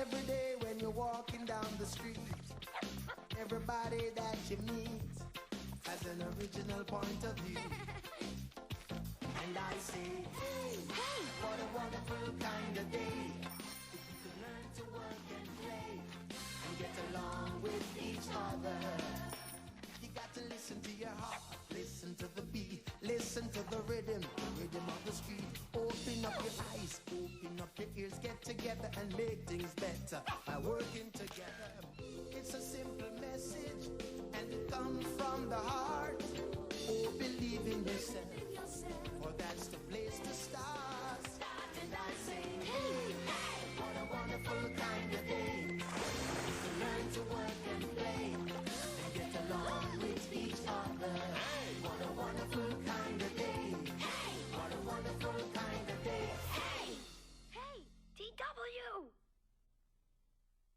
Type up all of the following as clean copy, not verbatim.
Every day when you're walking down the street, everybody that you meet has an original point of view. And I say, hey, hey, what a wonderful kind of day. If you could learn to work and play and get along with each other. You got to listen to your heart, listen to the beat, listen to the rhythm of the street. Open up your eyes, open up your ears, get together and make things better by working together. It's a simple message and it comes from the heart. Oh, believe in yourself, for that's the place to start. And I say, hey, hey, what a wonderful kind of day. To learn to work and play and get along with each other. What a wonderful kind of day. What a wonderful kind of day. Hey! Hey! DW!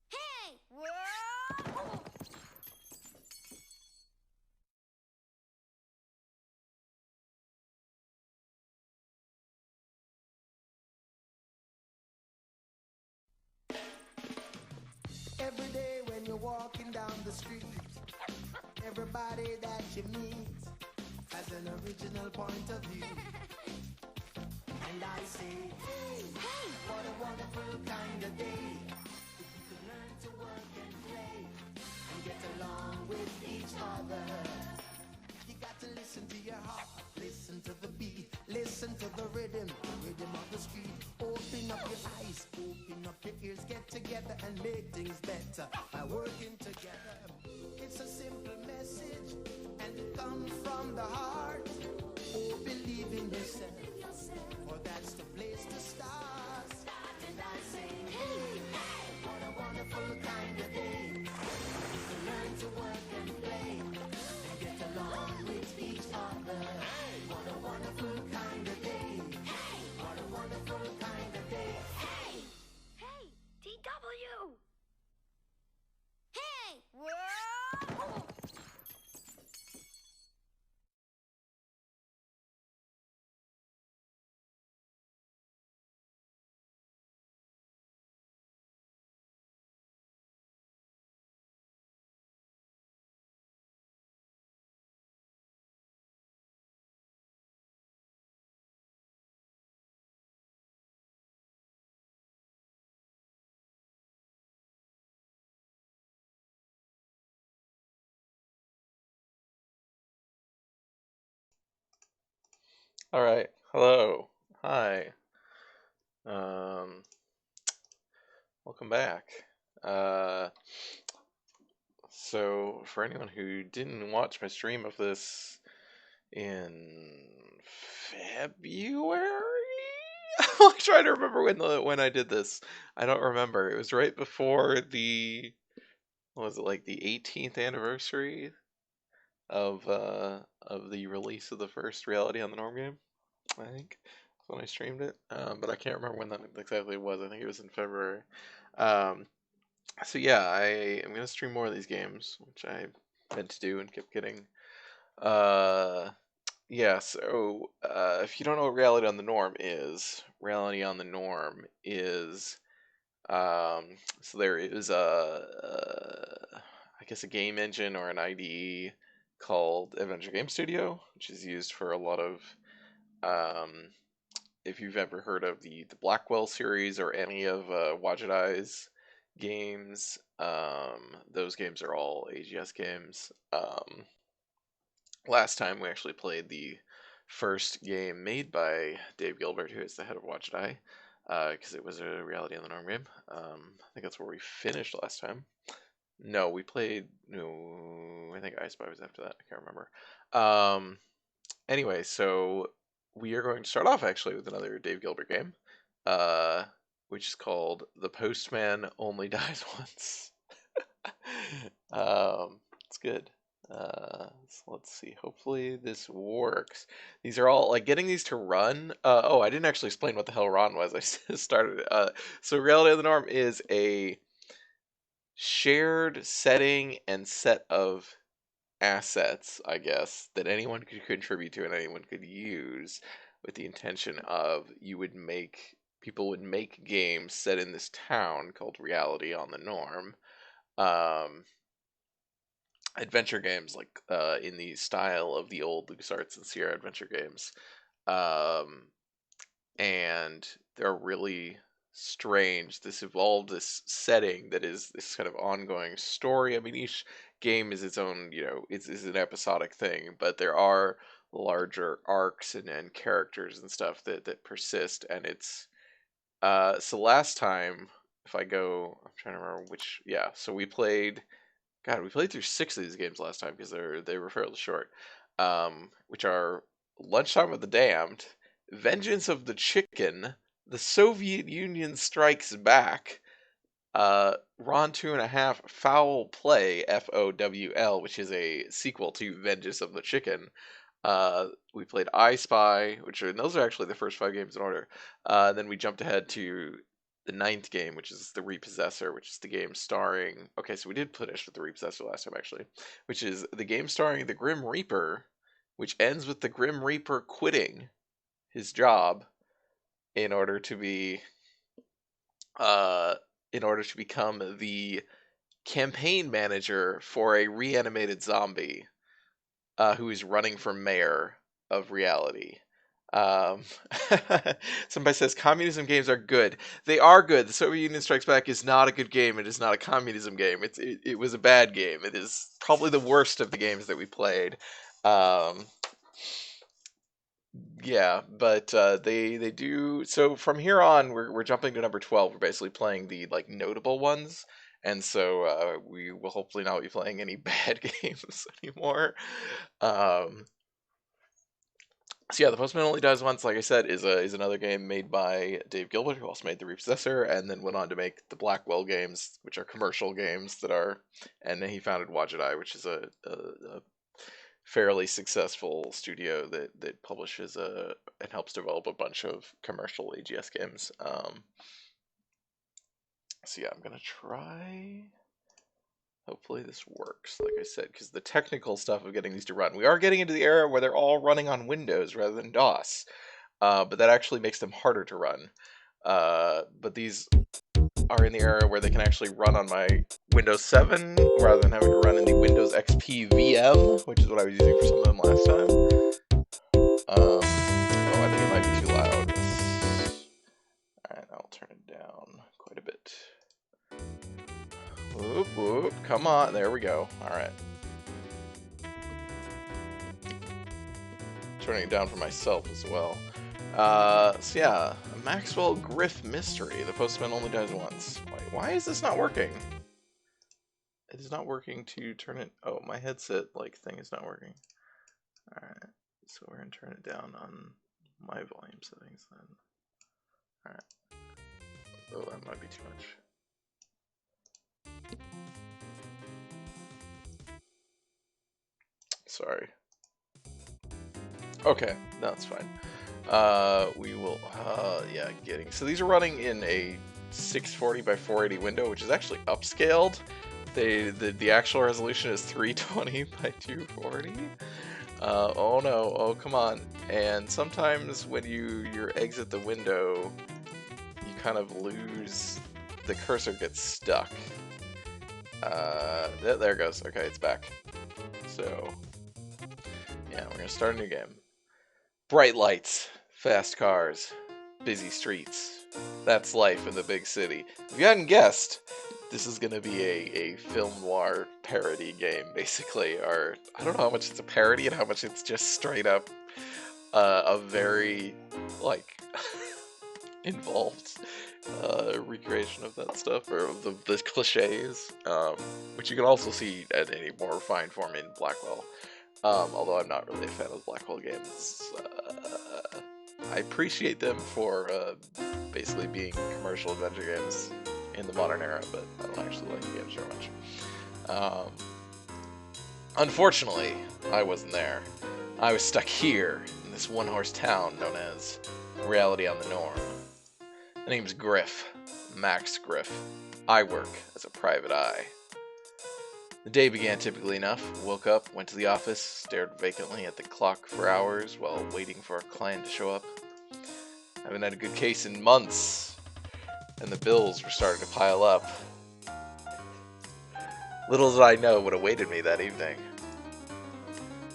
Hey! Whoa! Every day when you're walking down the street, everybody that you meet has an original point of view. And I say, hey, hey, what a wonderful kind of day. If you could learn to work and play and get along with each other. You got to listen to your heart, listen to the beat, listen to the rhythm of the street. Open up your eyes, open up your ears, get together and make things better by working together. It's a simple message and it comes from the heart. Oh, believe in yourself, for that's the place to start. And I say, hey, hey, what a wonderful kind of day. To learn to work and play and get along with each other. What a wonderful kind of day. What a wonderful kind of day. Hey! Hey! DW! Hey! Whoa! All right. Hello. Hi. Um, welcome back. Uh, so for anyone who didn't watch my stream of this in February, I'm trying to remember when I did this. I don't remember. It was right before the what was it, like the 18th anniversary of the release of the first Reality on the Norm game. I think that's when I streamed it, but I can't remember when that exactly was. I think it was in February. Um, so yeah, I am gonna stream more of these games, which I meant to do and kept getting. Uh, yeah. So if you don't know what Reality on the Norm is so there is I guess a game engine or an IDE called Adventure Game Studio, which is used for a lot of um, if you've ever heard of the Blackwell series or any of Wadget Eye's games, those games are all AGS games. Last time we actually played the first game made by Dave Gilbert, who is the head of Wadget Eye, because it was a Reality on the Norm game. I think that's where we finished last time. No, we played. No, I think I Spy was after that. I can't remember. Anyway, so we are going to start off actually with another Dave Gilbert game, uh, which is called The Postman Only Dies Once. It's good. So let's see. Hopefully this works. These are all like getting these to run. Oh, I didn't actually explain what the hell Ron was. I started. So Reality of the Norm is a shared setting and set of assets, I guess, that anyone could contribute to and anyone could use with the intention of you would make people would make games set in this town called Reality on the Norm. Um, Adventure games like in the style of the old LucasArts and Sierra adventure games. Um, and they're really strange. This evolved this setting that is this kind of ongoing story. I mean, each game is its own, it's an episodic thing, but there are larger arcs and characters and stuff that persist, and it's so last time, if I go, I'm trying to remember which, yeah, so we played through 6 of these games last time because they were fairly short, which are Lunchtime of the Damned, Vengeance of the Chicken, The Soviet Union Strikes Back, Ron 2.5, Foul Play, FOWL, which is a sequel to Vengeance of the Chicken. We played I Spy, and those are actually the first 5 games in order. Then we jumped ahead to the 9th game, which is The Repossessor, which is the game starring... Okay, so we did finish with The Repossessor last time, actually. Which is the game starring the Grim Reaper, which ends with the Grim Reaper quitting his job in order to become the campaign manager for a reanimated zombie who is running for mayor of Reality. Somebody says communism games are good. They are good. The Soviet Union Strikes Back is not a good game. It is not a communism game. It was a bad game. It is probably the worst of the games that we played. Yeah, but they do. So from here on, we're jumping to number 12. We're basically playing the like notable ones, and so we will hopefully not be playing any bad games anymore. So yeah, The Postman Only Dies Once, like I said, is another game made by Dave Gilbert, who also made The Repossessor, and then went on to make the Blackwell games, which are commercial games and then he founded Wadjet, which is a fairly successful studio that publishes and helps develop a bunch of commercial AGS games. So yeah, I'm gonna try. Hopefully this works, like I said, because the technical stuff of getting these to run. We are getting into the era where they're all running on Windows rather than DOS, but that actually makes them harder to run. But these are in the era where they can actually run on my Windows 7 rather than having to run in the Windows XP VM, which is what I was using for some of them last time. Oh, I think it might be too loud. Alright, I'll turn it down quite a bit. Whoop, whoop, come on, there we go. Alright. Turning it down for myself as well. So yeah, a Maxwell Griff mystery. The Postman Only Dies Once. Why is this not working? It is not working to turn it... Oh, my headset, thing is not working. Alright, so we're gonna turn it down on my volume settings then. Alright. Oh, that might be too much. Sorry. Okay, that's fine. We will, yeah, so these are running in a 640 by 480 window, which is actually upscaled. The actual resolution is 320 by 240. Oh no, oh come on. And sometimes when you exit the window, you kind of lose, the cursor gets stuck. There it goes. Okay, it's back. So, yeah, we're gonna start a new game. Bright lights, fast cars, busy streets. That's life in the big city. If you hadn't guessed, this is gonna be a film noir parody game, basically. Or, I don't know how much it's a parody and how much it's just straight up a very, involved recreation of that stuff, or of the cliches, which you can also see at a more refined form in Blackwell. Although I'm not really a fan of the Blackwell games. I appreciate them for basically being commercial adventure games in the modern era, but I don't actually like the games very much. Unfortunately, I wasn't there. I was stuck here, in this one-horse town known as Reality on the Norm. My name's Griff, Max Griff. I work as a private eye. The day began typically enough. Woke up, went to the office, stared vacantly at the clock for hours while waiting for a client to show up. I haven't had a good case in months, and the bills were starting to pile up. Little did I know what awaited me that evening.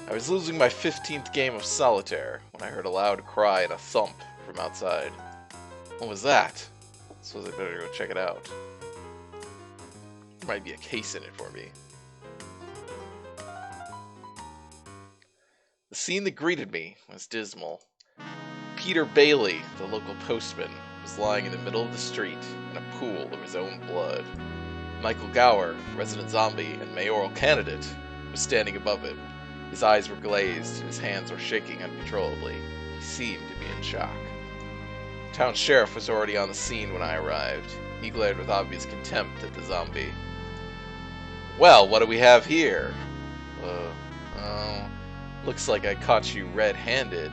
I was losing my 15th game of solitaire when I heard a loud cry and a thump from outside. What was that? Suppose I better go check it out. There might be a case in it for me. The scene that greeted me was dismal. Peter Bailey, the local postman, was lying in the middle of the street in a pool of his own blood. Michael Gower, resident zombie and mayoral candidate, was standing above him. His eyes were glazed and his hands were shaking uncontrollably. He seemed to be in shock. The town sheriff was already on the scene when I arrived. He glared with obvious contempt at the zombie. Well, what do we have here? Looks like I caught you red-handed.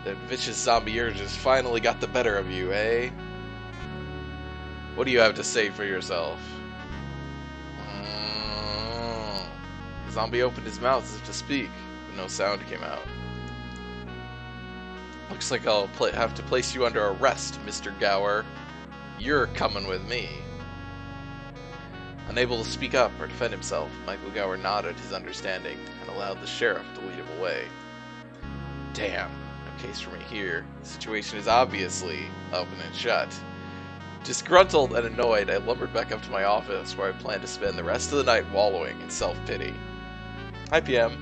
That vicious zombie urges finally got the better of you, eh? What do you have to say for yourself? The zombie opened his mouth as if to speak, but no sound came out. Looks like I'll have to place you under arrest, Mr. Gower. You're coming with me. Unable to speak up or defend himself, Michael Gower nodded his understanding and allowed the sheriff to lead him away. Damn, no case for me here. The situation is obviously open and shut. Disgruntled and annoyed, I lumbered back up to my office where I planned to spend the rest of the night wallowing in self-pity. Hi, PM.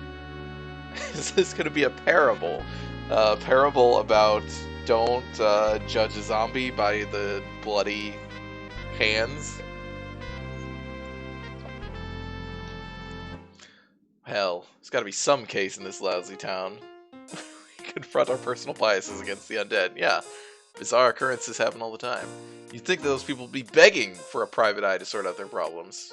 Is this going to be a parable? A parable about don't judge a zombie by the bloody hands? Hell, there's got to be some case in this lousy town. We confront our personal biases against the undead. Yeah, bizarre occurrences happen all the time. You'd think that those people would be begging for a private eye to sort out their problems.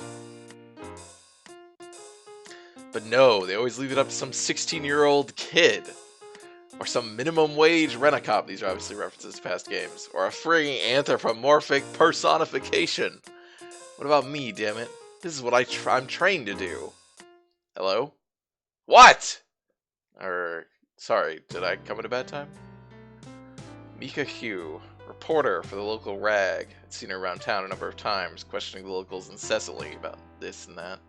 But no, they always leave it up to some 16-year-old kid. Or some minimum wage rent-a-cop, these are obviously references to past games. Or a frigging anthropomorphic personification. What about me, damn it? This is what I'm trained to do. Hello? What? Sorry, did I come at a bad time? Mika Hugh, reporter for the local rag. I'd seen her around town a number of times, questioning the locals incessantly about this and that.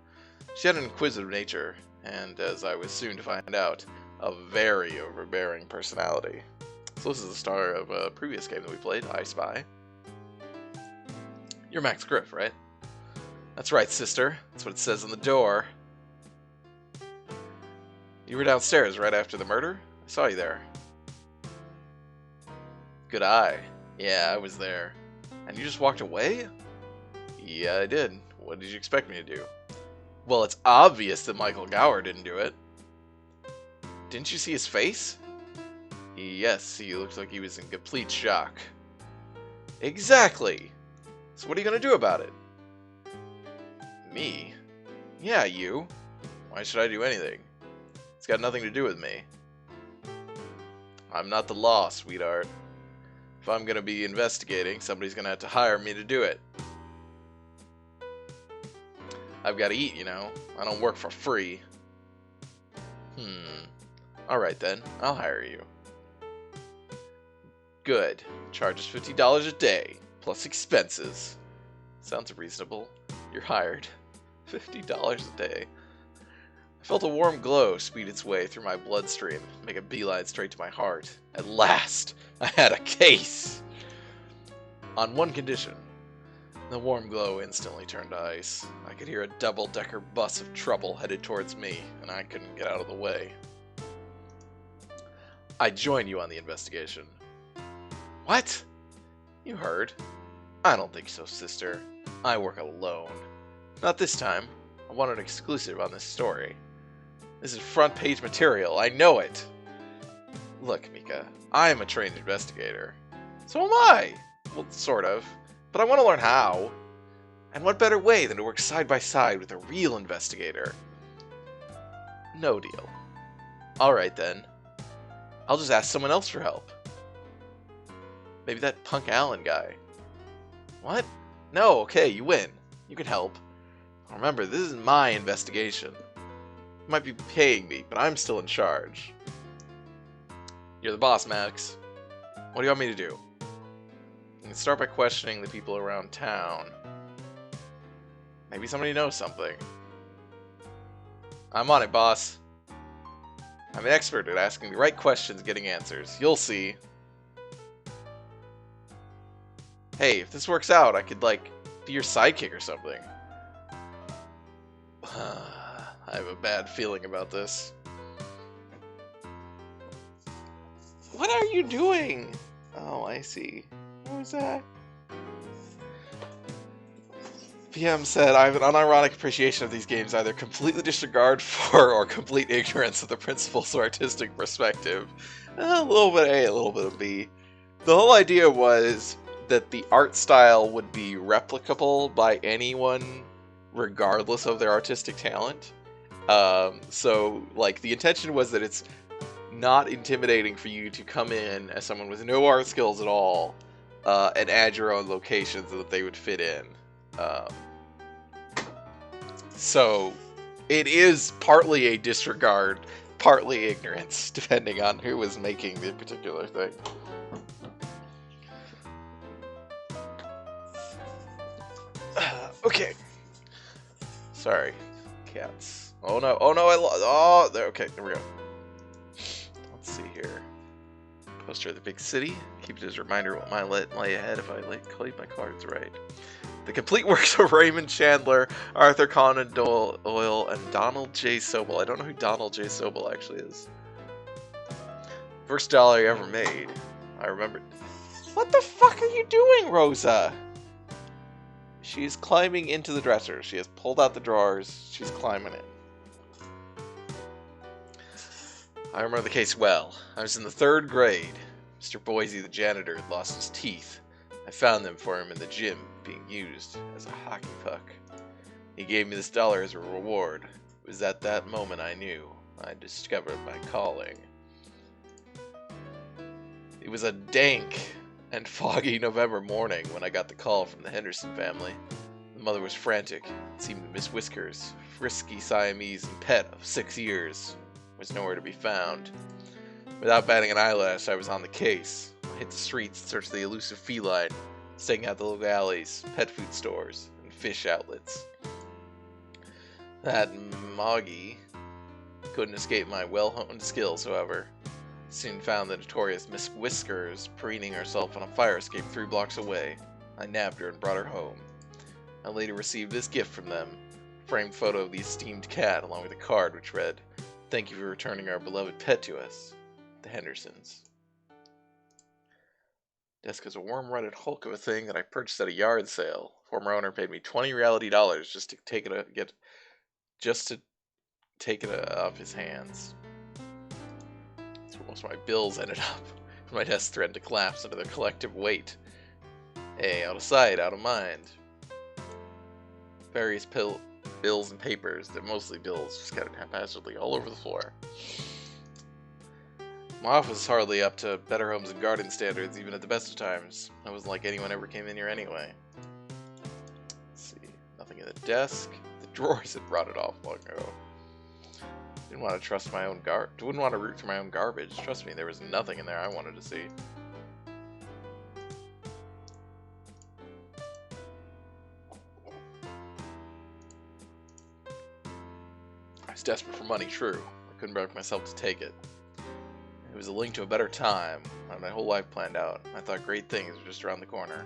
She had an inquisitive nature, and as I was soon to find out, a very overbearing personality. So this is the star of a previous game that we played, I Spy. You're Max Griff, right? That's right, sister. That's what it says on the door. You were downstairs right after the murder? I saw you there. Good eye. Yeah, I was there. And you just walked away? Yeah, I did. What did you expect me to do? Well, it's obvious that Michael Gower didn't do it. Didn't you see his face? Yes, he looked like he was in complete shock. Exactly! So what are you going to do about it? Me? Yeah, you. Why should I do anything? It's got nothing to do with me. I'm not the law, sweetheart. If I'm going to be investigating, somebody's going to have to hire me to do it. I've got to eat, you know. I don't work for free. Alright then, I'll hire you. Good. Charges $50 a day, plus expenses. Sounds reasonable. You're hired. $50 a day. I felt a warm glow speed its way through my bloodstream, make a beeline straight to my heart. At last, I had a case! On one condition. The warm glow instantly turned to ice. I could hear a double-decker bus of trouble headed towards me, and I couldn't get out of the way. I'd join you on the investigation. What? You heard. I don't think so, sister. I work alone. Not this time. I want an exclusive on this story. This is front-page material. I know it. Look, Mika, I am a trained investigator. So am I. Well, sort of. But I want to learn how. And what better way than to work side by side with a real investigator? No deal. Alright then. I'll just ask someone else for help. Maybe that punk Allen guy. What? No, okay, you win. You can help. Remember, this is my investigation. You might be paying me, but I'm still in charge. You're the boss, Max. What do you want me to do? You can start by questioning the people around town. Maybe somebody knows something. I'm on it, boss. I'm an expert at asking the right questions and getting answers. You'll see. Hey, if this works out, I could, like, be your sidekick or something. I have a bad feeling about this. What are you doing? Oh, I see. What was that? PM said, I have an unironic appreciation of these games, either completely disregard for or complete ignorance of the principles or artistic perspective. A little bit of A, a little bit of B. The whole idea was that the art style would be replicable by anyone regardless of their artistic talent. So, like, the intention was that it's not intimidating for you to come in as someone with no art skills at all and add your own locations so that they would fit in. So it is partly a disregard, partly ignorance, depending on who was making the particular thing. Okay. Sorry. Cats. Oh no, oh, there, okay, there we go. Let's see here. Poster of the big city. Keep it as a reminder what might lay ahead if I collate my cards right. The complete works of Raymond Chandler, Arthur Conan Doyle, and Donald J. Sobel. I don't know who Donald J. Sobel actually is. First dollar I ever made. I remember. What the fuck are you doing, Rosa? She's climbing into the dresser. She has pulled out the drawers. She's climbing in. I remember the case well. I was in the 3rd grade. Mr. Boise, the janitor, had lost his teeth. I found them for him in the gym, being used as a hockey puck. He gave me this dollar as a reward. It was at that moment I knew I discovered my calling. It was a dank and foggy November morning when I got the call from the Henderson family. The mother was frantic. It seemed Miss Whiskers, frisky Siamese and pet of 6 years, was nowhere to be found. Without batting an eyelash, I was on the case. I hit the streets and searched the elusive feline, staking out the little alleys, pet food stores, and fish outlets. That Moggy couldn't escape my well-honed skills, however. Soon found the notorious Miss Whiskers preening herself on a fire escape 3 blocks away. I nabbed her and brought her home. I later received this gift from them, a framed photo of the esteemed cat along with a card which read, "Thank you for returning our beloved pet to us, the Hendersons." Desk is a warm-rutted hulk of a thing that I purchased at a yard sale. Former owner paid me 20 reality dollars just to take it off his hands. That's where most of my bills ended up. My desk threatened to collapse under their collective weight. Hey, out of sight, out of mind. Various bills and papers, they're mostly bills, scattered haphazardly all over the floor. My office is hardly up to Better Homes and Garden standards, even at the best of times. It wasn't like anyone ever came in here anyway. Let's see, nothing in the desk. The drawers had rotted off long ago. Didn't want to trust my own wouldn't want to root through my own garbage. Trust me, there was nothing in there I wanted to see. I was desperate for money, true. I couldn't bring myself to take it. It was a link to a better time. I had my whole life planned out. I thought great things were just around the corner.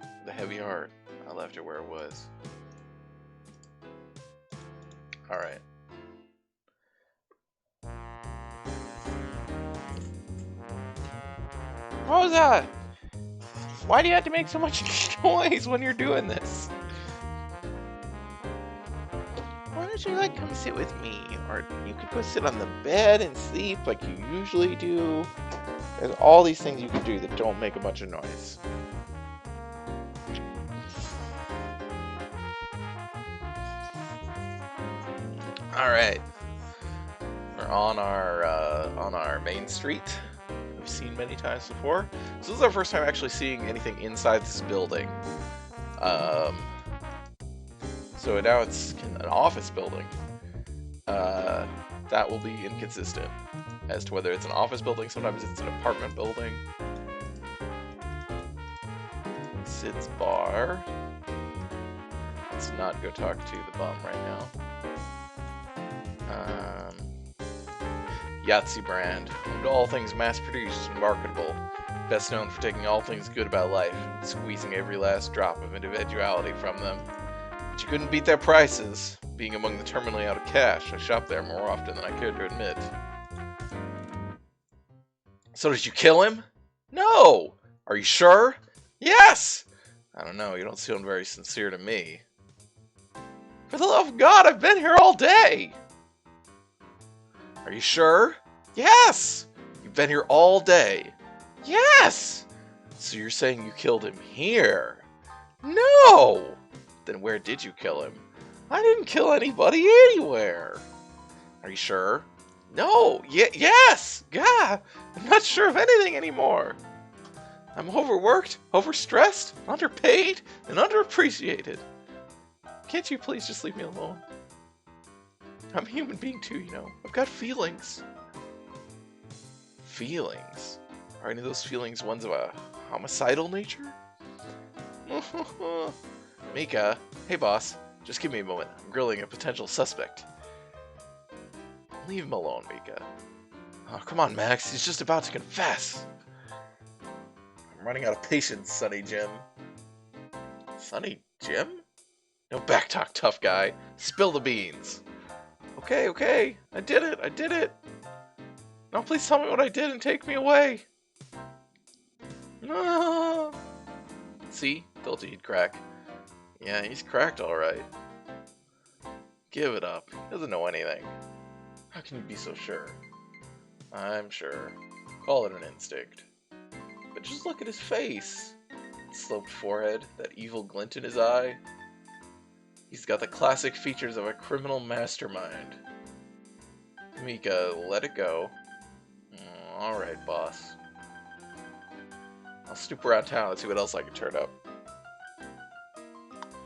With a heavy heart, I left it where it was. Alright. Rosa! Why do you have to make so much noise when you're doing this? Why don't you, like, come sit with me? Or you could go sit on the bed and sleep like you usually do. There's all these things you can do that don't make a bunch of noise. Alright. We're on our main street. We've seen many times before. So this is our first time actually seeing anything inside this building. So now it's an office building. That will be inconsistent as to whether it's an office building. Sometimes it's an apartment building. Sid's bar. Let's not go talk to the bum right now. Yahtzee brand. Home to all things mass-produced and marketable. Best known for taking all things good about life and squeezing every last drop of individuality from them. But you couldn't beat their prices. Being among the terminally out of cash, I shop there more often than I care to admit. So did you kill him? No! Are you sure? Yes! I don't know, you don't sound very sincere to me. For the love of God, I've been here all day! Are you sure? Yes! You've been here all day. Yes! So you're saying you killed him here? No! Then where did you kill him? I didn't kill anybody anywhere. Are you sure? No! Yes! God! I'm not sure of anything anymore. I'm overworked, overstressed, underpaid, and underappreciated. Can't you please just leave me alone? I'm a human being too, you know. I've got feelings. Feelings? Are any of those feelings ones of a homicidal nature? Mika, hey boss, just give me a moment. I'm grilling a potential suspect. Leave him alone, Mika. Oh, come on, Max. He's just about to confess. I'm running out of patience, Sonny Jim. Sonny Jim? No backtalk, tough guy. Spill the beans. Okay. I did it. Now please tell me what I did and take me away. No. See? Told you he'd crack. Yeah, he's cracked alright. Give it up. He doesn't know anything. How can you be so sure? I'm sure. Call it an instinct. But just look at his face. Sloped forehead, that evil glint in his eye. He's got the classic features of a criminal mastermind. Mika, let it go. Alright, boss. I'll snoop around town and see what else I can turn up.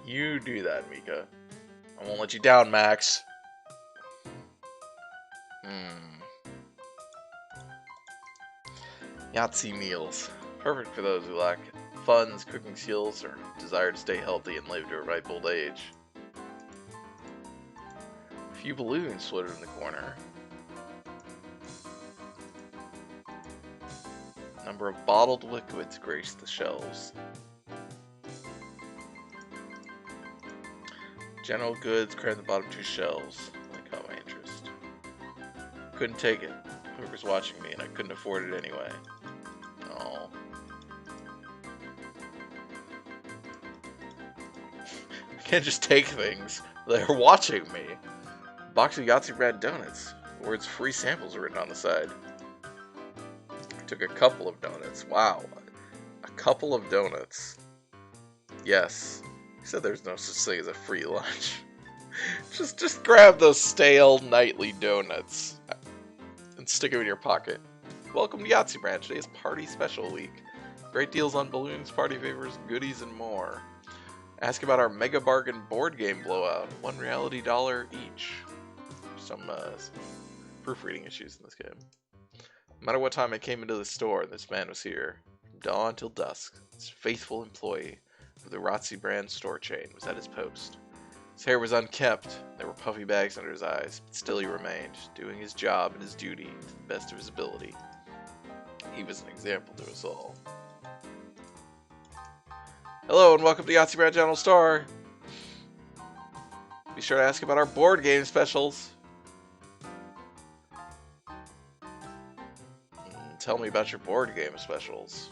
You do that, Mika. I won't let you down, Max. Yahtzee meals. Perfect for those who lack funds, cooking skills, or desire to stay healthy and live to a ripe old age. A few balloons floated in the corner. A number of bottled liquids graced the shelves. General goods crammed the bottom two shelves. That caught my interest. Couldn't take it. Whoever was watching me, and I couldn't afford it anyway. Oh. I can't just take things. They're watching me. Box of Yahtzee brand donuts. The words free samples are written on the side. I took a couple of donuts. Wow. A couple of donuts. Yes. He said there's no such thing as a free lunch. just grab those stale nightly donuts and stick them in your pocket. Welcome to Yahtzee Brand. Today is Party Special Week. Great deals on balloons, party favors, goodies, and more. Ask about our Mega Bargain board game blowout. $1 reality dollar each. Some proofreading issues in this game. No matter what time I came into the store, this man was here. From dawn till dusk, this faithful employee of the Yahtzee Brand store chain was at his post. His hair was unkempt, there were puffy bags under his eyes, but still he remained, doing his job and his duty to the best of his ability. He was an example to us all. Hello and welcome to Yahtzee Brand General Store. Be sure to ask about our board game specials. Tell me about your board game specials.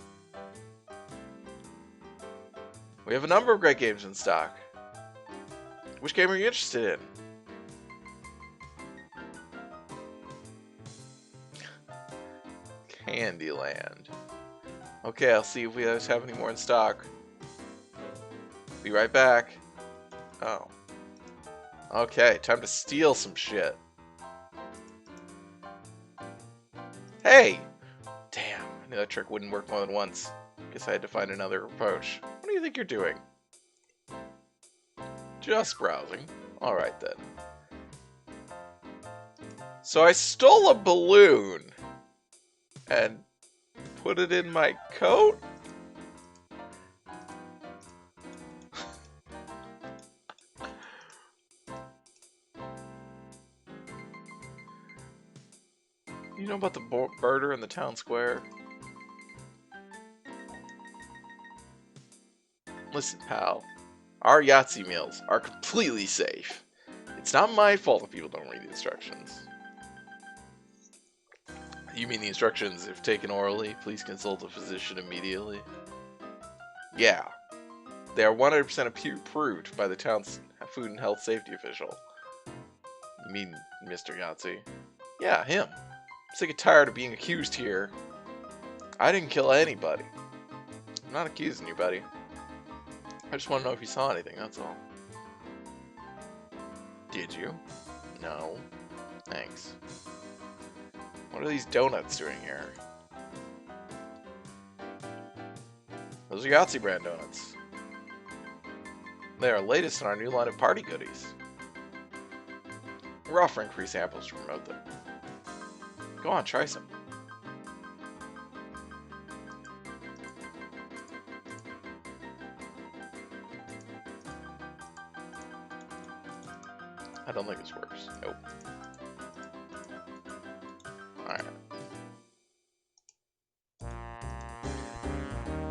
We have a number of great games in stock. Which game are you interested in? Candyland. Okay, I'll see if we have any more in stock. Be right back. Oh. Okay, time to steal some shit. Hey! Damn, I knew that trick wouldn't work more than once. Guess I had to find another approach. What do you think you're doing? Just browsing. Alright then. So I stole a balloon and put it in my coat? You know about the murder in the town square? Listen, pal. Our Yahtzee meals are completely safe. It's not my fault if people don't read the instructions. You mean the instructions, if taken orally, please consult a physician immediately? Yeah. They are 100% approved by the town's food and health safety official. You mean Mr. Yahtzee? Yeah, him. I'm sick and tired of being accused here. I didn't kill anybody. I'm not accusing you, buddy. I just want to know if you saw anything, that's all. Did you? No. Thanks. What are these donuts doing here? Those are Yahtzee brand donuts. They are latest in our new line of party goodies. We're offering free samples to promote them. Go on, try some. I don't think this works. Nope. Alright.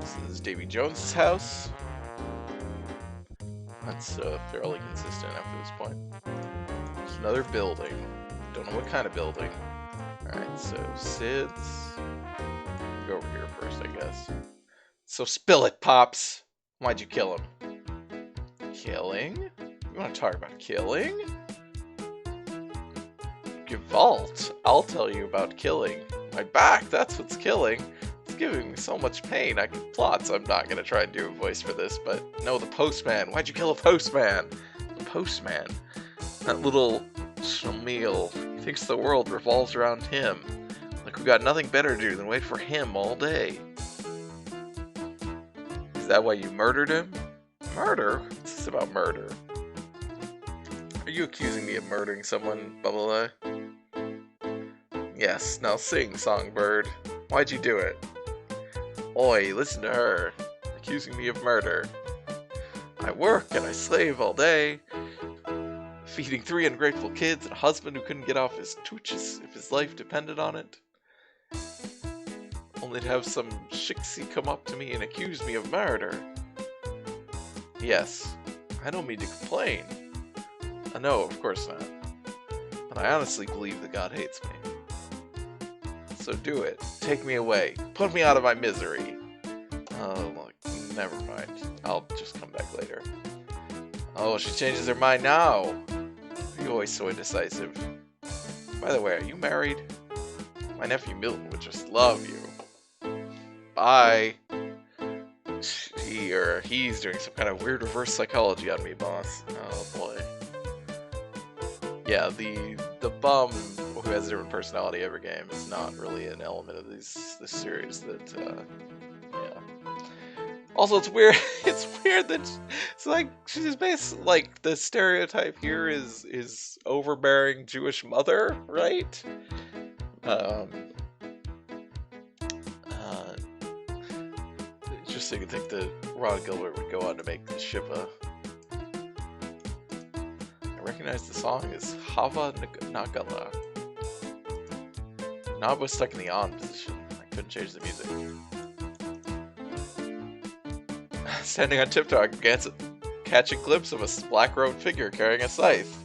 This is Davy Jones's house. That's fairly consistent after this point. There's another building. Don't know what kind of building. Alright, so Sid's. Go over here first, I guess. So spill it, Pops! Why'd you kill him? Killing? You want to talk about killing? Vault. I'll tell you about killing. My back, that's what's killing. It's giving me so much pain. I can plot, so I'm not going to try and do a voice for this, but no, the postman. Why'd you kill a postman? The postman. That little Shamil. He thinks the world revolves around him. Like we got nothing better to do than wait for him all day. Is that why you murdered him? Murder? What's this about murder? Are you accusing me of murdering someone, Bubble? Yes, now sing, Songbird. Why'd you do it? Oi, listen to her. Accusing me of murder. I work and I slave all day. Feeding 3 ungrateful kids and a husband who couldn't get off his tooches if his life depended on it. Only to have some shixie come up to me and accuse me of murder. Yes, I don't mean to complain. No, of course not. But I honestly believe that God hates me. So do it. Take me away. Put me out of my misery. Oh, look, never mind. I'll just come back later. Oh, she changes her mind now. You're always so indecisive. By the way, are you married? My nephew Milton would just love you. Bye. He's doing some kind of weird reverse psychology on me, boss. Oh boy. Yeah, the bum who has a different personality every game is not really an element of this series that yeah. Also, it's weird. It's weird that it's like she's based like the stereotype here is overbearing Jewish mother, right? Interesting to think that Ron Gilbert would go on to make this ship a. I recognize the song as Hava Nagala. Knob was stuck in the on position. I couldn't change the music. Standing on tiptoe, I can catch a glimpse of a black-robed figure carrying a scythe.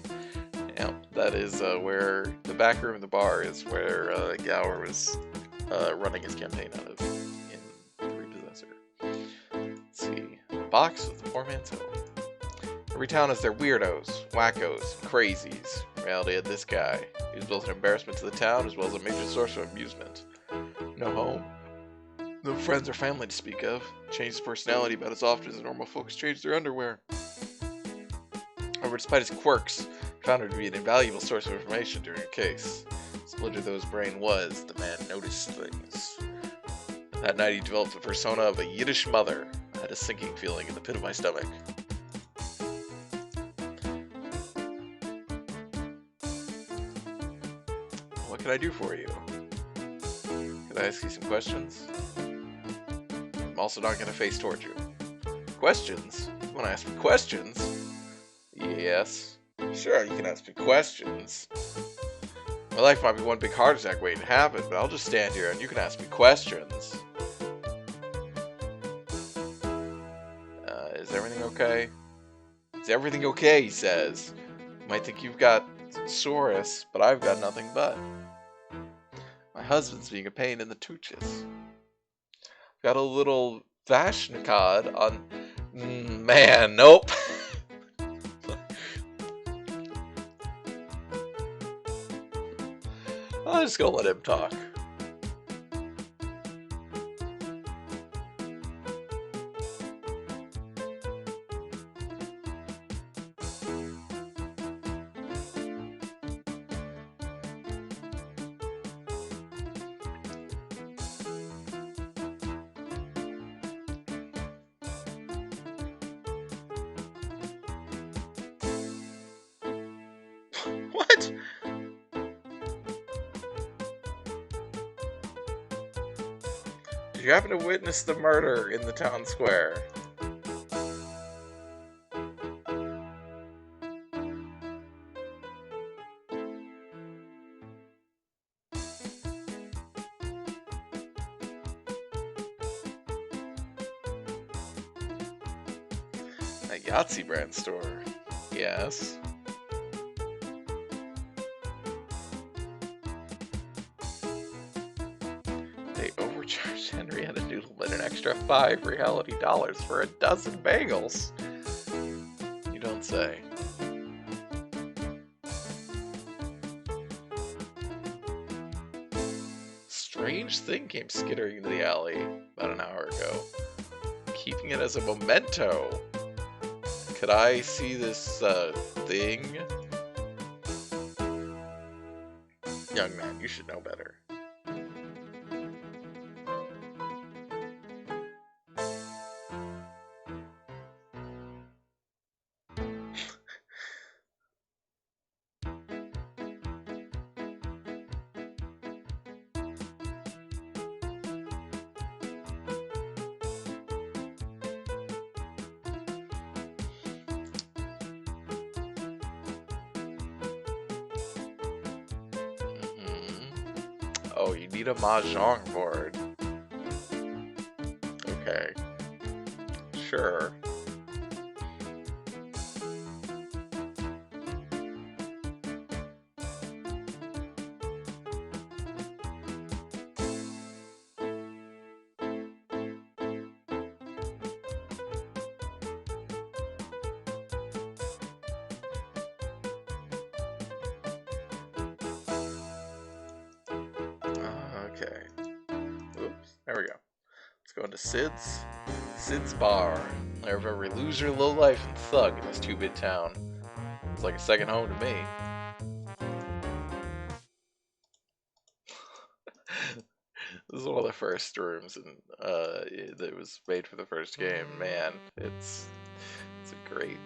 Yeah, that is where the back room of the bar is where Gower was running his campaign out of in The Repossessor. Let's see. A box with the poor man's home. Every town has their weirdos, wackos, crazies. In reality, had this guy. He was both an embarrassment to the town as well as a major source of amusement. No home, no friends or family to speak of. Changed his personality about as often as the normal folks change their underwear. However, despite his quirks, he found him to be an invaluable source of information during a case. Splinter though his brain was, the man noticed things. That night he developed the persona of a Yiddish mother. I had a sinking feeling in the pit of my stomach. What can I do for you? Could I ask you some questions? I'm also not going to face towards you. Questions? You want to ask me questions? Yes. Sure, you can ask me questions. My life might be one big heart attack waiting to happen, but I'll just stand here and you can ask me questions. Is everything okay? Is everything okay, he says. You might think you've got Saurus, but I've got nothing but. My husband's being a pain in the tooches. Got a little Vashnikad on... man, nope. I'm just gonna let him talk. What? Did you happen to witness the murder in the town square? A Yahtzee brand store. Yes. They overcharged Henrietta Noodleman an extra 5 reality dollars for a dozen bagels. You don't say. Strange thing came skittering into the alley about an hour ago. Keeping it as a memento. Could I see this, thing? Young man, you should know better. Oh, you need a mahjong board. Okay. Sure. Okay. Oops. There we go. Let's go into Sid's. Sid's Bar. Lair of every loser, lowlife, and thug in this two-bit town. It's like a second home to me. This is one of the first rooms that was made for the first game. Man, it's a great.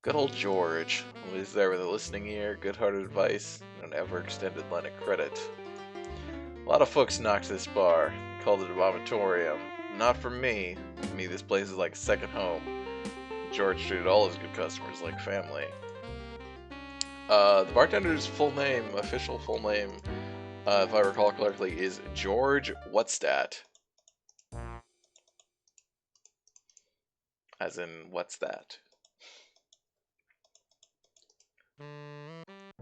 Good old George, always there with a listening ear, good-hearted advice, and an ever-extended line of credit. A lot of folks knocked this bar, called it a vomitorium. Not for me. To me, this place is like a second home. George treated all his good customers like family. The bartender's official full name, if I recall correctly, is George What's Dat? As in, what's that?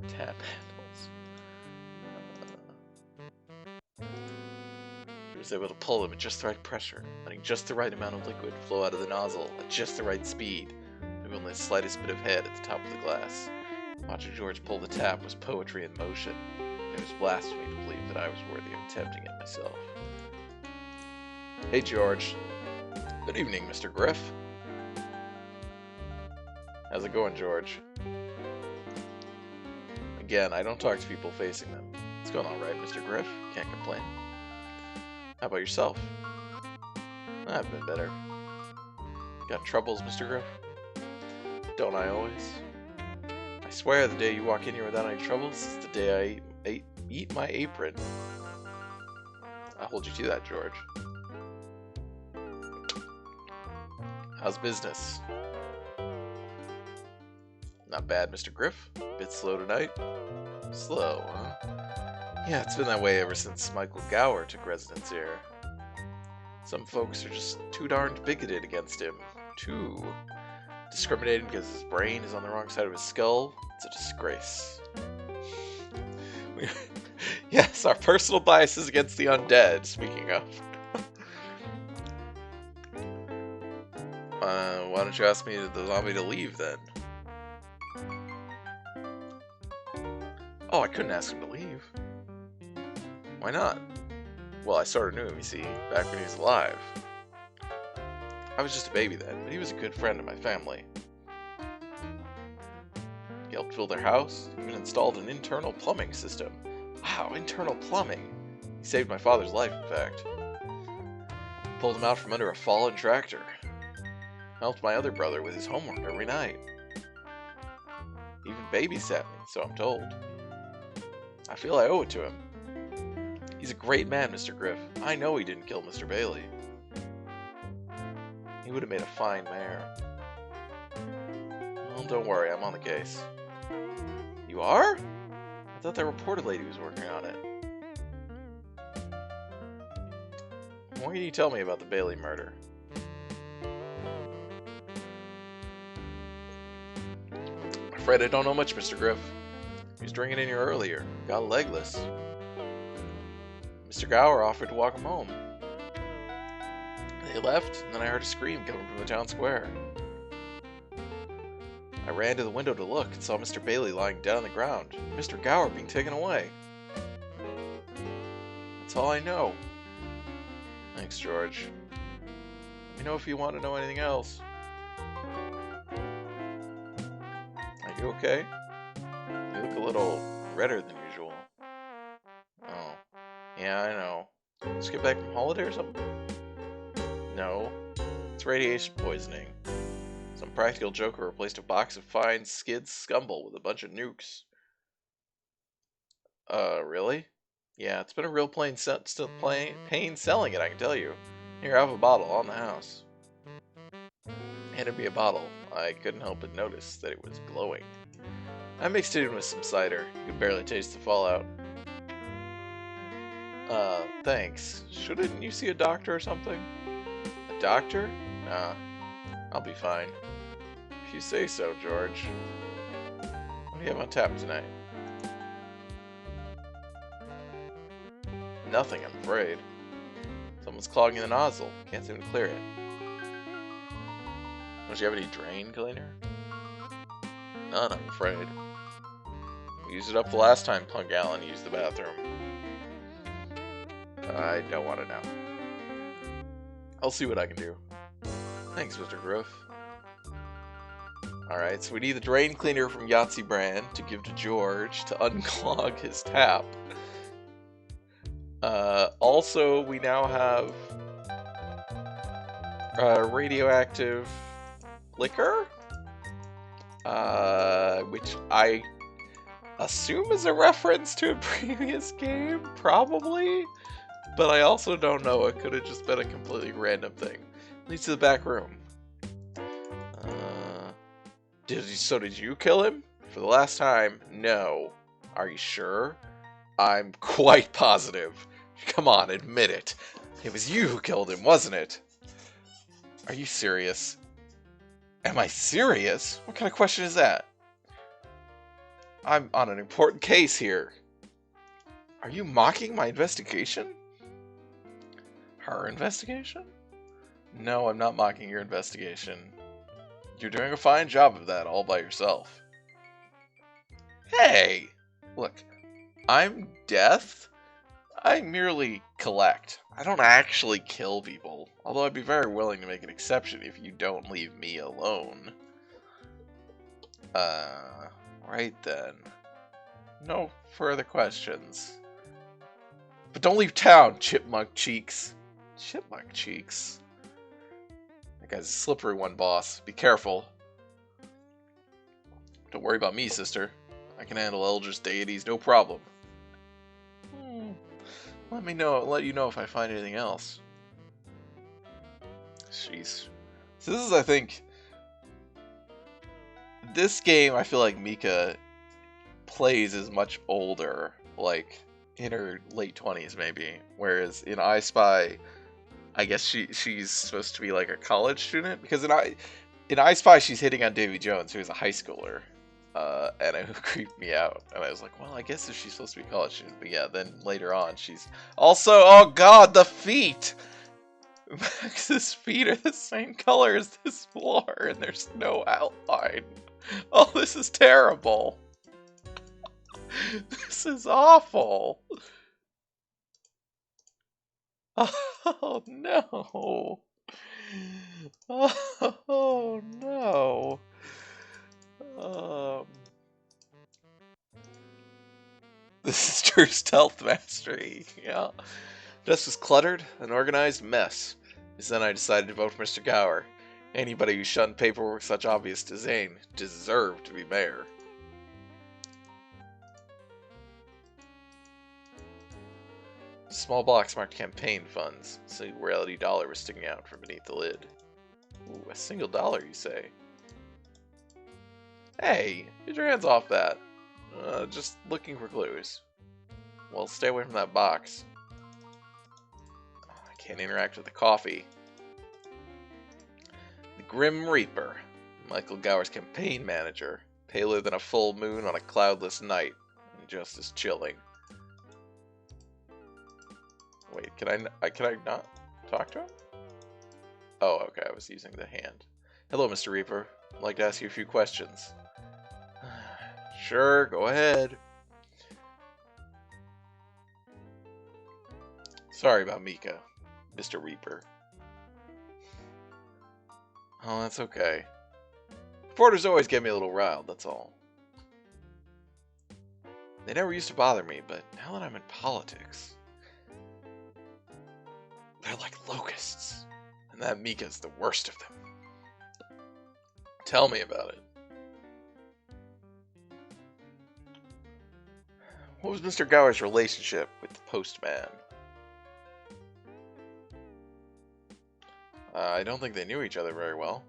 Tap handles. He was able to pull them at just the right pressure, letting just the right amount of liquid flow out of the nozzle at just the right speed, leaving only the slightest bit of head at the top of the glass. Watching George pull the tap was poetry in motion, and it was blasphemy to believe that I was worthy of attempting it myself. Hey George. Good evening, Mr. Griff. How's it going, George? Again, I don't talk to people facing them. It's going all right, Mr. Griff. Can't complain. How about yourself? I've been better. Got troubles, Mr. Griff? Don't I always? I swear the day you walk in here without any troubles is the day I eat my apron. I'll hold you to that, George. How's business? Not bad, Mr. Griff. Bit slow tonight. Slow, huh? Yeah, it's been that way ever since Michael Gower took residence here. Some folks are just too darned bigoted against him. Too discriminating because his brain is on the wrong side of his skull. It's a disgrace. Yes, our personal biases against the undead, speaking of. Why don't you ask me the zombie to leave then? Oh, I couldn't ask him to leave. Why not? Well, I sort of knew him, you see, back when he was alive. I was just a baby then, but he was a good friend of my family. He helped build their house, even installed an internal plumbing system. Wow, internal plumbing! He saved my father's life, in fact. Pulled him out from under a fallen tractor. Helped my other brother with his homework every night. Even babysat me, so I'm told. I feel I owe it to him. He's a great man, Mr. Griff. I know he didn't kill Mr. Bailey. He would have made a fine mayor. Well, don't worry, I'm on the case. You are? I thought that reporter lady was working on it. What can you tell me about the Bailey murder? I'm afraid I don't know much, Mr. Griff. He was drinking in here earlier. Got legless. Mr. Gower offered to walk him home. They left, and then I heard a scream coming from the town square. I ran to the window to look and saw Mr. Bailey lying dead on the ground, and Mr. Gower being taken away. That's all I know. Thanks, George. Let me know if you want to know anything else. Are you okay? You look a little redder than usual. Oh. Yeah, I know. Just get back from holiday or something? No. It's radiation poisoning. Some practical joker replaced a box of fine skid scumble with a bunch of nukes. Really? Yeah, it's been a real pain selling it, I can tell you. Here, I have a bottle on the house. Handed me a bottle. I couldn't help but notice that it was glowing. I mixed it in with some cider. You could barely taste the fallout. Thanks. Shouldn't you see a doctor or something? A doctor? Nah, I'll be fine. If you say so, George. What do you have on tap tonight? Nothing, I'm afraid. Someone's clogging the nozzle. Can't seem to clear it. Don't you have any drain cleaner? None, I'm afraid. We used it up the last time Punk Allen used the bathroom. I don't want to know. I'll see what I can do. Thanks, Mr. Griff. Alright, so we need the drain cleaner from Yahtzee brand to give to George to unclog his tap. Also, we now have radioactive liquor, which I assume is a reference to a previous game, probably, but I also don't know. It could have just been a completely random thing. Leads to the back room. Did you kill him? For the last time, no. Are you sure? I'm quite positive. Come on, admit it. It was you who killed him, wasn't it? Are you serious? Am I serious? What kind of question is that? I'm on an important case here. Are you mocking my investigation? Her investigation? No, I'm not mocking your investigation. You're doing a fine job of that all by yourself. Hey! Look, I'm Death. I merely collect. I don't actually kill people. Although I'd be very willing to make an exception if you don't leave me alone. Right then. No further questions. But don't leave town, Chipmunk Cheeks. Chipmunk Cheeks? That guy's a slippery one, boss. Be careful. Don't worry about me, sister. I can handle Eldritch deities, no problem. Let you know if I find anything else. Jeez. So this is, I think, this game, I feel like Mika plays as much older, like in her late 20s maybe, whereas in I Spy, I guess she's supposed to be like a college student, because in I Spy she's hitting on Davy Jones, who is a high schooler, and it creeped me out, and I was like, well, I guess if she's supposed to be a college student, but yeah, then later on she's also, oh god, the feet. Max's feet are the same color as this floor, and there's no outline. Oh, this is terrible. This is awful. Oh no. Oh no. This is true stealth mastery. Yeah. Just was cluttered, an organized mess. Because then I decided to vote for Mr. Gower. Anybody who shunned paperwork such obvious disdain deserved to be mayor. Small box marked campaign funds. A single reality dollar was sticking out from beneath the lid. Ooh, a single dollar, you say? Hey, get your hands off that. Just looking for clues. Well, stay away from that box. I can't interact with the coffee. The Grim Reaper. Michael Gower's campaign manager. Paler than a full moon on a cloudless night. And just as chilling. Wait, can I not talk to him? Oh, okay, I was using the hand. Hello, Mr. Reaper. I'd like to ask you a few questions. Sure, go ahead. Sorry about Mika, Mr. Reaper. Oh, that's okay. Reporters always get me a little riled, that's all. They never used to bother me, but now that I'm in politics... they're like locusts, and that Mika's the worst of them. Tell me about it. What was Mr. Gower's relationship with the Postman? I don't think they knew each other very well.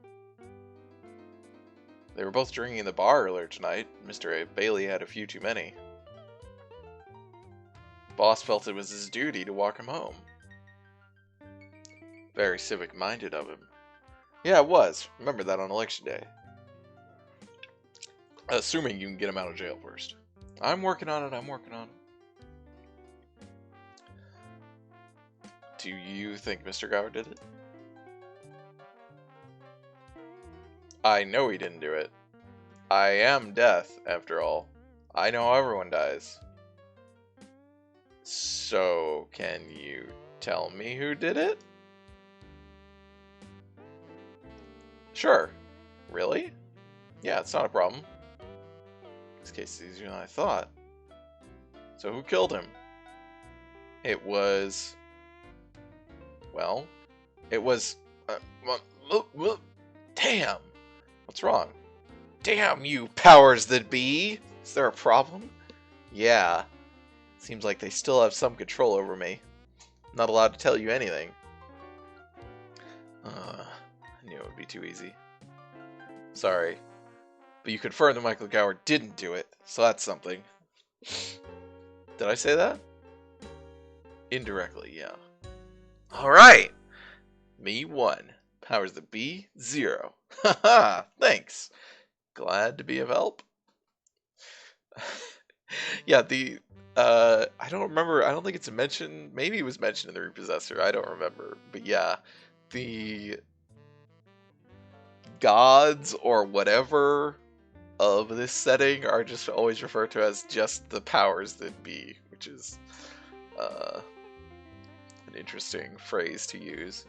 They were both drinking in the bar earlier tonight. Mr. Bailey had a few too many. Boss felt it was his duty to walk him home. Very civic-minded of him. Yeah, it was. Remember that on election day. Assuming you can get him out of jail first. I'm working on it, I'm working on it. Do you think Mr. Gower did it? I know he didn't do it. I am death, after all. I know how everyone dies. So, can you tell me who did it? Sure. Really? Yeah, it's not a problem. This case is easier than I thought. So who killed him? It was... Well, it was... Damn! What's wrong? Damn you powers that be! Is there a problem? Yeah. Seems like they still have some control over me. I'm not allowed to tell you anything. I knew it would be too easy. Sorry. But you confirmed that Michael Gower didn't do it, so that's something. Did I say that? Indirectly, yeah. Alright! Me 1. Powers that be 0. Haha, thanks. Glad to be of help. Yeah, I don't remember, I don't think it's mentioned, maybe it was mentioned in the Repossessor, I don't remember. But yeah, the gods or whatever of this setting are just always referred to as just the powers that be, which is an interesting phrase to use.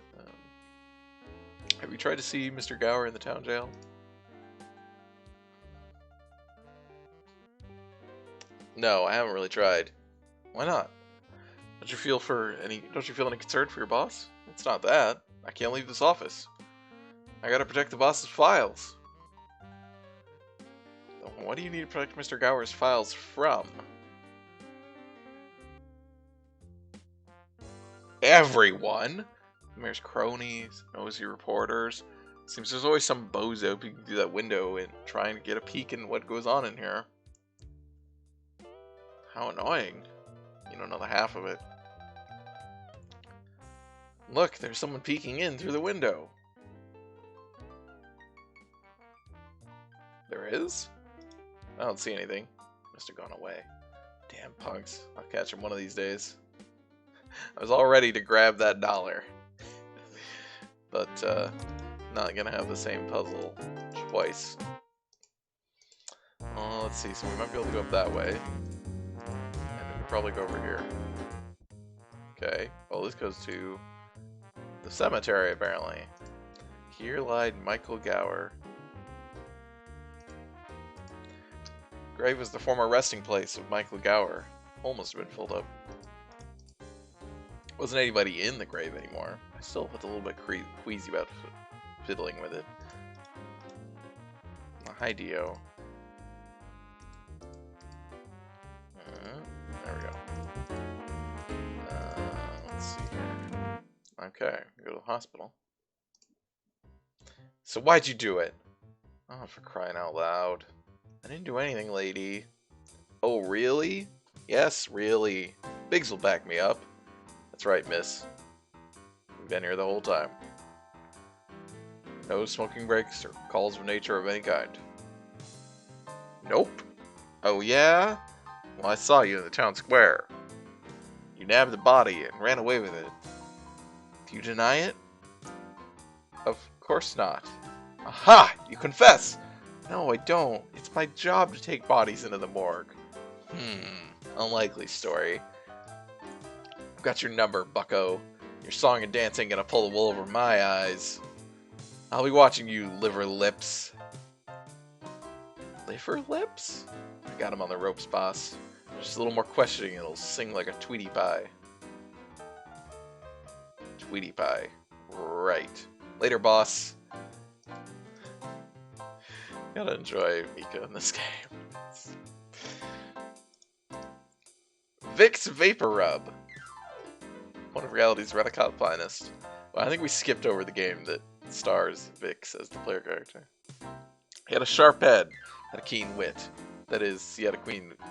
Have you tried to see Mr. Gower in the town jail? No, I haven't really tried. Why not? Don't you feel any concern for your boss? It's not that. I can't leave this office. I gotta protect the boss's files. What do you need to protect Mr. Gower's files from? Everyone! The mayor's cronies, nosy reporters, Seems there's always some bozo peeking through that window and trying to get a peek in what goes on in here. How annoying. You don't know the half of it. Look, there's someone peeking in through the window. There is? I don't see anything. Must have gone away. Damn punks. I'll catch him one of these days. I was all ready to grab that dollar. But, not gonna have the same puzzle twice. Let's see. So we might be able to go up that way. And then we'll probably go over here. Okay. Well, this goes to the cemetery, apparently. Here lied Michael Gower. Grave was the former resting place of Michael Gower. Almost been filled up. Wasn't anybody in the grave anymore. I still felt a little bit queasy about fiddling with it. Hi, Dio. There we go. Let's see here. Okay, go to the hospital. So why'd you do it? Oh, for crying out loud. I didn't do anything, lady. Oh, really? Yes, really. Biggs will back me up. That's right, miss. We've been here the whole time. No smoking breaks or calls of nature of any kind. Nope. Oh, yeah? Well, I saw you in the town square. You nabbed the body and ran away with it. Do you deny it? Of course not. Aha! You confess! No, I don't. It's my job to take bodies into the morgue. Unlikely story. I've got your number, bucko. Your song and dance ain't gonna pull the wool over my eyes. I'll be watching you, liver lips. Liver lips? I got him on the ropes, boss. Just a little more questioning and it'll sing like a Tweety Pie. Tweety Pie. Right. Later, boss. Gotta enjoy Mika in this game. Vicks Vapor Rub. One of reality's Redicott finest. Well, I think we skipped over the game that stars Vicks as the player character. He had a sharp head, had a keen wit. That is, he had a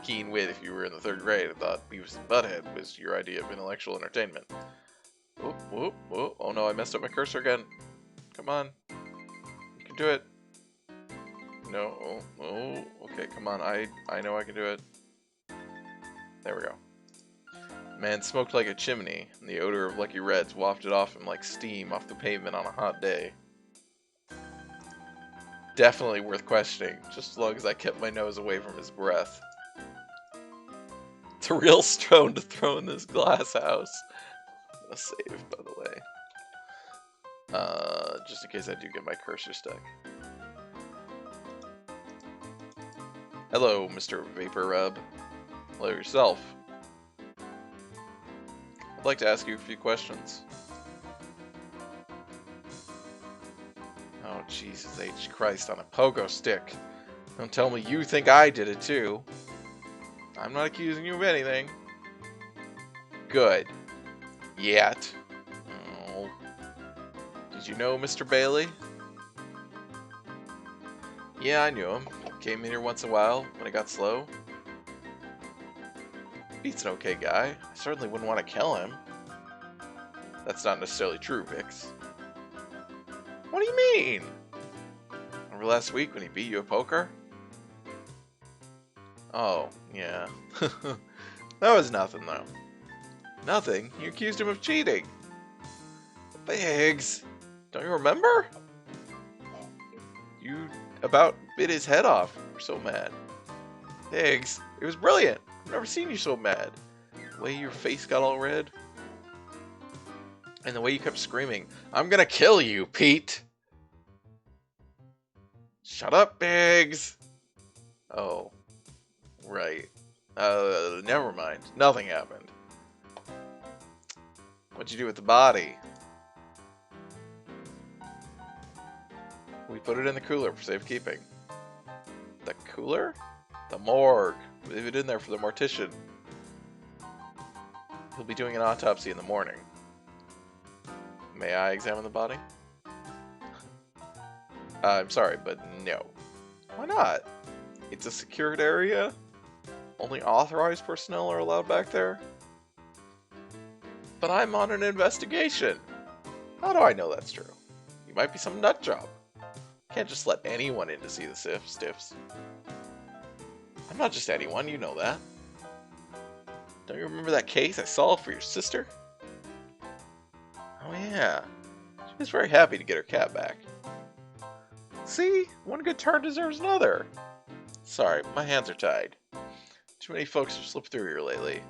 keen wit if you were in the 3rd grade and thought Beavis and Butthead was your idea of intellectual entertainment. Whoop, whoop, whoop. Oh no, I messed up my cursor again. Come on. You can do it. No. Oh, okay, come on. I know I can do it. There we go. Man smoked like a chimney, and the odor of Lucky Reds wafted off him like steam off the pavement on a hot day. Definitely worth questioning, just as long as I kept my nose away from his breath. It's a real stone to throw in this glass house. I'm gonna save, by the way. Just in case I do get my cursor stuck. Hello, Mr. Vapor Rub. Hello yourself. I'd like to ask you a few questions. Oh, Jesus H. Christ on a pogo stick. Don't tell me you think I did it too. I'm not accusing you of anything. Good. Yet. Oh. Did you know Mr. Bailey? Yeah, I knew him. Came in here once in a while when it got slow. He's an okay guy. I certainly wouldn't want to kill him. That's not necessarily true, Vix. What do you mean? Remember last week when he beat you at poker? Oh, yeah. That was nothing, though. Nothing? You accused him of cheating. Biggs, don't you remember? You about bit his head off. You're so mad. Biggs, it was brilliant. I've never seen you so mad. The way your face got all red. And the way you kept screaming, I'm gonna kill you, Pete! Shut up, Biggs! Oh. Right. Never mind. Nothing happened. What'd you do with the body? We put it in the cooler for safekeeping. The cooler? The morgue. Leave it in there for the mortician. He'll be doing an autopsy in the morning. May I examine the body? I'm sorry, but no. Why not? It's a secured area. Only authorized personnel are allowed back there. But I'm on an investigation. How do I know that's true? You might be some nut job. Can't just let anyone in to see the stiffs. I'm not just anyone, you know that. Don't you remember that case I solved for your sister? Oh yeah. She was very happy to get her cat back. See? One good turn deserves another. Sorry, my hands are tied. Too many folks have slipped through here lately.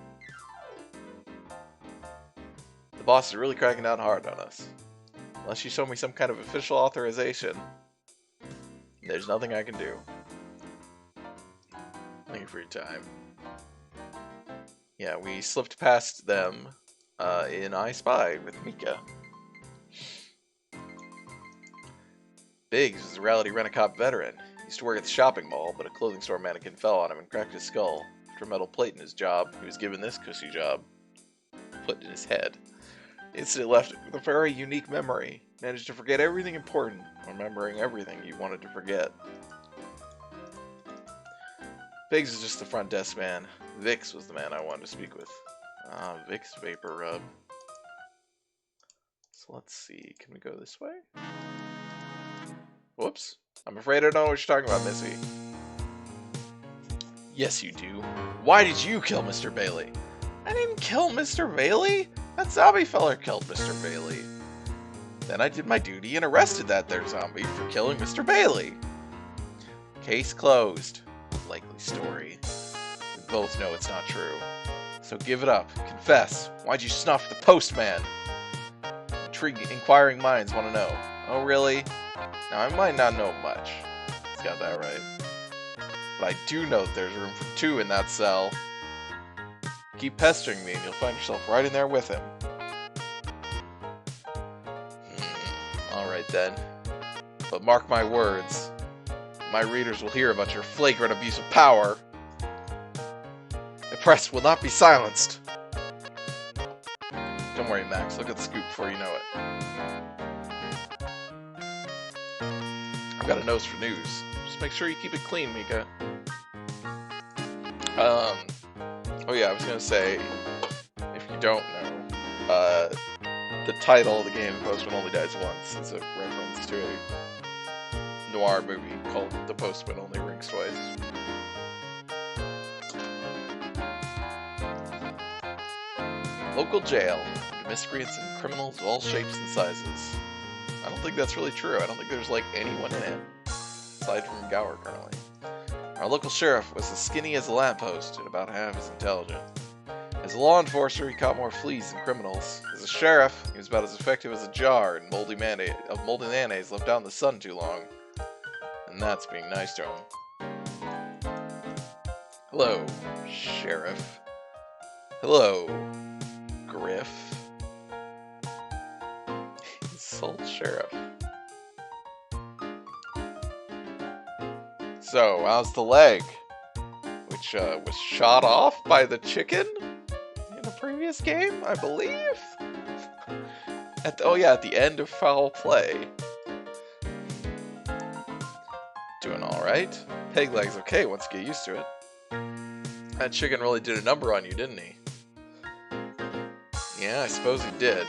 The boss is really cracking down hard on us. Unless you show me some kind of official authorization, there's nothing I can do. Thank you for your time. Yeah, we slipped past them in I Spy with Mika. Biggs was a Reality Rent-A-Cop veteran. He used to work at the shopping mall, but a clothing store mannequin fell on him and cracked his skull. After a metal plate in his job, he was given this cushy job put in his head. The incident left him with a very unique memory. Managed to forget everything important, remembering everything he wanted to forget. Biggs is just the front desk man. Vix was the man I wanted to speak with. Ah, Vix Vapor Rub. So let's see, can we go this way? Whoops. I'm afraid I don't know what you're talking about, Missy. Yes, you do. Why did you kill Mr. Bailey? I didn't kill Mr. Bailey. That zombie feller killed Mr. Bailey. Then I did my duty and arrested that there zombie for killing Mr. Bailey. Case closed. Likely story. We both know it's not true. So give it up. Confess. Why'd you snuff the Postman? Inquiring minds want to know. Oh, really? Now, I might not know much. He's got that right. But I do know that there's room for 2 in that cell. Keep pestering me and you'll find yourself right in there with him. Alright then. But mark my words. My readers will hear about your flagrant abuse of power. The press will not be silenced. Don't worry, Max. Look at the scoop before you know it. I've got a nose for news. Just make sure you keep it clean, Mika. Oh yeah, I was gonna say, if you don't know, the title of the game, Postman Only Dies Once, is a reference to a noir movie called The Postman Only Rings Twice. Local jail. Miscreants and criminals of all shapes and sizes. I don't think that's really true. I don't think there's, like, anyone in it. Aside from Gower, currently. Our local sheriff was as skinny as a lamppost and about half as intelligent. As a law enforcer, he caught more fleas than criminals. As a sheriff, he was about as effective as a jar in moldy mayonnaise left out in the sun too long. And that's being nice to him. Hello, Sheriff. Hello, Griff. Insult Sheriff. So, how's the leg? Which was shot off by the chicken in a previous game, I believe? At the end of Foul Play. Doing alright. Peg leg's okay once you get used to it. That chicken really did a number on you, didn't he? Yeah, I suppose he did.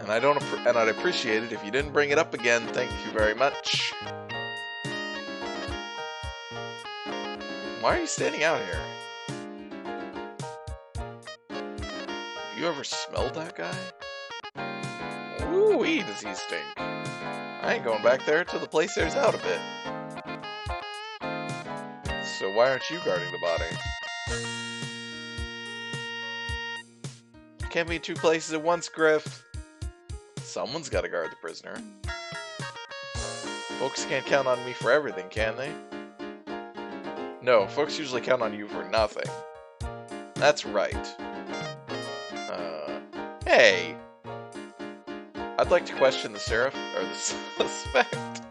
And I'd appreciate it if you didn't bring it up again. Thank you very much. Why are you standing out here? Have you ever smelled that guy? Ooh-wee, does he stink. I ain't going back there till the place airs out a bit. So why aren't you guarding the body? Can't be 2 places at once, Griff. Someone's gotta guard the prisoner. Folks can't count on me for everything, can they? No, folks usually count on you for nothing. That's right. Hey! I'd like to question the sheriff, or the suspect.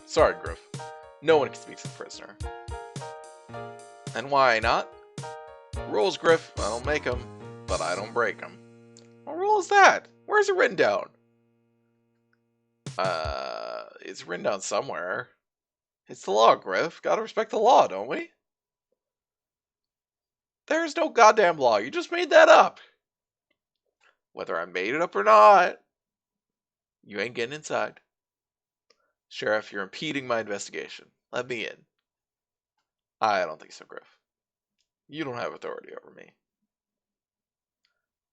Sorry, Griff. No one can speak to the prisoner. And why not? Rules, Griff. I don't make them, but I don't break them. What rule is that? Where's it written down? It's written down somewhere. It's the law, Griff. Gotta respect the law, don't we? There's no goddamn law. You just made that up. Whether I made it up or not, you ain't getting inside. Sheriff, you're impeding my investigation. Let me in. I don't think so, Griff. You don't have authority over me.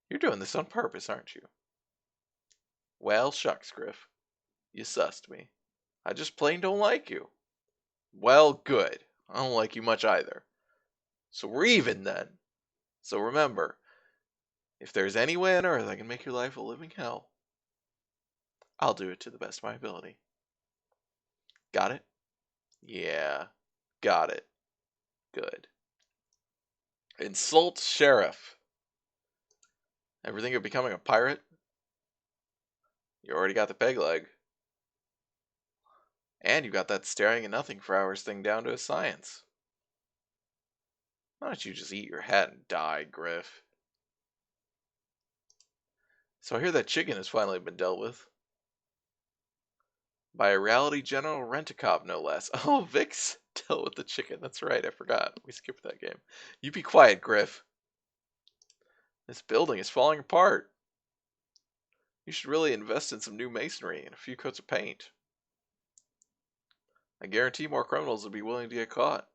You're doing this on purpose, aren't you? Well, shucks, Griff. You sussed me. I just plain don't like you. Well, good. I don't like you much either. So we're even then. So remember, if there's any way on earth I can make your life a living hell, I'll do it to the best of my ability. Got it? Yeah, got it. Good. Insult sheriff. Ever think of becoming a pirate? You already got the peg leg. And you got that staring at nothing for hours thing down to a science. Why don't you just eat your hat and die, Griff? So I hear that chicken has finally been dealt with. By a reality general rent-a-cop, no less. Oh, Vic's dealt with the chicken. That's right, I forgot. We skipped that game. You be quiet, Griff. This building is falling apart. You should really invest in some new masonry and a few coats of paint. I guarantee more criminals would be willing to get caught.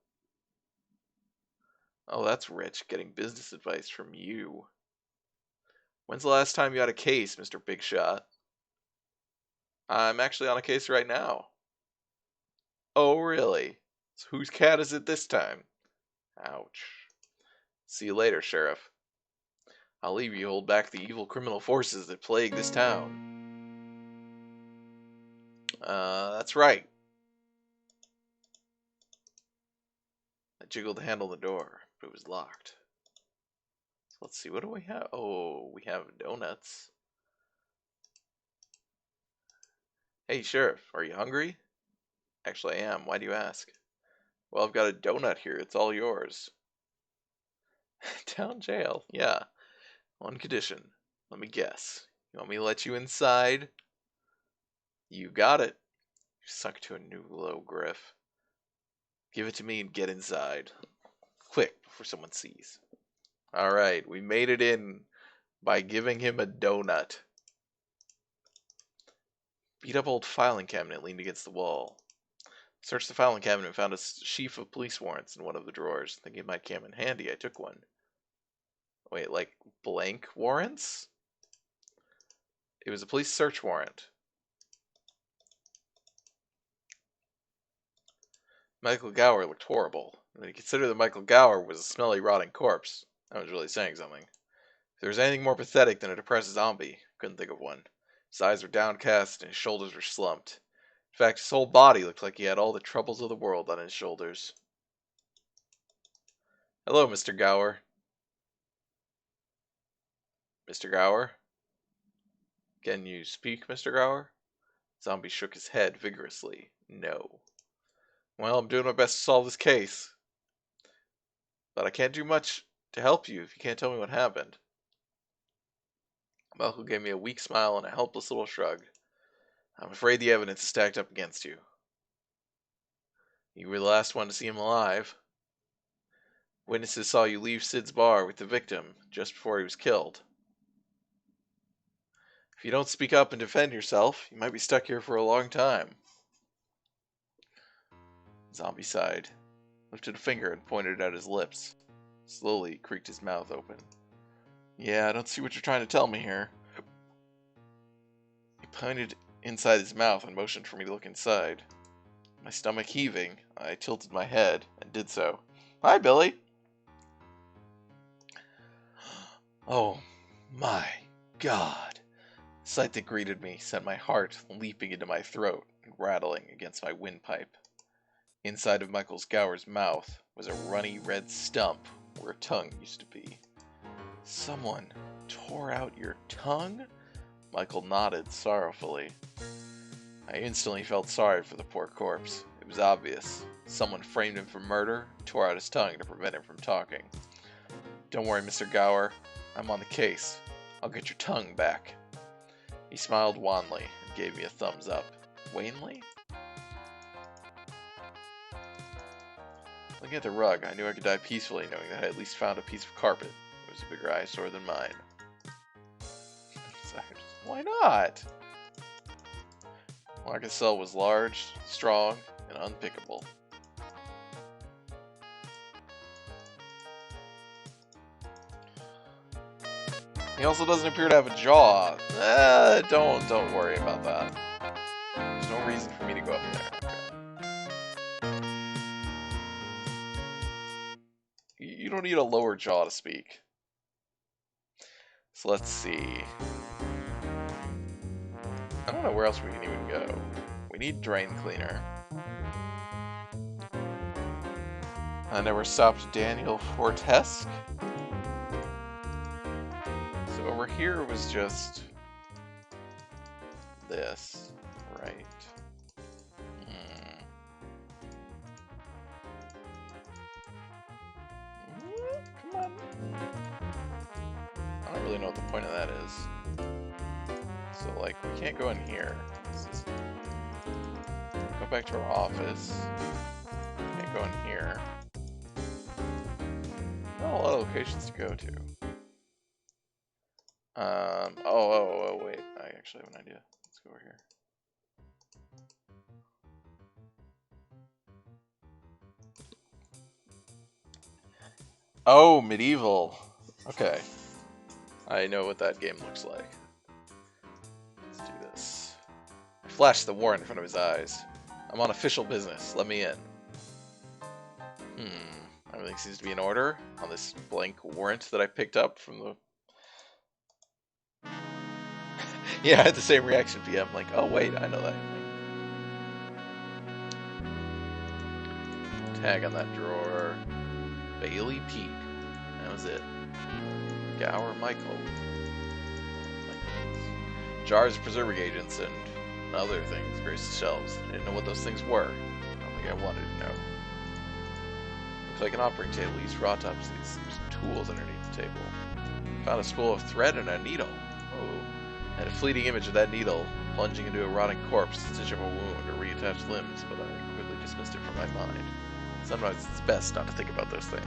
Oh, that's rich, getting business advice from you. When's the last time you had a case, Mr. Big Shot? I'm actually on a case right now. Oh, really? So whose cat is it this time? Ouch. See you later, Sheriff. I'll leave you hold back the evil criminal forces that plague this town. That's right. I jiggled the handle on the door, but it was locked. So let's see, what do we have? Oh, we have donuts. Hey, Sheriff, are you hungry? Actually, I am. Why do you ask? Well, I've got a donut here. It's all yours. Town jail. Yeah. On condition. Let me guess. You want me to let you inside? You got it. You sunk to a new low, Griff. Give it to me and get inside. Quick, before someone sees. Alright, we made it in by giving him a donut. Beat up old filing cabinet leaned against the wall. Searched the filing cabinet and found a sheaf of police warrants in one of the drawers. Thinking it might come in handy, I took one. Wait, like blank warrants? It was a police search warrant. Michael Gower looked horrible. When you consider that Michael Gower was a smelly, rotting corpse, that was really saying something. If there was anything more pathetic than a depressed zombie, couldn't think of one. His eyes were downcast and his shoulders were slumped. In fact, his whole body looked like he had all the troubles of the world on his shoulders. Hello, Mr. Gower. Mr. Gower? Can you speak, Mr. Gower? Zombie shook his head vigorously. No. Well, I'm doing my best to solve this case. But I can't do much to help you if you can't tell me what happened. Malcolm gave me a weak smile and a helpless little shrug. I'm afraid the evidence is stacked up against you. You were the last one to see him alive. Witnesses saw you leave Sid's bar with the victim just before he was killed. If you don't speak up and defend yourself, you might be stuck here for a long time. Zombie sighed, lifted a finger and pointed at his lips. Slowly creaked his mouth open. Yeah, I don't see what you're trying to tell me here. He pointed inside his mouth and motioned for me to look inside. My stomach heaving, I tilted my head and did so. Hi, Billy. Oh, my God. The sight that greeted me sent my heart leaping into my throat and rattling against my windpipe. Inside of Michael Gower's mouth was a runny red stump where a tongue used to be. Someone tore out your tongue? Michael nodded sorrowfully. I instantly felt sorry for the poor corpse. It was obvious. Someone framed him for murder, tore out his tongue to prevent him from talking. Don't worry, Mr. Gower. I'm on the case. I'll get your tongue back. He smiled wanly and gave me a thumbs up. Wanley? Looking at the rug, I knew I could die peacefully, knowing that I at least found a piece of carpet. It was a bigger eyesore than mine. Why not? Marcus' cell was large, strong, and unpickable. He also doesn't appear to have a jaw. Don't worry about that. There's no reason for me to go up there. Okay. You don't need a lower jaw to speak. So let's see. I don't know where else we can even go. We need drain cleaner. I never stopped Daniel Fortesque. So over here was just this, right? Come on. I don't really know what the point of that is. So, like, we can't go in here. Go back to our office. Can't go in here. Not a lot of locations to go to. Oh, wait. I actually have an idea. Let's go over here. Oh, medieval. Okay. I know what that game looks like. Let's do this. I flashed the warrant in front of his eyes. I'm on official business. Let me in. Everything seems to be in order on this blank warrant that I picked up from the... Yeah, I had the same reaction, PM. Like, oh wait, I know that. Tag on that drawer. Bailey Pete. That was it. Gower Michael. Jars of preserving agents and other things graced the shelves. I didn't know what those things were. I don't think I wanted to know. Looks like an operating table used for autopsies. There's some tools underneath the table. Found a spool of thread and a needle. Oh. I had a fleeting image of that needle plunging into a rotting corpse to stitch up a wound or reattach limbs, but I quickly dismissed it from my mind. Sometimes it's best not to think about those things.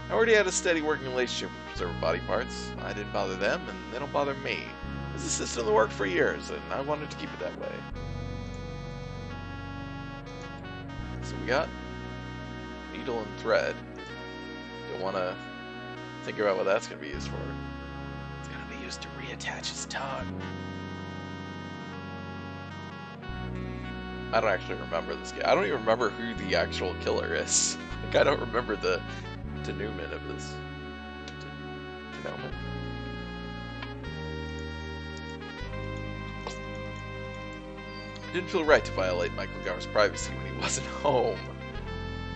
I already had a steady working relationship with preserved body parts. I didn't bother them, and they don't bother me. It's a system that worked for years, and I wanted to keep it that way. So we got needle and thread. Don't want to think about what that's going to be used for. It's going to be used to reattach his tongue. I don't actually remember this guy. I don't even remember who the actual killer is. Like, I don't remember the denouement of this. Denouement? It didn't feel right to violate Michael Gower's privacy when he wasn't home.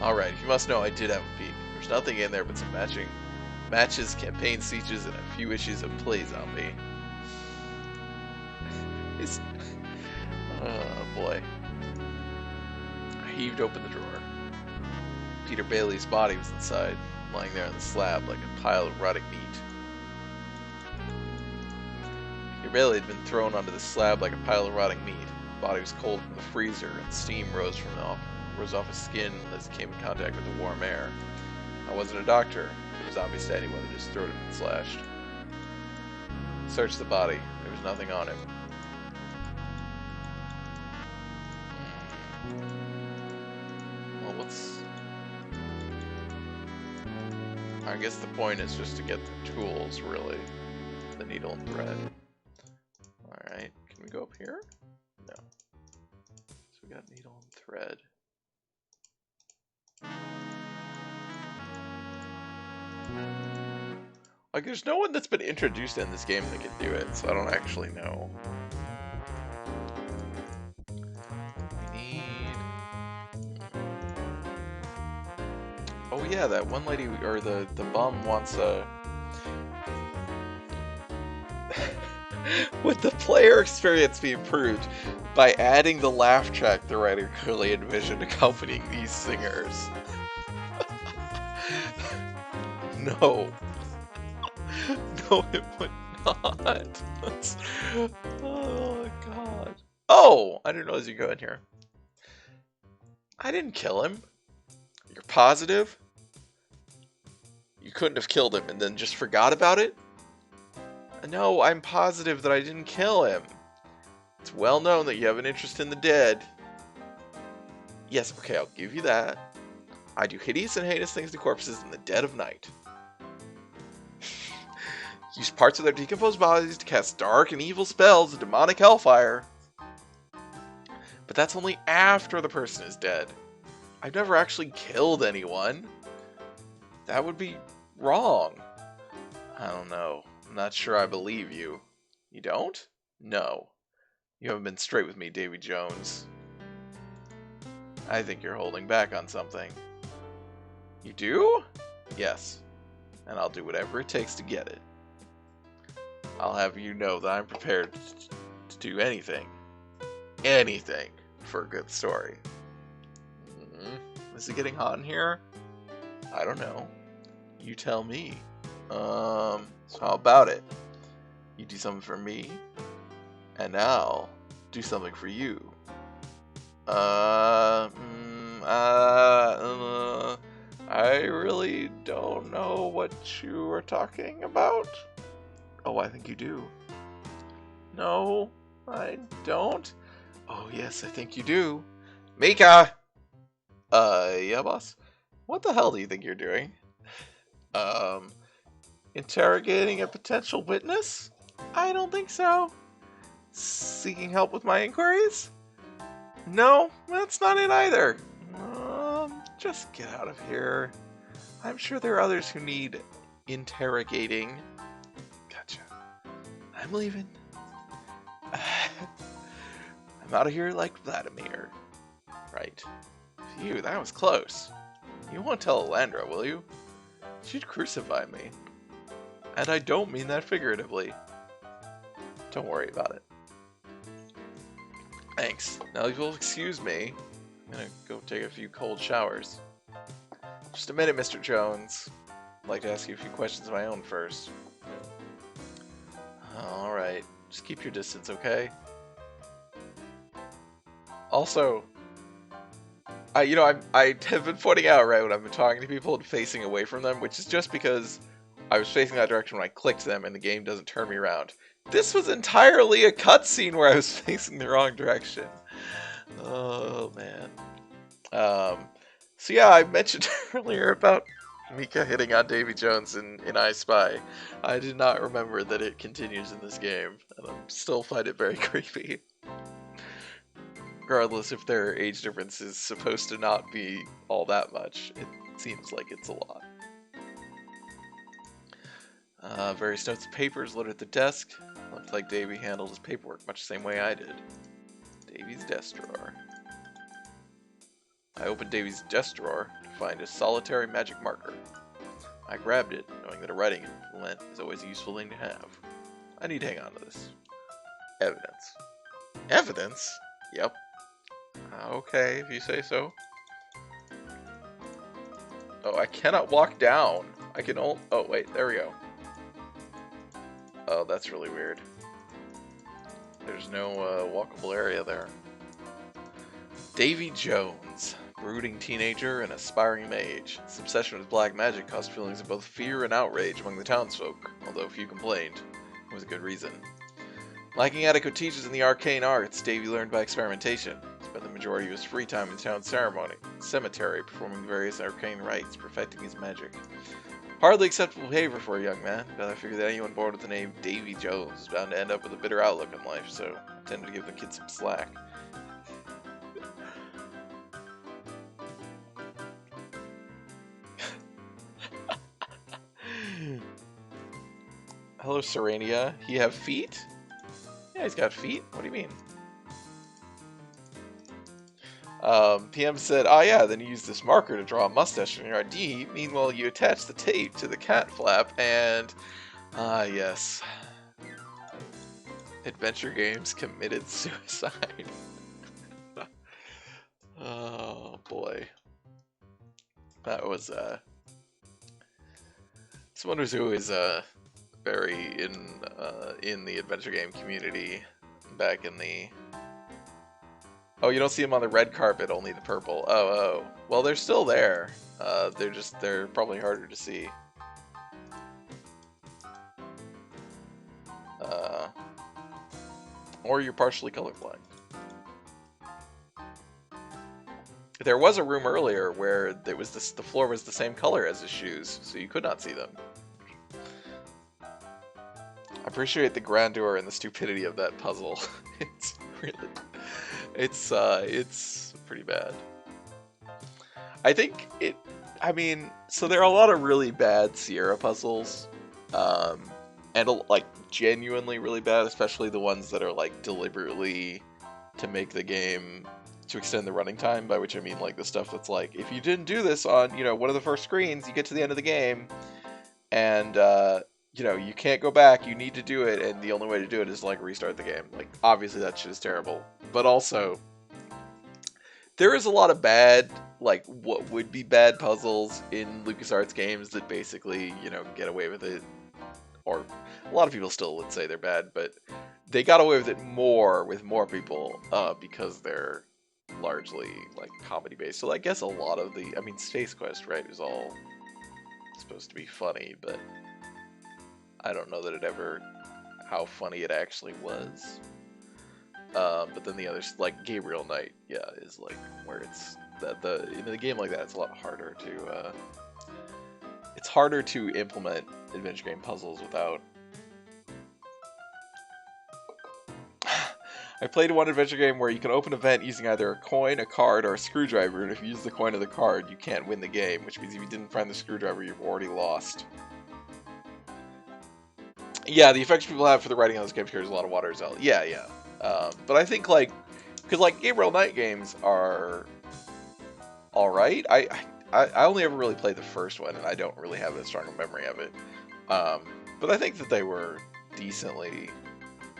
Alright, you must know I did have a peek. There's nothing in there but some matches, campaign speeches, and a few issues of Play Zombie. Oh boy. I heaved open the drawer. Peter Bailey's body was inside, lying there on the slab like a pile of rotting meat. Peter Bailey had been thrown onto the slab like a pile of rotting meat. His body was cold from the freezer, and steam rose off his skin as he came in contact with the warm air. I wasn't a doctor. It was obvious to anyone that his throat had been slashed. I searched the body. There was nothing on him. Well, I guess the point is just to get the tools, really. The needle and thread. Alright, can we go up here? No. So we got needle and thread. Like, there's no one that's been introduced in this game that can do it, so I don't actually know. We need... Oh yeah, that one lady, or the bum wants a... Would the player experience be improved by adding the laugh track the writer clearly envisioned accompanying these singers? No. No, it would not. Oh god. Oh, I didn't realize you could go in here. I didn't kill him. You're positive? You couldn't have killed him and then just forgot about it? No, I'm positive that I didn't kill him. It's well known that you have an interest in the dead. Yes, okay, I'll give you that. I do hideous and heinous things to corpses in the dead of night. Use parts of their decomposed bodies to cast dark and evil spells of demonic hellfire. But that's only after the person is dead. I've never actually killed anyone. That would be wrong. I don't know. I'm not sure I believe you. You don't? No. You haven't been straight with me, Davy Jones. I think you're holding back on something. You do? Yes. And I'll do whatever it takes to get it. I'll have you know that I'm prepared to do anything. Anything for a good story. Is it getting hot in here? I don't know. You tell me. So how about it? You do something for me, and I'll do something for you. I really don't know what you are talking about. Oh, I think you do. No, I don't. Oh, yes, I think you do. Mika! Yeah, boss? What the hell do you think you're doing? Interrogating a potential witness? I don't think so. Seeking help with my inquiries? No, that's not it either. Just get out of here. I'm sure there are others who need interrogating. Gotcha. I'm leaving. I'm out of here like Vladimir. Right. Phew, that was close. You won't tell Alandra, will you? She'd crucify me. And I don't mean that figuratively. Don't worry about it. Thanks. Now if you'll excuse me, I'm gonna go take a few cold showers. Just a minute, Mr. Jones. I'd like to ask you a few questions of my own first. Alright. Just keep your distance, okay? Also, I have been pointing out, right, when I've been talking to people and facing away from them, which is just because I was facing that direction when I clicked them and the game doesn't turn me around. This was entirely a cutscene where I was facing the wrong direction. Oh, man. So yeah, I mentioned earlier about Mika hitting on Davy Jones in I Spy. I did not remember that it continues in this game, and I still find it very creepy. Regardless if their age difference is supposed to not be all that much, it seems like it's a lot. Various notes and papers littered the desk. Looked like Davy handled his paperwork much the same way I did. Davy's desk drawer. I opened Davy's desk drawer to find a solitary magic marker. I grabbed it, knowing that a writing implement is always a useful thing to have. I need to hang on to this. Evidence. Evidence? Yep. Okay, if you say so. Oh, I cannot walk down. I can only... Oh, wait, there we go. Oh, that's really weird. There's no walkable area there. Davy Jones. Brooding teenager and aspiring mage. His obsession with black magic caused feelings of both fear and outrage among the townsfolk, although few complained. It was a good reason. Lacking adequate teachers in the arcane arts, Davy learned by experimentation. Spent the majority of his free time in the town cemetery, performing various arcane rites, perfecting his magic. Hardly acceptable behavior for a young man, but I figured that anyone born with the name Davy Jones was bound to end up with a bitter outlook on life, so I tended to give the kid some slack. Hello, Serenia. You have feet? Yeah, he's got feet. What do you mean? PM said, oh yeah, then you use this marker to draw a mustache on your ID. Meanwhile, you attach the tape to the cat flap and... yes. Adventure Games committed suicide. Oh, boy. That was, someone who's always, very in the adventure game community back in the... Oh, you don't see them on the red carpet, only the purple. Oh. Well, they're still there. They're probably harder to see. Or you're partially colorblind. There was a room earlier where the floor was the same color as his shoes, so you could not see them. I appreciate the grandeur and the stupidity of that puzzle. It's pretty bad. I mean, so there are a lot of really bad Sierra puzzles, and like genuinely really bad, especially the ones that are like deliberately to make the game to extend the running time, by which I mean like the stuff that's like, if you didn't do this on, one of the first screens, you get to the end of the game, and, you can't go back, you need to do it, and the only way to do it is, like, restart the game. Like, obviously that shit is terrible. But also, there is a lot of bad, like, what would be bad puzzles in LucasArts games that basically, get away with it. Or, a lot of people still would say they're bad, but they got away with it more with more people, because they're largely, like, comedy-based. So I guess a lot of Space Quest, right, is all supposed to be funny, but I don't know that how funny it actually was. But then the others, like Gabriel Knight, is like where it's in a game like that, it's a lot harder to it's harder to implement adventure game puzzles without. I played one adventure game where you can open a vent using either a coin, a card, or a screwdriver, and if you use the coin or the card, you can't win the game, which means if you didn't find the screwdriver, you've already lost. Yeah, the effects people have for the writing on this game carries a lot of water as well. Yeah. But I think, because, Gabriel Knight games are alright. I only ever really played the first one, and I don't really have a strong memory of it. But I think that they were decently...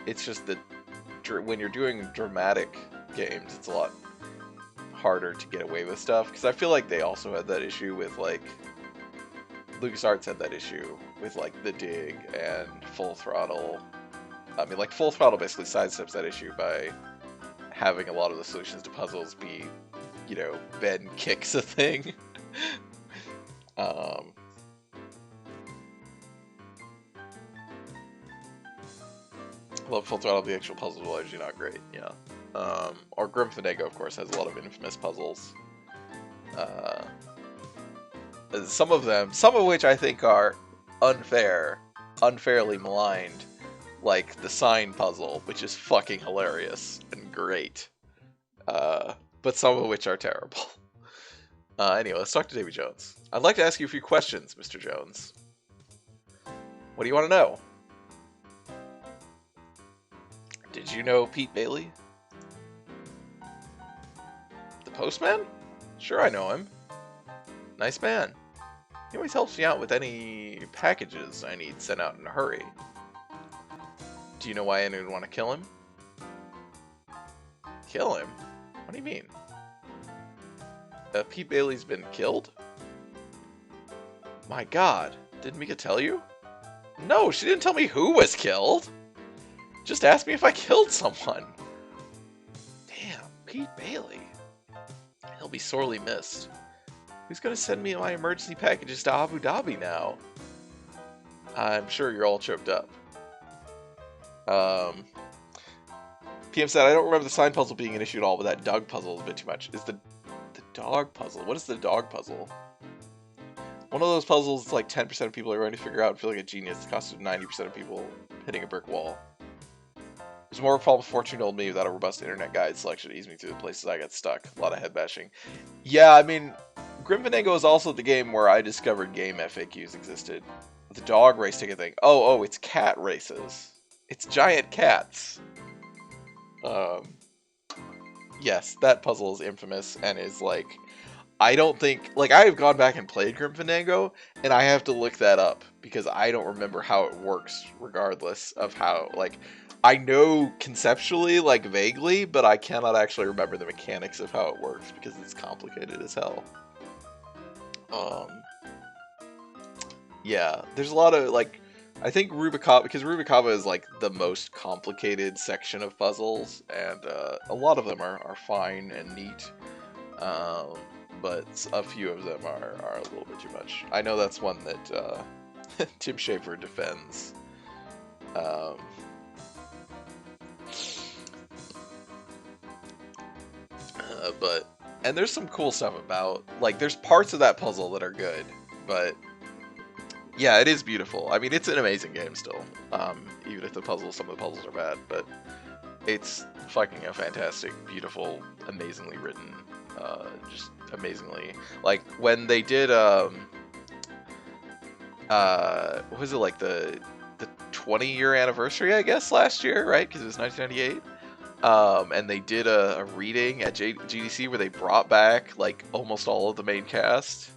It's just that when you're doing dramatic games, it's a lot harder to get away with stuff, because I feel like they also had that issue with, LucasArts had that issue with, The Dig and Full Throttle. Full Throttle basically sidesteps that issue by having a lot of the solutions to puzzles be, Ben kicks a thing. Well, Full Throttle, the actual puzzles are largely not great, yeah. Or Grim Fandango, of course, has a lot of infamous puzzles. Some of which I think are unfairly maligned, like the sign puzzle, which is fucking hilarious and great. But some of which are terrible. Anyway, let's talk to Davy Jones. I'd like to ask you a few questions, Mr. Jones. What do you want to know? Did you know Pete Bailey? The Postman? Sure, I know him. Nice man. He always helps me out with any packages I need sent out in a hurry. Do you know why anyone would want to kill him? Kill him? What do you mean? Pete Bailey's been killed? My god, didn't Mika tell you? No, she didn't tell me who was killed! Just asked me if I killed someone. Damn, Pete Bailey. He'll be sorely missed. Who's gonna send me my emergency packages to Abu Dhabi now? I'm sure you're all choked up. PM said, I don't remember the sign puzzle being an issue at all, but that dog puzzle is a bit too much. Is the dog puzzle? What is the dog puzzle? One of those puzzles it's like 10% of people are going to figure out and feel like a genius. The cost of 90% of people hitting a brick wall. There's more of a problem with Fortune told me without a robust internet guide selection to ease me through the places I got stuck. A lot of head bashing. Yeah, Grim Fandango is also the game where I discovered game FAQs existed. The dog race ticket thing. Oh, it's cat races. It's giant cats. Yes, that puzzle is infamous and is I don't think, I have gone back and played Grim Fandango, and I have to look that up, because I don't remember how it works, regardless of how, I know conceptually, vaguely, but I cannot actually remember the mechanics of how it works, because it's complicated as hell. Yeah, there's a lot of, I think Rubikava, because Rubikava is like the most complicated section of puzzles, and a lot of them are fine and neat, um, but a few of them are a little bit too much. I know that's one that Tim Schafer defends. Um, but and there's some cool stuff about, like, there's parts of that puzzle that are good, but yeah, it is beautiful. I mean, it's an amazing game still, even if some of the puzzles are bad, but it's fucking a fantastic, beautiful, amazingly written, just amazingly, like, when they did, what was it, like, the 20-year anniversary, I guess, last year, right, because it was 1998, and they did a reading at GDC where they brought back, like, almost all of the main cast,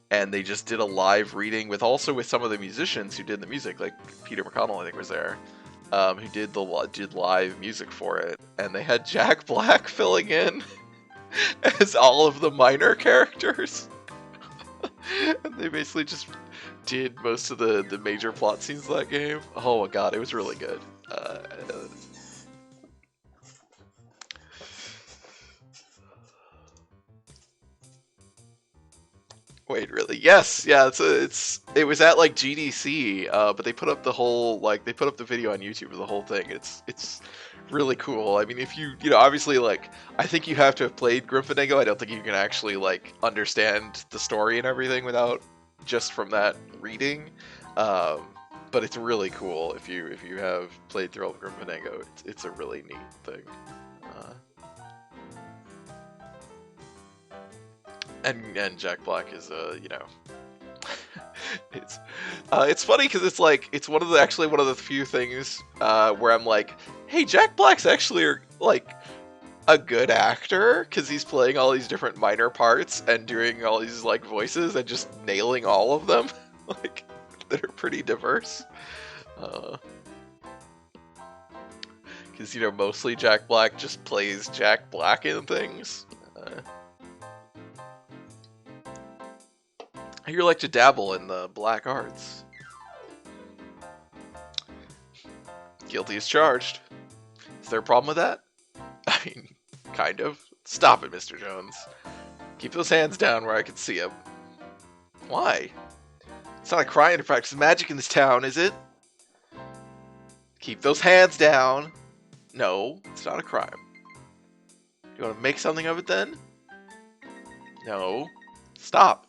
and they just did a live reading with some of the musicians who did the music, like Peter McConnell, I think, was there, who did live music for it, and they had Jack Black filling in as all of the minor characters, and they basically just did most of the major plot scenes of that game. Oh my god, it was really good. Wait, really? Yes, yeah. It was at like GDC, but they put up the video on YouTube of the whole thing. It's really cool. I mean, if you obviously, like, I think you have to have played Grim Fandango. I don't think you can actually like understand the story and everything without just from that reading. But it's really cool if you have played through all of Grim Fandango. It's a really neat thing. And Jack Black is it's funny because it's one of the few things where I'm like, hey, Jack Black's actually like a good actor because he's playing all these different minor parts and doing all these like voices and just nailing all of them. Like, they're pretty diverse. Because mostly Jack Black just plays Jack Black in things. You like to dabble in the black arts. Guilty as charged. Is there a problem with that? I mean, kind of. Stop it, Mr. Jones. Keep those hands down where I can see them. Why? It's not a crime to practice magic in this town, is it? Keep those hands down. No, it's not a crime. You want to make something of it then? No. Stop.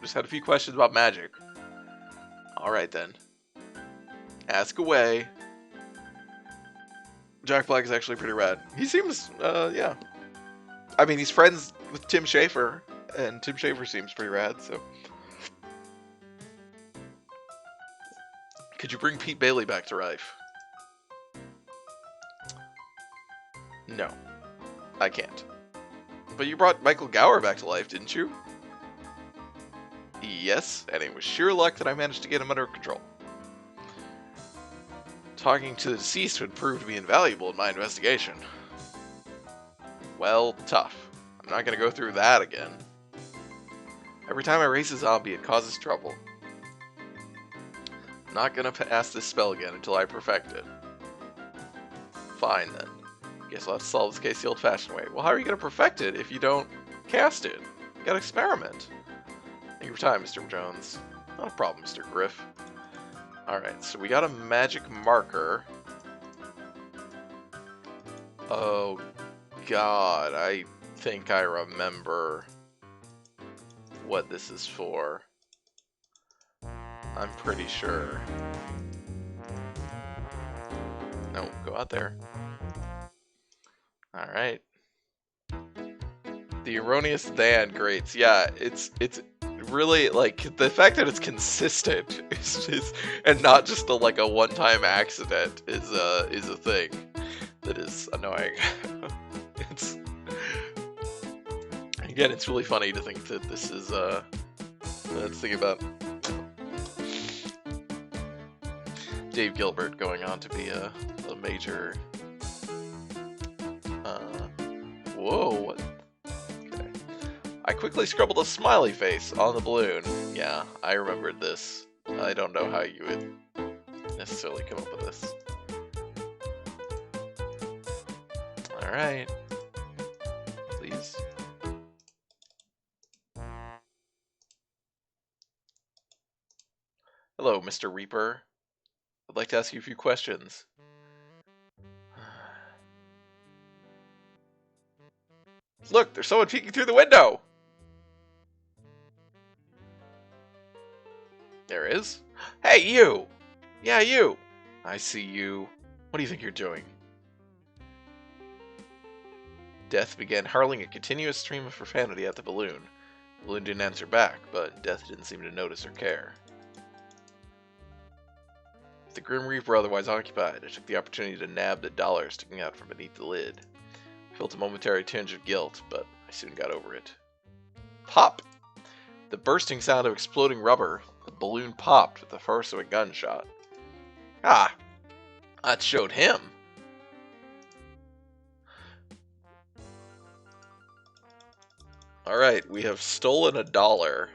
Just had a few questions about magic. Alright then. Ask away. Jack Black is actually pretty rad. He seems, yeah. I mean, he's friends with Tim Schafer, and Tim Schafer seems pretty rad, so. Could you bring Pete Bailey back to life? No. I can't. But you brought Michael Gower back to life, didn't you? Yes, and it was sheer luck that I managed to get him under control. Talking to the deceased would prove to be invaluable in my investigation. Well, tough. I'm not going to go through that again. Every time I raise a zombie, it causes trouble. I'm not going to pass this spell again until I perfect it. Fine, then. Guess I'll have to solve this case the old-fashioned way. Well, how are you going to perfect it if you don't cast it? You gotta experiment. Thank you for time, Mr. Jones. Not a problem, Mr. Griff. Alright, so we got a magic marker. Oh, God, I think I remember what this is for. I'm pretty sure. No, go out there. Alright. The erroneous than grates. Yeah, it's really, like, the fact that it's consistent is and not just a one-time accident is a thing that is annoying. It's again, it's really funny to think that this is let's think about Dave Gilbert going on to be a major whoa, what? I quickly scribbled a smiley face on the balloon. Yeah, I remembered this. I don't know how you would necessarily come up with this. Alright. Please. Hello, Mr. Reaper. I'd like to ask you a few questions. Look, there's someone peeking through the window! There is? Hey, you! Yeah, you! I see you. What do you think you're doing? Death began hurling a continuous stream of profanity at the balloon. The balloon didn't answer back, but Death didn't seem to notice or care. With the Grim Reaper otherwise occupied, I took the opportunity to nab the dollar sticking out from beneath the lid. I felt a momentary tinge of guilt, but I soon got over it. Pop! The bursting sound of exploding rubber. The balloon popped with the force of a gunshot. Ah! That showed him! Alright, we have stolen a dollar.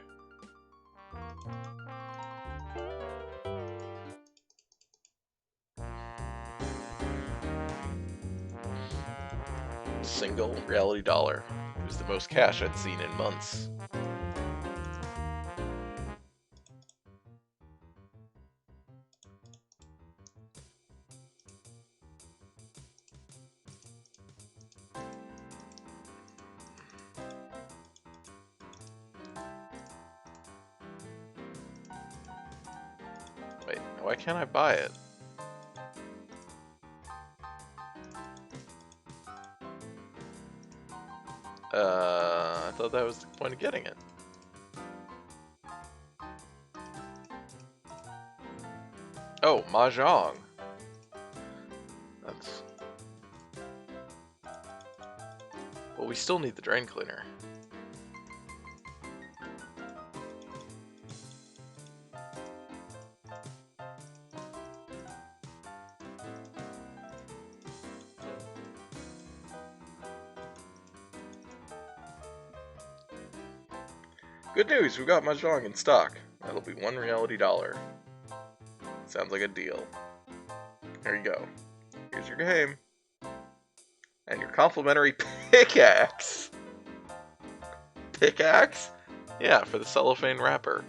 Single reality dollar. It was the most cash I'd seen in months. Wait, why can't I buy it? I thought that was the point of getting it. Oh, Mahjong. That's... Well, we still need the drain cleaner. Good news, we've got Mahjong in stock. That'll be 1 reality dollar. Sounds like a deal. Here you go. Here's your game. And your complimentary pickaxe. Pickaxe? Yeah, for the cellophane wrapper.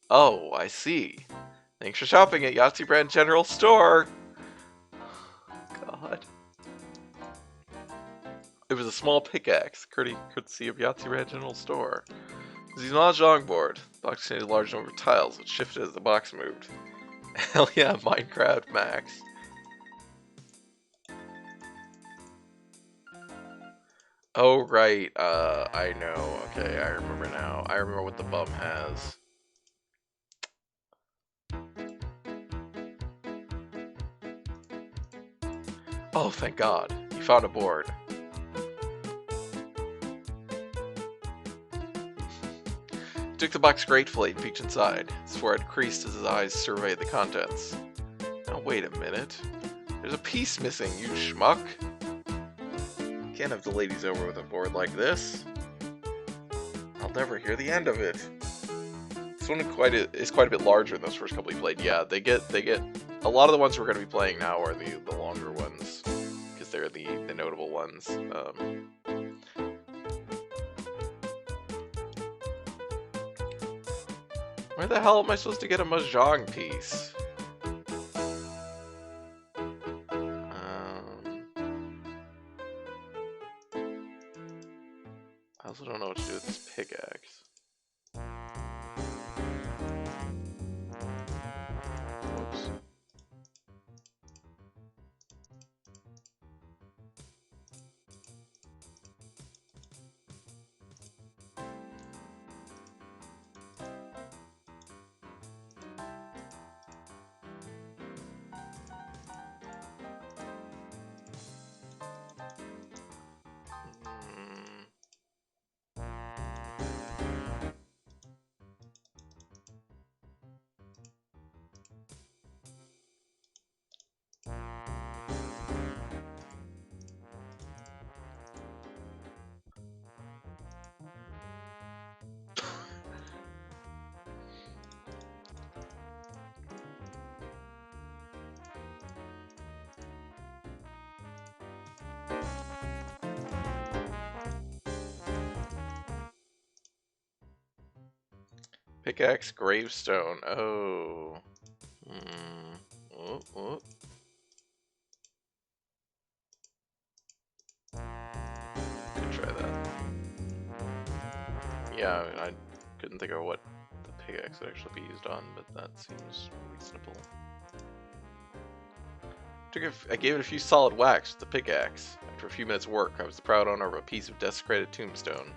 Oh, I see. Thanks for shopping at Yahtzee Brand General Store. God. It was a small pickaxe, courtesy of Yahtzee Brand General Store. It was a mahjong board. The box contained a large number of tiles, which shifted as the box moved. Hell yeah, Minecraft Max. Oh, right, I know. Okay, I remember now. I remember what the bum has. Oh, thank God. You found a board. He took the box gratefully and peeked inside. His forehead creased as his eyes surveyed the contents. Now wait a minute. There's a piece missing, you schmuck. Can't have the ladies over with a board like this. I'll never hear the end of it. This one is quite a bit larger than those first couple we played. Yeah, they get a lot of the ones we're going to be playing now are the longer ones because they're the notable ones. Where the hell am I supposed to get a mahjong piece? I also don't know what to do with this pickaxe. Whoops. Pickaxe gravestone. Oh. Hmm. Oh, oh. Could try that. Yeah, I couldn't think of what the pickaxe would actually be used on, but that seems reasonable. I gave it a few solid whacks with the pickaxe. After a few minutes' work, I was the proud owner of a piece of desecrated tombstone.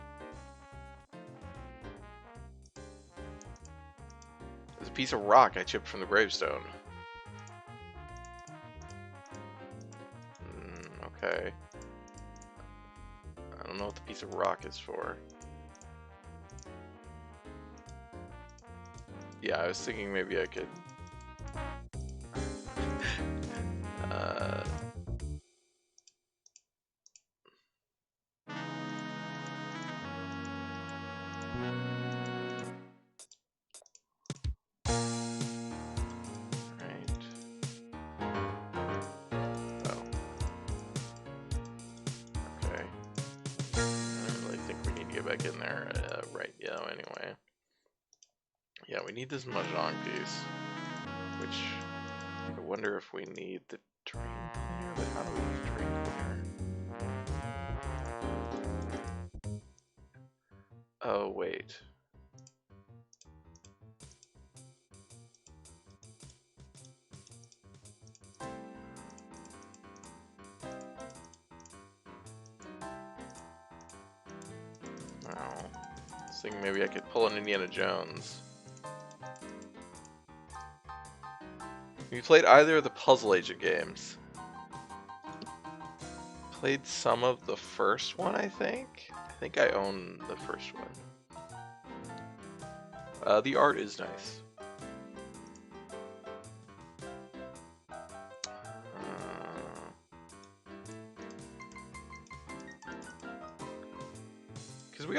There's a piece of rock I chipped from the gravestone. Okay. I don't know what the piece of rock is for. Yeah, I was thinking maybe I could... Right. Oh. Okay. I don't really think we need to get back in there right now anyway. Yeah, we need this Mahjong piece. Which, I wonder if we need the drain cleaner, but how do we use drain cleaner? Oh, wait. Oh. I was thinking maybe I could pull an Indiana Jones. Have you played either of the Puzzle Agent games? Played some of the first one, I think. I think I own the first one. The art is nice. Because we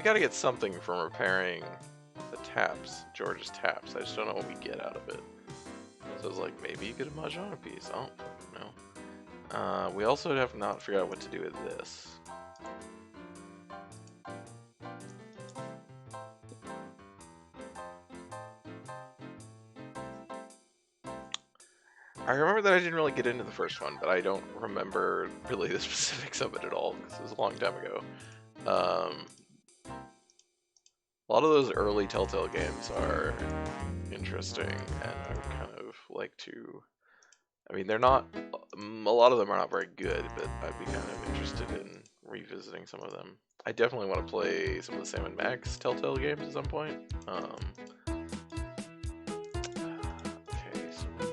gotta get something from repairing the taps, George's taps. I just don't know what we get out of it. So I was like, maybe you get a Mahjong piece. I don't fucking know. We also have not figured out what to do with this. I remember that I didn't really get into the first one, but I don't remember really the specifics of it at all, because it was a long time ago. A lot of those early Telltale games are interesting, and I would kind of like to... I mean, they're not... A lot of them are not very good, but I'd be kind of interested in revisiting some of them. I definitely want to play some of the Sam & Max Telltale games at some point. Okay, so we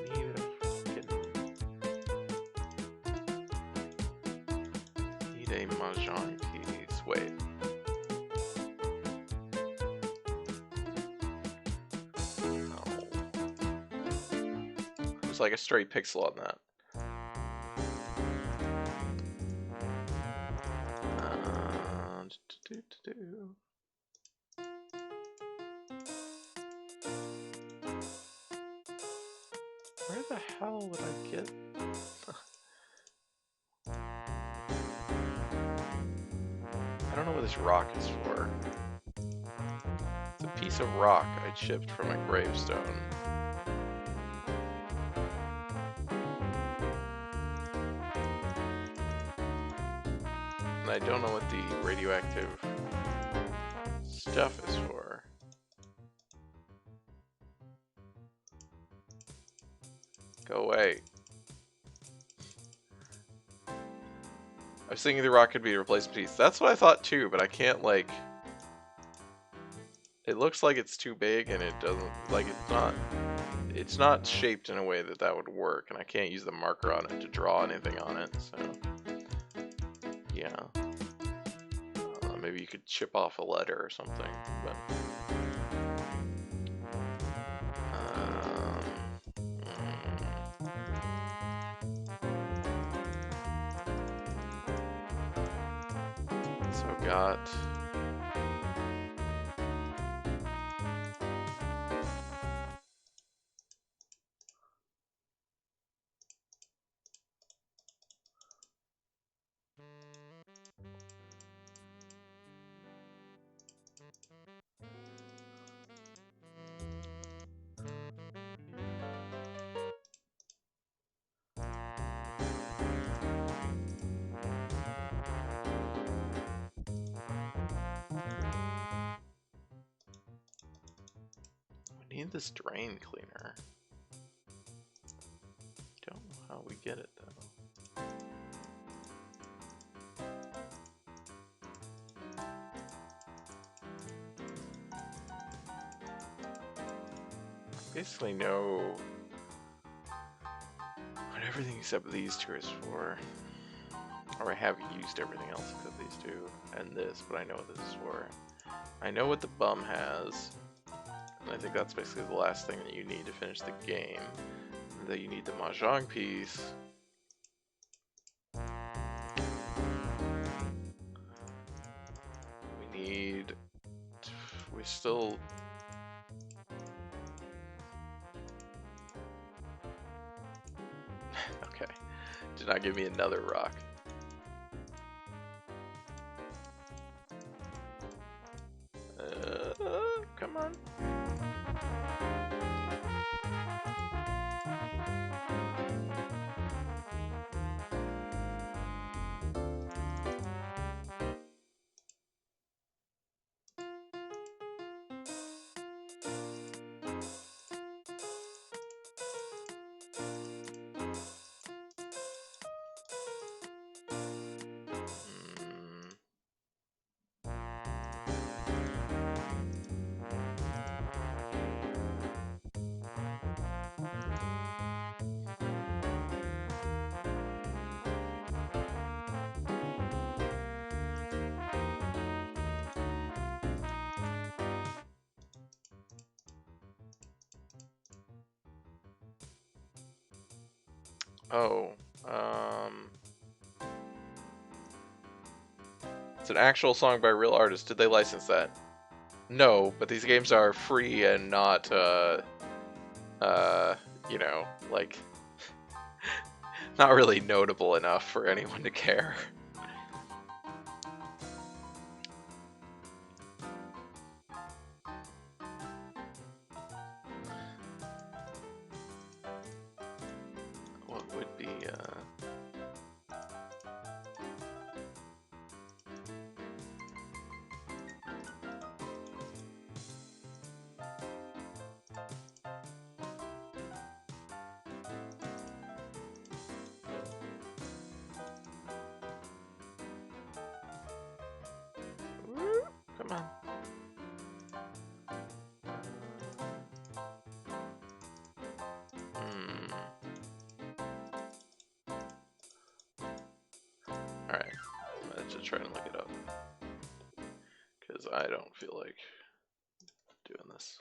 need a Mahjong piece. Wait. No. There's like a straight pixel on that. Where the hell would I get? I don't know what this rock is for. It's a piece of rock I chipped from a gravestone. And I don't know what the radioactive stuff is for. Go away. I was thinking the rock could be a replacement piece. That's what I thought too, but I can't, like... It looks like it's too big, and it doesn't... Like, it's not shaped in a way that that would work, and I can't use the marker on it to draw anything on it, so... Yeah. Maybe you could chip off a letter or something, but... So got... We need this drain cleaner. Don't know how we get it though. Basically know what everything except these two is for. Or I have used everything else except these two and this, but I know what this is for. I know what the bum has, and I think that's basically the last thing that you need to finish the game. That you need the mahjong piece. We still... Okay. Did not give me another rock. Come on. Oh, it's an actual song by a real artist. Did they license that? No, but these games are free and not, you know, like, not really notable enough for anyone to care. What would be, come on. Alright, I'm gonna just try and look it up. Because I don't feel like doing this.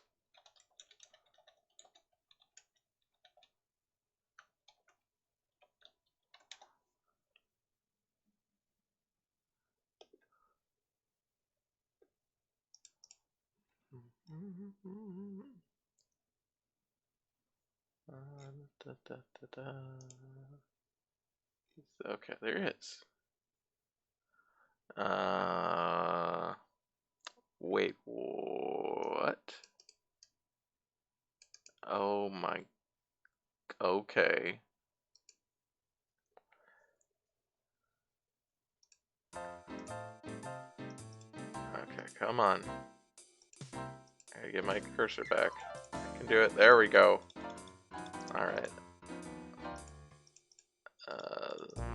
Okay, there it is. Wait, what? Oh my, okay. Okay, come on. I gotta get my cursor back. I can do it. There we go. Alright.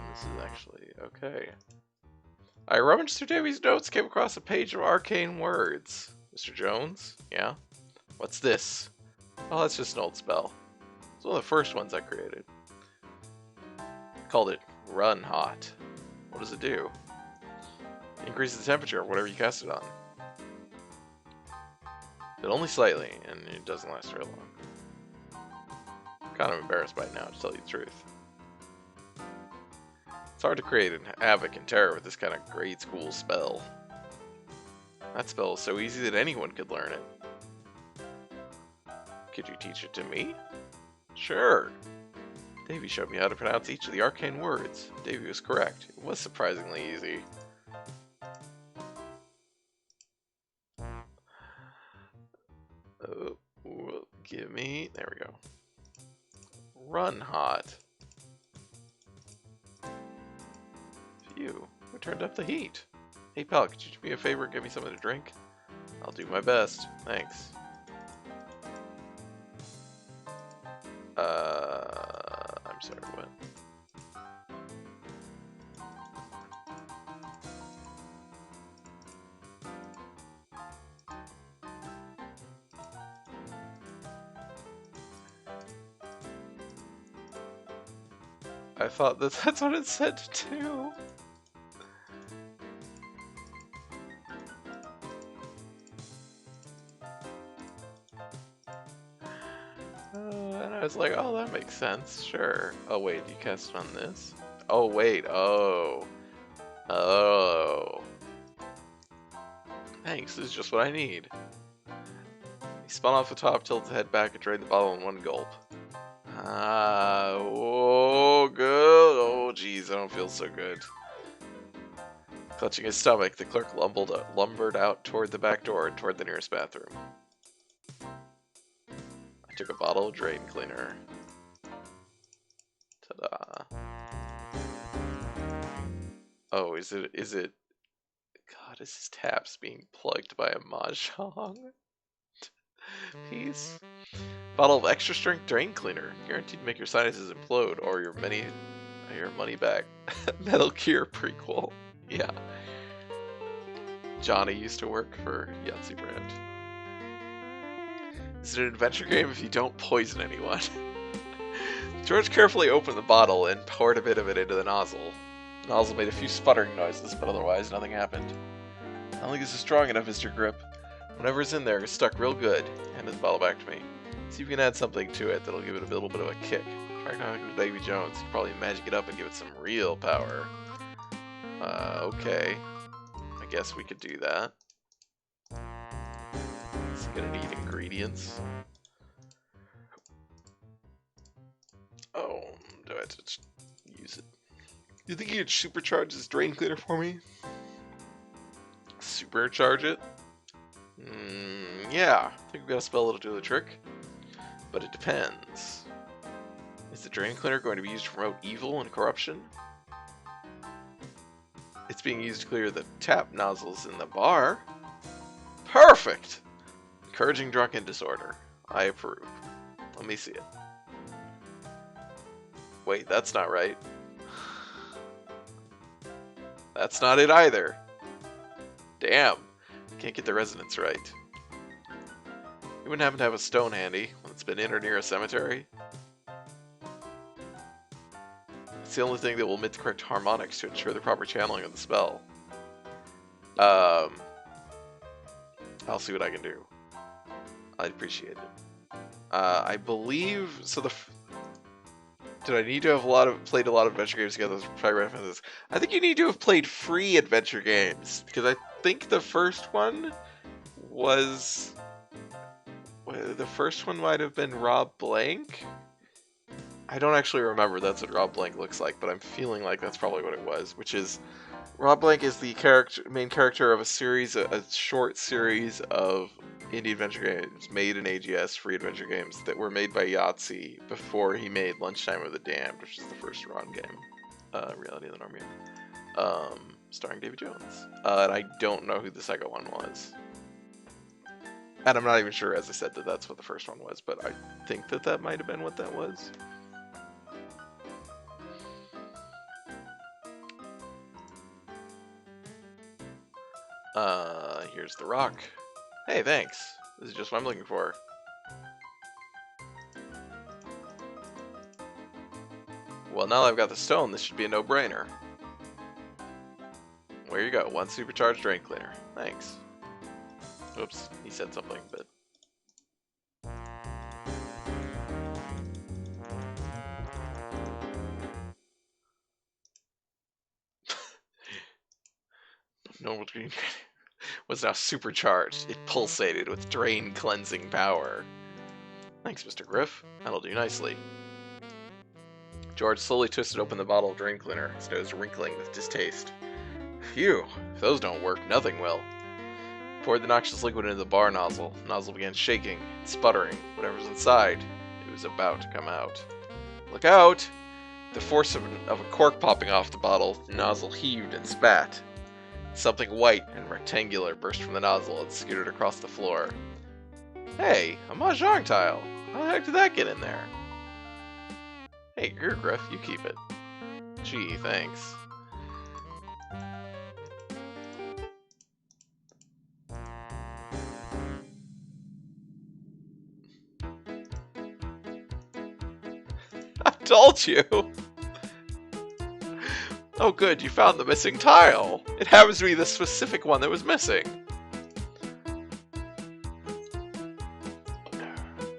This is actually okay. I rummaged through Davy's notes, came across a page of arcane words. Mr. Jones? Yeah? What's this? Oh, that's just an old spell. It's one of the first ones I created. I called it Run Hot. What does it do? Increases the temperature of whatever you cast it on. But only slightly, and it doesn't last very long. I'm kind of embarrassed by it now, to tell you the truth. It's hard to create an havoc and terror with this kind of grade school spell. That spell is so easy that anyone could learn it. Could you teach it to me? Sure. Davy showed me how to pronounce each of the arcane words. Davy was correct. It was surprisingly easy. Oh, give me... There we go. Run Hot. Phew. We turned up the heat. Hey pal, could you do me a favor and give me something to drink? I'll do my best. Thanks. I'm sorry, what? I thought that's what it said too. And I was like, oh, that makes sense, sure. Oh wait, you cast on this? Oh wait, oh. Thanks, this is just what I need. He spun off the top, tilted the head back, and drained the bottle in one gulp. Oh, good. Oh, geez, I don't feel so good. Clutching his stomach, the clerk lumbered out toward the back door and toward the nearest bathroom. I took a bottle of drain cleaner. Ta-da. Oh, is it... God, is his taps being plugged by a mahjong? Peace. Bottle of extra strength drain cleaner, guaranteed to make your sinuses implode or your money back. Metal Gear prequel. Yeah. Johnny used to work for Yahtzee brand. Is it an adventure game if you don't poison anyone? George carefully opened the bottle and poured a bit of it into the nozzle. The nozzle made a few sputtering noises, but otherwise nothing happened. I don't think this is strong enough, Mr. Grip. Whatever's in there is stuck real good. Hand the bottle back to me. See if you can add something to it that'll give it a little bit of a kick. Try not with Davy Jones. You can probably magic it up and give it some real power. Okay. I guess we could do that. It's gonna need ingredients. Oh, do I have to use it? You think you could supercharge this drain cleaner for me? Supercharge it? Yeah, I think we've got a spell that'll do the trick. But it depends. Is the drain cleaner going to be used to promote evil and corruption? It's being used to clear the tap nozzles in the bar. Perfect! Encouraging drunken disorder. I approve. Let me see it. Wait, that's not right. That's not it either. Damn. Can't get the resonance right. You wouldn't happen to have a stone handy when it's been in or near a cemetery? It's the only thing that will emit the correct harmonics to ensure the proper channeling of the spell. I'll see what I can do. I'd appreciate it. I believe so. Did I need to have played a lot of adventure games together? I think you need to have played free adventure games because I think the first one was. The first one might have been Rob Blank. I don't actually remember that's what Rob Blank looks like, but I'm feeling like that's probably what it was, which is Rob Blank is the main character of a short series of indie adventure games made in AGS, free adventure games, that were made by Yahtzee before he made Lunchtime of the Damned, which is the first Ron game, Reality of the Norm game, starring Davy Jones. And I don't know who the second one was. And I'm not even sure, as I said, that that's what the first one was, but I think that might have been what that was. Here's the rock. Hey, thanks. This is just what I'm looking for. Well, now that I've got the stone, this should be a no-brainer. There you go, one supercharged drain cleaner. Thanks. Oops, he said something, but... Normal drain was now supercharged. It pulsated with drain cleansing power. Thanks, Mr. Griff. That'll do nicely. George slowly twisted open the bottle of drain cleaner, his nose wrinkling with distaste. Phew, if those don't work, nothing will. Poured the noxious liquid into the bar nozzle. The nozzle began shaking and sputtering. Whatever's inside, it was about to come out. Look out! The force of a cork popping off the bottle, the nozzle heaved and spat. Something white and rectangular burst from the nozzle and skittered across the floor. Hey, a mahjong tile! How the heck did that get in there? Hey, here, Griff, you keep it. Gee, thanks. I told you! Oh good, you found the missing tile! It happens to be the specific one that was missing.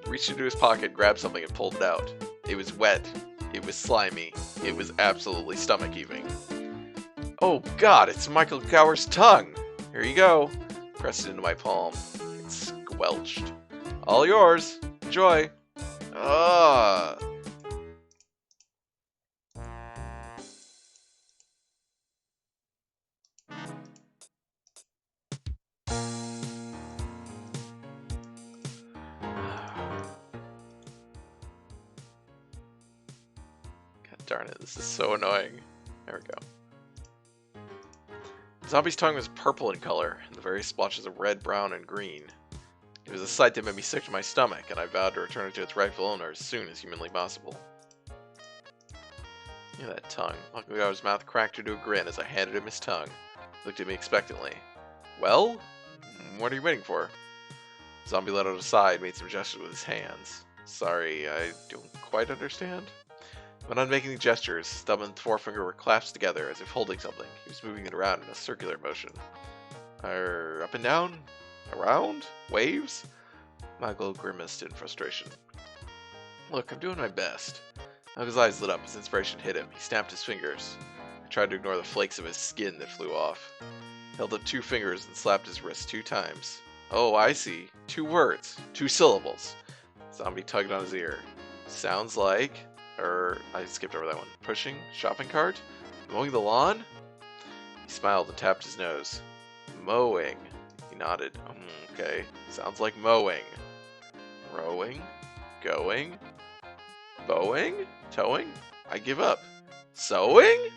Reached into his pocket, grabbed something, and pulled it out. It was wet. It was slimy. It was absolutely stomach-heaving. Oh god, it's Michael Gower's tongue! Here you go. Pressed it into my palm. It squelched. All yours. Enjoy. Ugh. God darn it, this is so annoying. There we go. The zombie's tongue was purple in color, and the various splotches of red, brown, and green. It was a sight that made me sick to my stomach, and I vowed to return it to its rightful owner as soon as humanly possible. Look at that tongue. Michael Gower's mouth cracked into a grin as I handed him his tongue. He looked at me expectantly. Well? What are you waiting for? The zombie let out a sigh and made some gestures with his hands. Sorry, I don't quite understand. When on making the gestures, his thumb and forefinger were clasped together as if holding something. He was moving it around in a circular motion. Up and down? Around? Waves? Michael grimaced in frustration. Look, I'm doing my best. Michael's eyes lit up as inspiration hit him. He snapped his fingers. I tried to ignore the flakes of his skin that flew off. He held up 2 fingers and slapped his wrist 2 times. Oh, I see. 2 words. 2 syllables. The zombie tugged on his ear. Sounds like... I skipped over that one. Pushing? Shopping cart? Mowing the lawn? He smiled and tapped his nose. Mowing. He nodded. Okay. Sounds like mowing. Rowing? Going? Bowing? Towing? I give up. Sewing?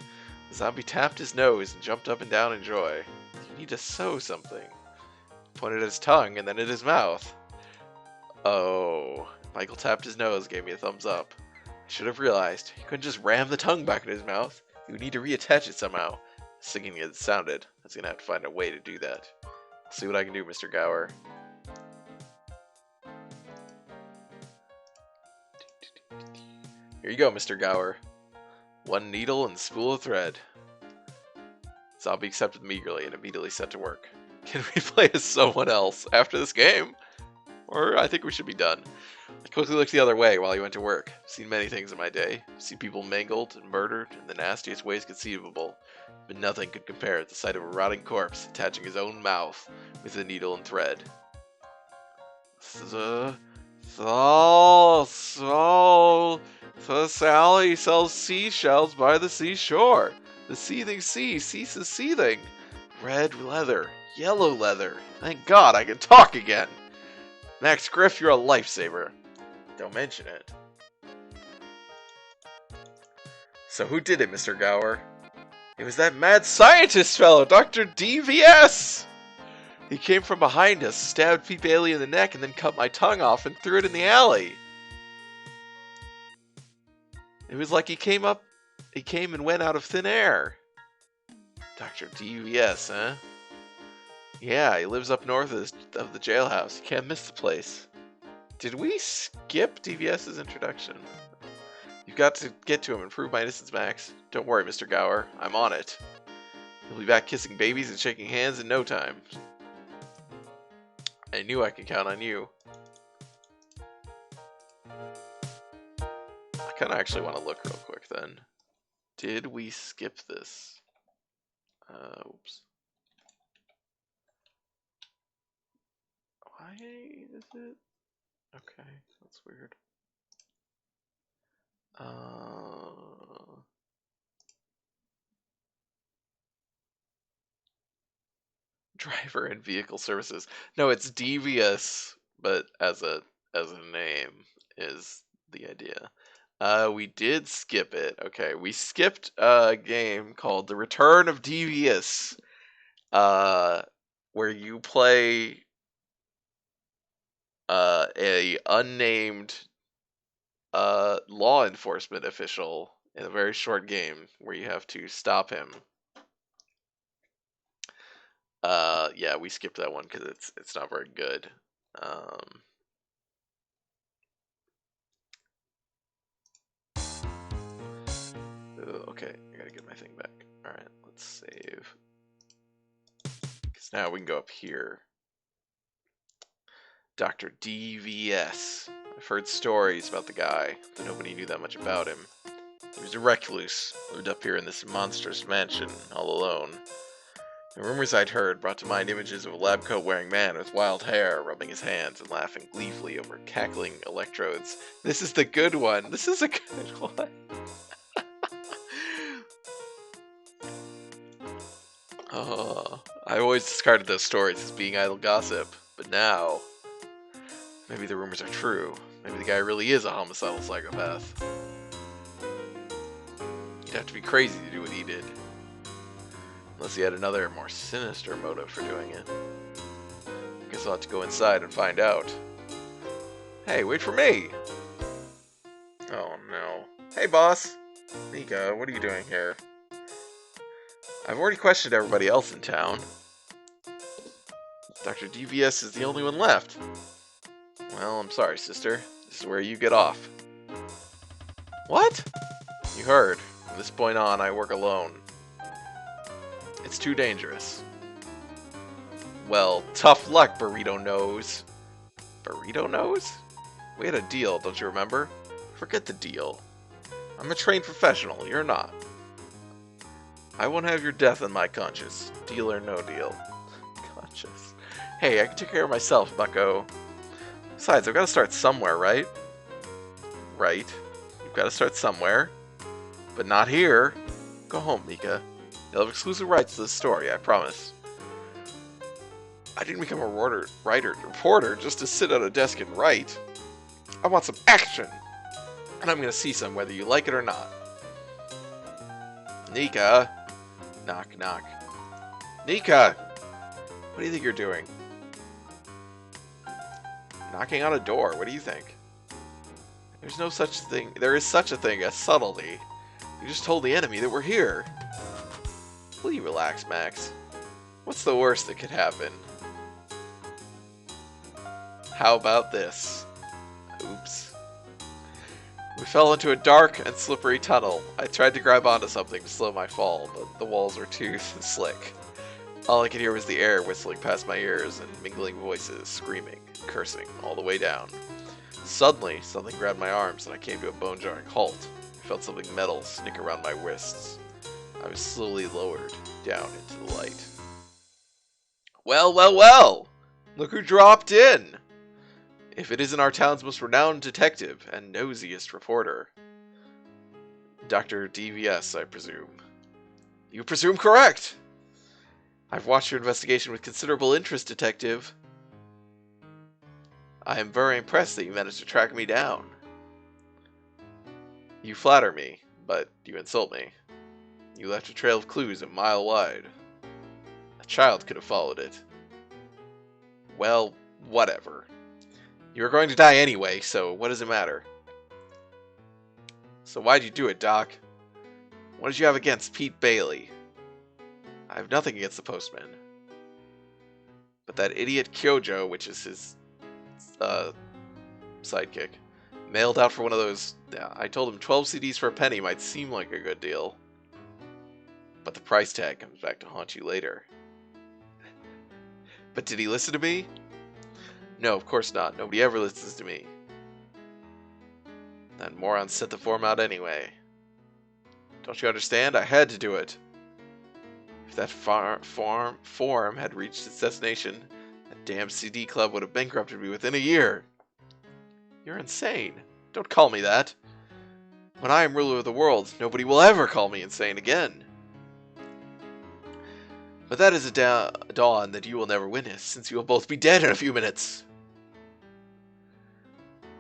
The zombie tapped his nose and jumped up and down in joy. You need to sew something. He pointed at his tongue and then at his mouth. Oh. Michael tapped his nose, gave me a thumbs up. I should have realized. He couldn't just ram the tongue back in his mouth. He would need to reattach it somehow. Singing as it sounded. I was going to have to find a way to do that. I'll see what I can do, Mr. Gower. Here you go, Mr. Gower. 1 needle and spool of thread. Zombie accepted them eagerly and immediately set to work. Can we play as someone else after this game? Or I think we should be done. I quickly looked the other way while he went to work. I've seen many things in my day. I've seen people mangled and murdered in the nastiest ways conceivable. But nothing could compare to the sight of a rotting corpse attaching his own mouth with a needle and thread. So Sally sells seashells by the seashore. The seething sea ceases seething. Red leather, yellow leather. Thank God I can talk again. Max Griff, you're a lifesaver. Don't mention it. So who did it, Mr. Gower? It was that mad scientist fellow, Dr. DVS! He came from behind us, stabbed Pete Bailey in the neck, and then cut my tongue off and threw it in the alley. It was like he came and went out of thin air. Dr. DVS, huh? Yeah, he lives up north of the jailhouse. You can't miss the place. Did we skip DVS's introduction? You've got to get to him and prove my innocence, Max. Don't worry, Mr. Gower. I'm on it. He'll be back kissing babies and shaking hands in no time. I knew I could count on you. I kind of actually want to look real quick then. Did we skip this? Oops. Why is it? Okay, that's weird. Driver and vehicle services. No, it's devious, but as a name is the idea. We did skip it. Okay, we skipped a game called The Return of Devious, where you play a unnamed law enforcement official in a very short game where you have to stop him. Yeah, we skipped that one because it's not very good. Okay, I gotta get my thing back. All right, let's save. Because now we can go up here. Dr. DVS. I've heard stories about the guy, but nobody knew that much about him. He was a recluse, lived up here in this monstrous mansion, all alone. The rumors I'd heard brought to mind images of a lab coat wearing man with wild hair, rubbing his hands and laughing gleefully over cackling electrodes. This is the good one! This is a good one! Oh, I always discarded those stories as being idle gossip, but now, maybe the rumors are true. Maybe the guy really is a homicidal psychopath. You'd have to be crazy to do what he did. Unless he had another, more sinister motive for doing it. Guess I'll have to go inside and find out. Hey, wait for me! Oh no. Hey boss! Mika, what are you doing here? I've already questioned everybody else in town. Dr. DVS is the only one left. Well, I'm sorry, sister. This is where you get off. What? You heard. From this point on, I work alone. It's too dangerous. Well, tough luck, Burrito Nose. Burrito Nose? We had a deal, don't you remember? Forget the deal. I'm a trained professional, you're not. I won't have your death on my conscience. Deal or no deal. Conscience. Hey, I can take care of myself, bucko. Besides, I've got to start somewhere, right? Right. You've got to start somewhere. But not here. Go home, Mika. You'll have exclusive rights to this story, I promise. I didn't become a reporter just to sit at a desk and write. I want some action. And I'm going to see some whether you like it or not. Nika. Knock, knock. Nika! What do you think you're doing? Knocking on a door. What do you think? There's no such thing. There is such a thing as subtlety. You just told the enemy that we're here. Will you relax, Max? What's the worst that could happen? How about this? Oops. We fell into a dark and slippery tunnel. I tried to grab onto something to slow my fall, but the walls were too slick. All I could hear was the air whistling past my ears and mingling voices, screaming, cursing, all the way down. Suddenly, something grabbed my arms and I came to a bone-jarring halt. I felt something metal snick around my wrists. I was slowly lowered down into the light. Well, well, well! Look who dropped in! If it isn't our town's most renowned detective and nosiest reporter. Dr. DVS, I presume. You presume correct! I've watched your investigation with considerable interest, Detective. I am very impressed that you managed to track me down. You flatter me, but you insult me. You left a trail of clues a mile wide. A child could have followed it. Well, whatever. You were going to die anyway, so what does it matter? So why'd you do it, Doc? What did you have against Pete Bailey? I have nothing against the Postman. But that idiot Kyojo, which is his sidekick, mailed out for one of those... I told him 12 CDs for a penny might seem like a good deal. But the price tag comes back to haunt you later. But did he listen to me? No, of course not. Nobody ever listens to me. That moron sent the form out anyway. Don't you understand? I had to do it. If that form had reached its destination, that damn CD club would have bankrupted me within a year. You're insane. Don't call me that. When I am ruler of the world, nobody will ever call me insane again. But that is a dawn that you will never witness, since you will both be dead in a few minutes.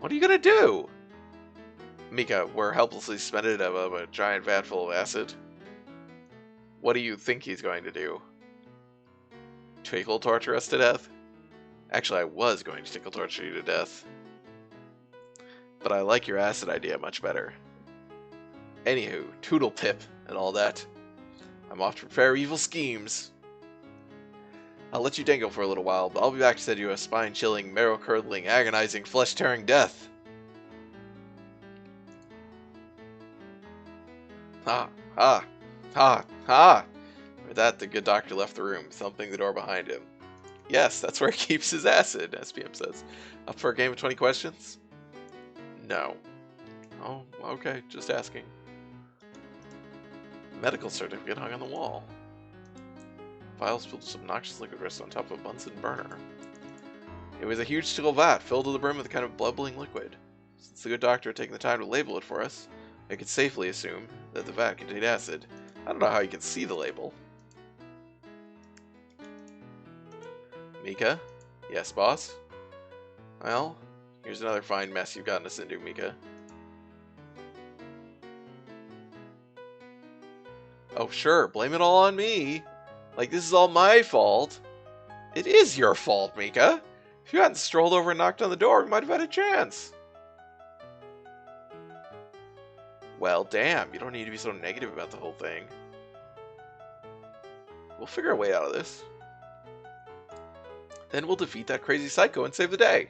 What are you gonna do? Mika, we're helplessly suspended above a giant vat full of acid. What do you think he's going to do? Tickle torture us to death? Actually, I was going to tickle torture you to death. but I like your acid idea much better. Anywho, Toodle Pip and all that. I'm off to prepare evil schemes. I'll let you dangle for a little while, but I'll be back to send you a spine-chilling, marrow-curdling, agonizing, flesh-tearing death. Ha! Ha! Ha! Ha! With that, the good doctor left the room, thumping the door behind him. Yes, that's where he keeps his acid, SPM says. Up for a game of 20 questions? No. Oh, okay, just asking. Medical certificate hung on the wall. Vials filled with some noxious liquid rested on top of a Bunsen burner. It was a huge steel vat filled to the brim with a kind of bubbling liquid. Since the good doctor had taken the time to label it for us, I could safely assume that the vat contained acid. I don't know how you can see the label. Mika? Yes, boss? Well, here's another fine mess you've gotten us into, Mika. Oh, sure, blame it all on me. Like, this is all my fault. It is your fault, Mika. If you hadn't strolled over and knocked on the door, we might have had a chance. Well, damn, you don't need to be so negative about the whole thing. We'll figure a way out of this. Then we'll defeat that crazy psycho and save the day.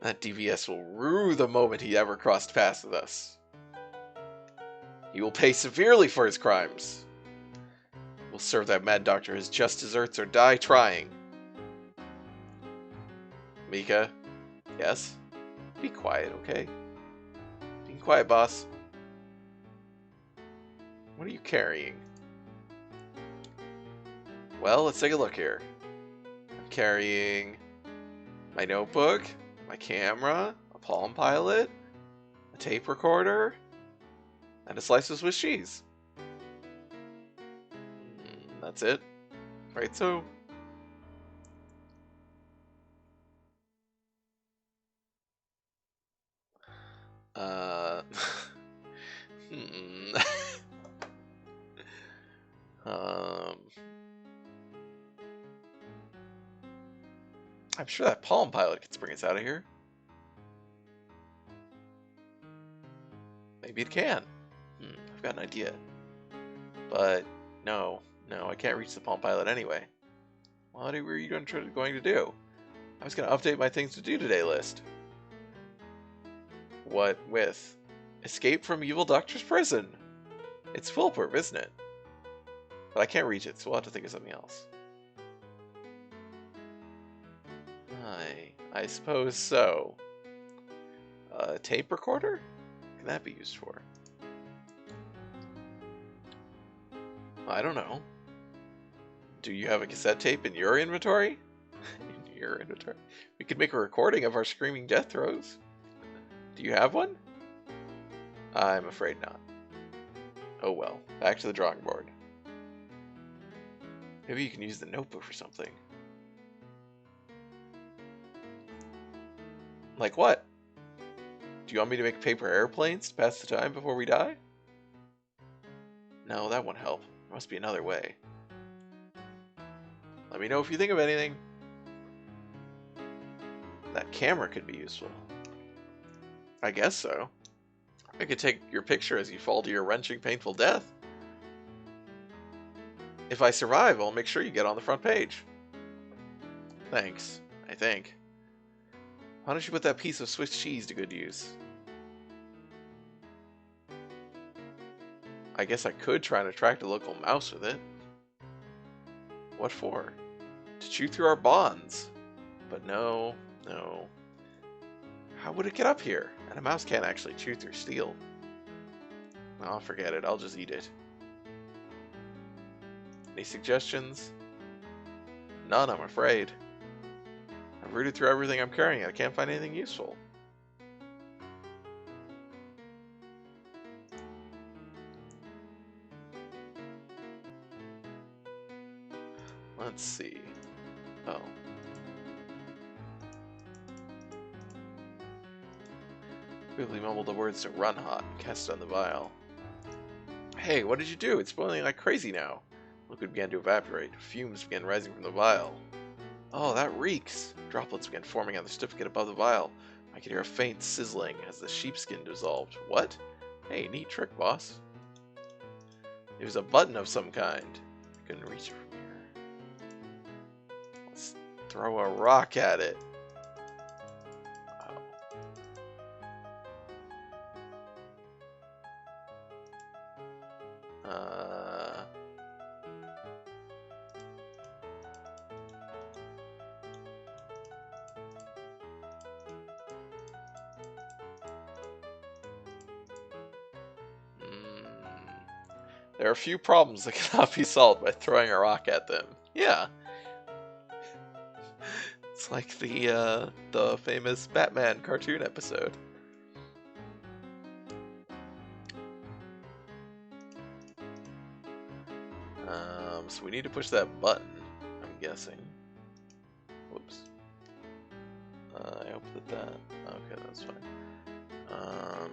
That DVS will rue the moment he ever crossed paths with us. He will pay severely for his crimes. We'll serve that mad doctor his just desserts or die trying. Mika? Yes? Be quiet, okay? Be quiet, boss. What are you carrying? Well, let's take a look here. I'm carrying my notebook, my camera, a Palm Pilot, a tape recorder, and a slice of Swiss cheese. That's it. Right, so... hmm. I'm sure that Palm Pilot can bring us out of here. Maybe it can. I've got an idea. But no, I can't reach the Palm Pilot anyway. What were you going to do? I was going to update my things to do today list. What with? Escape from Evil Doctor's prison. It's foolproof, isn't it? But I can't reach it, so we'll have to think of something else. I suppose so. A tape recorder? What can that be used for? I don't know. Do you have a cassette tape in your inventory? In your inventory? We could make a recording of our screaming death throes. Do you have one? I'm afraid not. Oh well, back to the drawing board. Maybe you can use the notebook for something. Like what? Do you want me to make paper airplanes to pass the time before we die? No, that won't help. There must be another way. Let me know if you think of anything. That camera could be useful. I guess so. I could take your picture as you fall to your wrenching, painful death. If I survive, I'll make sure you get on the front page. Thanks, I think. Why don't you put that piece of Swiss cheese to good use? I guess I could try and attract a local mouse with it. What for? To chew through our bonds. But no. How would it get up here? And a mouse can't actually chew through steel. Oh, forget it. I'll just eat it. Any suggestions? None, I'm afraid. I've rooted through everything I'm carrying. I can't find anything useful. Let's see. Oh. Quickly mumbled the words to run hot and cast it on the vial. Hey, what did you do? It's boiling like crazy now. Liquid began to evaporate. Fumes began rising from the vial. Oh, that reeks. Droplets began forming on the certificate above the vial. I could hear a faint sizzling as the sheepskin dissolved. What? Hey, neat trick, boss. It was a button of some kind. I couldn't reach it from here. Let's throw a rock at it. Uh, there are a few problems that cannot be solved by throwing a rock at them. Yeah. It's like the famous Batman cartoon episode. So we need to push that button, I'm guessing. Whoops. I hope that. Okay, that's fine. Hmm.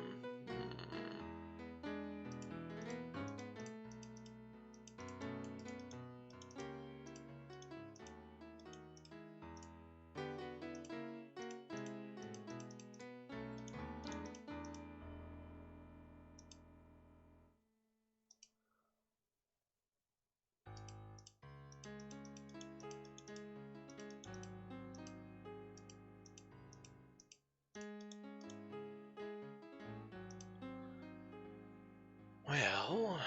Well,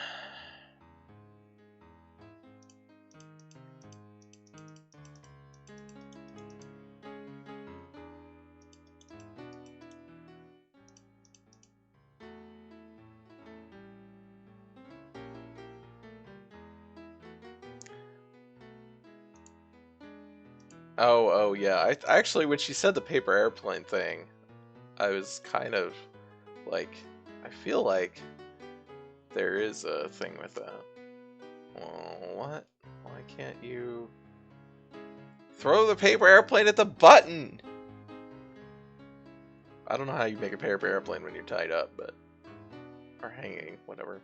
oh yeah. I actually, when she said the paper airplane thing, I was kind of like, I feel like there is a thing with that. Well, what? Why can't you throw the paper airplane at the button? I don't know how you make a paper airplane when you're tied up, but or hanging, whatever.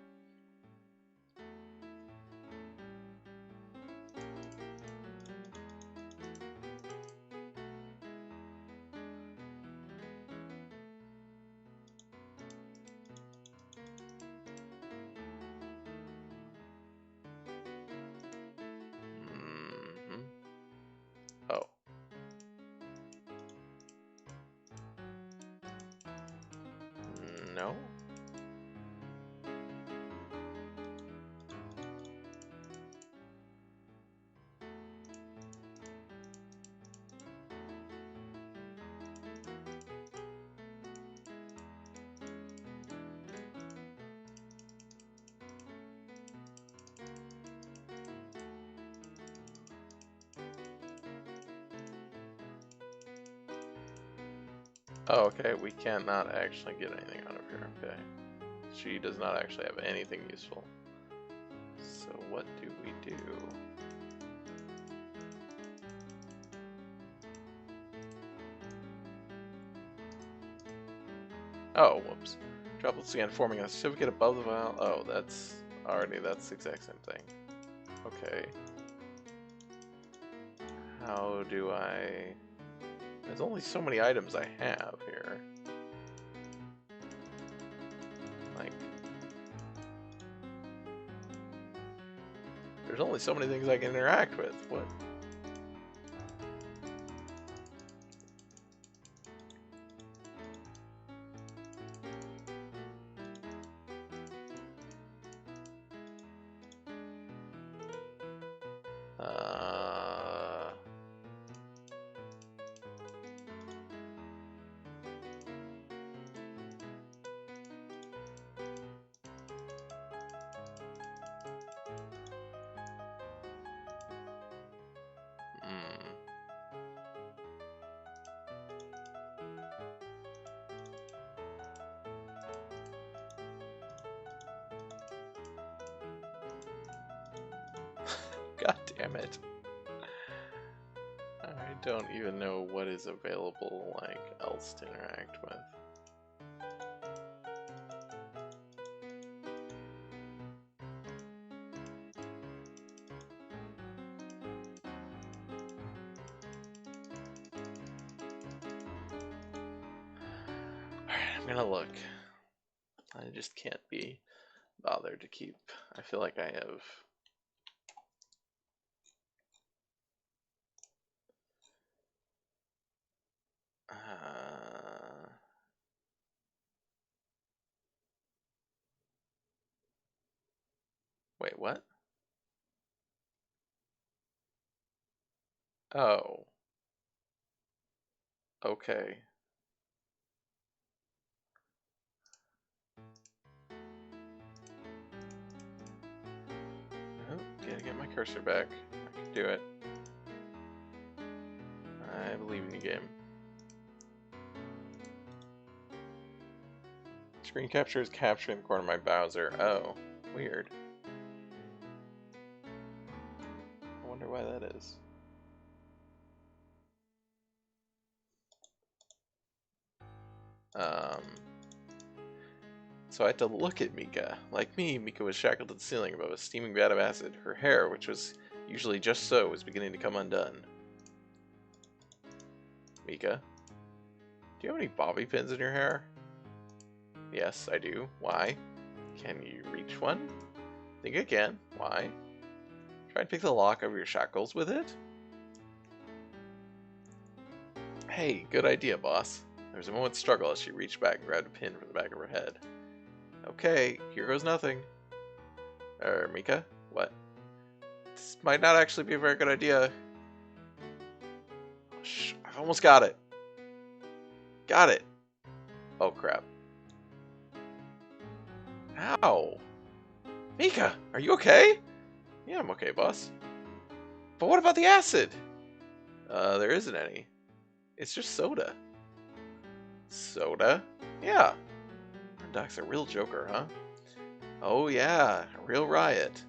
Oh. No? Oh, okay, we cannot actually get anything out of here, okay. She does not actually have anything useful. So what do we do? Oh, whoops. Droplets again forming a certificate above the vial. Oh, that's the exact same thing. Okay. How do I... There's only so many items I have here. Like... There's only so many things I can interact with. What? God damn it. I don't even know what is available, like, else to interact with. gonna look. I just can't be bothered to keep. I feel like I have. Wait, what? Oh. Okay. Oh, gotta get my cursor back. I can do it. I believe in the game. Screen capture is capturing the corner of my browser. Oh, weird. I wonder why that is. So I had to look at Mika. Like me, Mika was shackled to the ceiling above a steaming vat of acid. Her hair, which was usually just so, was beginning to come undone. Mika, do you have any bobby pins in your hair? Yes, I do. Why? Can you reach one? Think I can. Why? Try and pick the lock over your shackles with it? Hey, good idea, boss. There was a moment's struggle as she reached back and grabbed a pin from the back of her head. Okay, here goes nothing. Mika? What? This might not actually be a very good idea. Oh, shh, I've almost got it. Got it. Oh, crap. Ow. Mika, are you okay? Yeah, I'm okay, boss. But what about the acid? There isn't any. It's just soda. Soda? Yeah. Doc's a real joker, huh? Oh yeah, a real riot.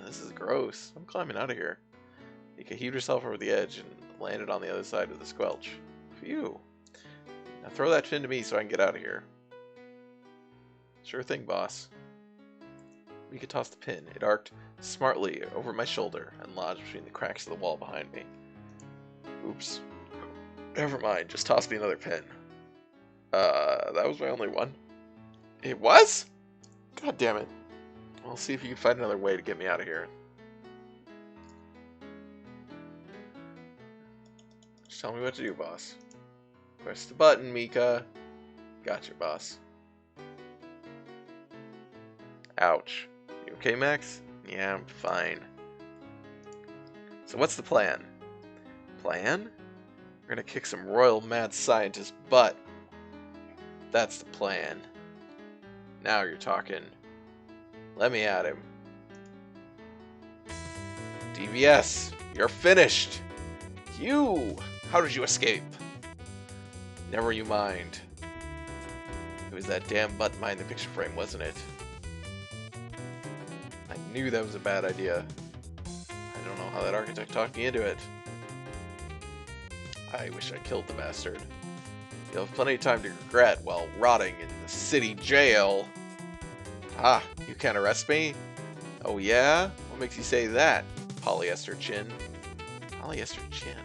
This is gross. I'm climbing out of here. Mika heaved herself over the edge and landed on the other side of the squelch. Phew. Now throw that pin to me so I can get out of here. Sure thing, boss. Mika tossed the pin. It arced smartly over my shoulder and lodged between the cracks of the wall behind me. Oops. Never mind, just toss me another pin. That was my only one. It was? God damn it. I'll see if you can find another way to get me out of here. Just tell me what to do, boss. Press the button, Mika. Gotcha, boss. Ouch. You okay, Max? Yeah, I'm fine. So what's the plan? Plan? We're gonna kick some royal mad scientist butt. That's the plan. Now you're talking. Let me at him. DVS, you're finished. You! How did you escape? Never you mind. It was that damn button behind the picture frame, wasn't it? I knew that was a bad idea. I don't know how that architect talked me into it. I wish I killed the bastard. You'll have plenty of time to regret while rotting in the city jail. Ah, you can't arrest me? Oh yeah? What makes you say that, polyester chin? Polyester chin?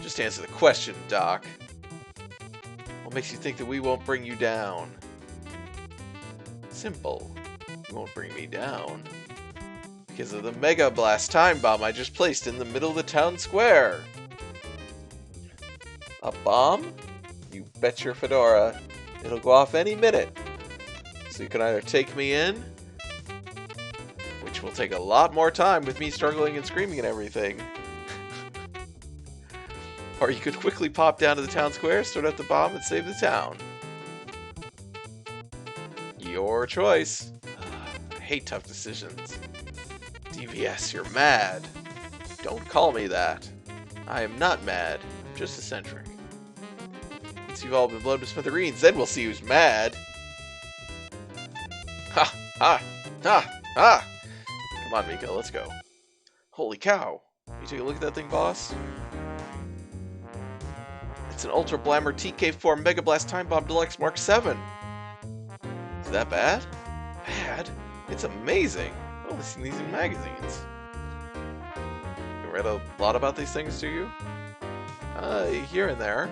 Just answer the question, Doc. What makes you think that we won't bring you down? Simple. You won't bring me down. Because of the Mega Blast time bomb I just placed in the middle of the town square. A bomb? You bet your fedora. It'll go off any minute. So you can either take me in, which will take a lot more time with me struggling and screaming and everything, or you could quickly pop down to the town square, start up the bomb, and save the town. Your choice. I hate tough decisions. DVS, you're mad. Don't call me that. I am not mad, I'm just eccentric. Once you've all been blown to smithereens, then we'll see who's mad. Ha! Ha! Ha! Ha! Come on, Mika, let's go. Holy cow! You take a look at that thing, boss? It's an Ultra Blammer TK4 Mega Blast Time Bomb Deluxe Mark 7. Is that bad? Bad? It's amazing. I've only seen these in magazines. You read a lot about these things, do you? Here and there.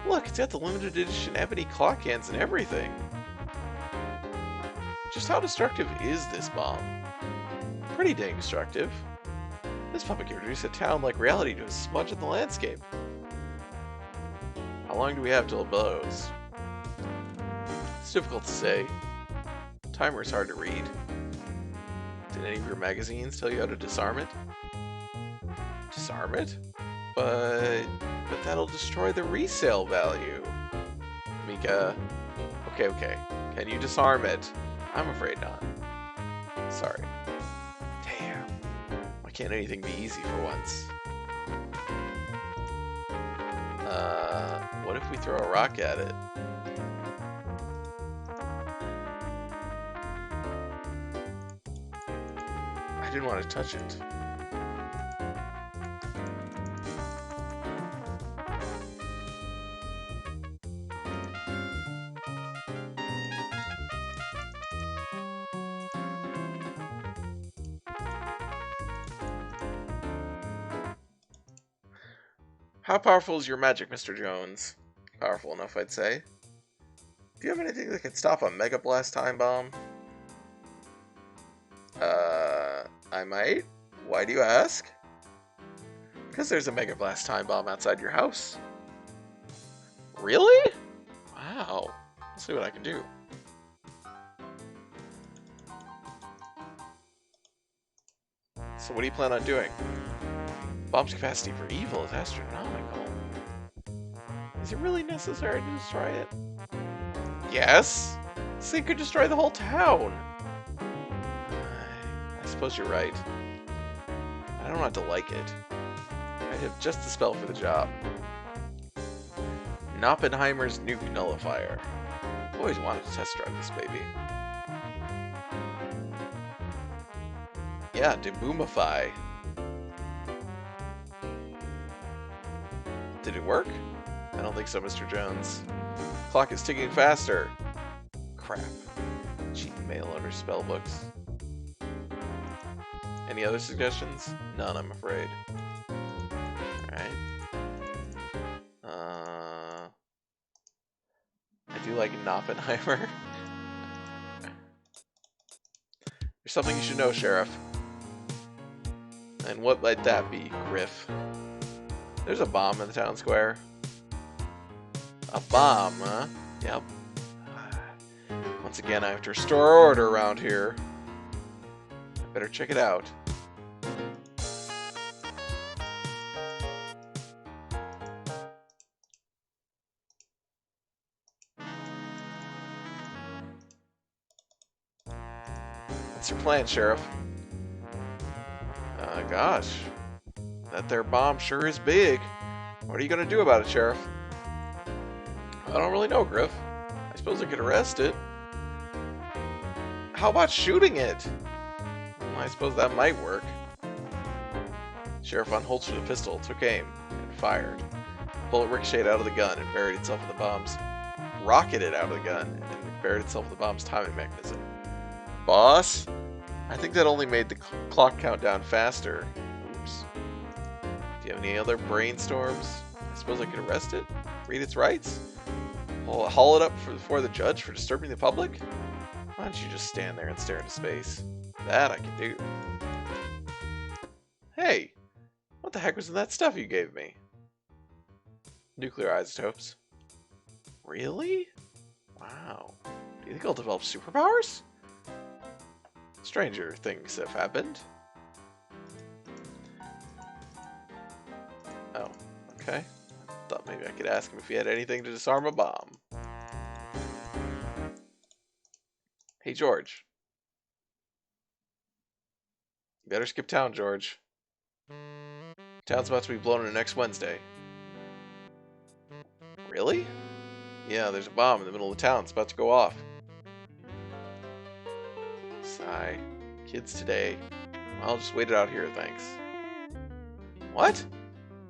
Look, it's got the limited edition ebony clock hands and everything. Just how destructive is this bomb? Pretty dang destructive. This puppet can reduce a town like reality to a smudge in the landscape. How long do we have till it blows? It's difficult to say. Timer is hard to read. Did any of your magazines tell you how to disarm it? Disarm it? But that'll destroy the resale value. Mika. Okay. Can you disarm it? I'm afraid not. Sorry. Damn. Why can't anything be easy for once? What if we throw a rock at it? I didn't want to touch it. How powerful is your magic, Mr. Jones? Powerful enough, I'd say. Do you have anything that can stop a Mega Blast time bomb? I might. Why do you ask? Because there's a Mega Blast time bomb outside your house. Really? Wow. Let's see what I can do. So what do you plan on doing? Bomb's capacity for evil is astronomical. Is it really necessary to destroy it? Yes. This thing could destroy the whole town. I suppose you're right. I don't have to like it. I have just the spell for the job. Oppenheimer's nuke nullifier. I've always wanted to test drive this baby. Yeah, deboomify. Did it work? I don't think so, Mr. Jones. Clock is ticking faster. Crap. Cheap mail order spell books. Any other suggestions? None, I'm afraid. Alright. I do like an Oppenheimer. There's something you should know, Sheriff. And what might that be, Griff? There's a bomb in the town square. A bomb, huh? Yep. Once again, I have to restore order around here. I better check it out. What's your plan, Sheriff? Gosh. That there bomb sure is big. What are you gonna do about it, Sheriff? I don't really know, Griff. I suppose I could arrest it. How about shooting it? I suppose that might work. Sheriff unholstered the pistol, took aim, and fired. The bullet ricocheted out of the gun and buried itself in the bomb's... rocketed out of the gun and buried itself in the bomb's timing mechanism. Boss? I think that only made the clock count down faster. Oops. Do you have any other brainstorms? I suppose I could arrest it? Read its rights? Haul it up before the judge for disturbing the public? Why don't you just stand there and stare into space? That I can do. Hey! What the heck was in that stuff you gave me? Nuclear isotopes. Really? Wow. Do you think I'll develop superpowers? Stranger things have happened. Oh, okay. Thought maybe I could ask him if he had anything to disarm a bomb. Hey, George. You better skip town, George. Town's about to be blown in next Wednesday. Really? Yeah, there's a bomb in the middle of the town. It's about to go off. Sigh. Kids today. I'll just wait it out here, thanks. What?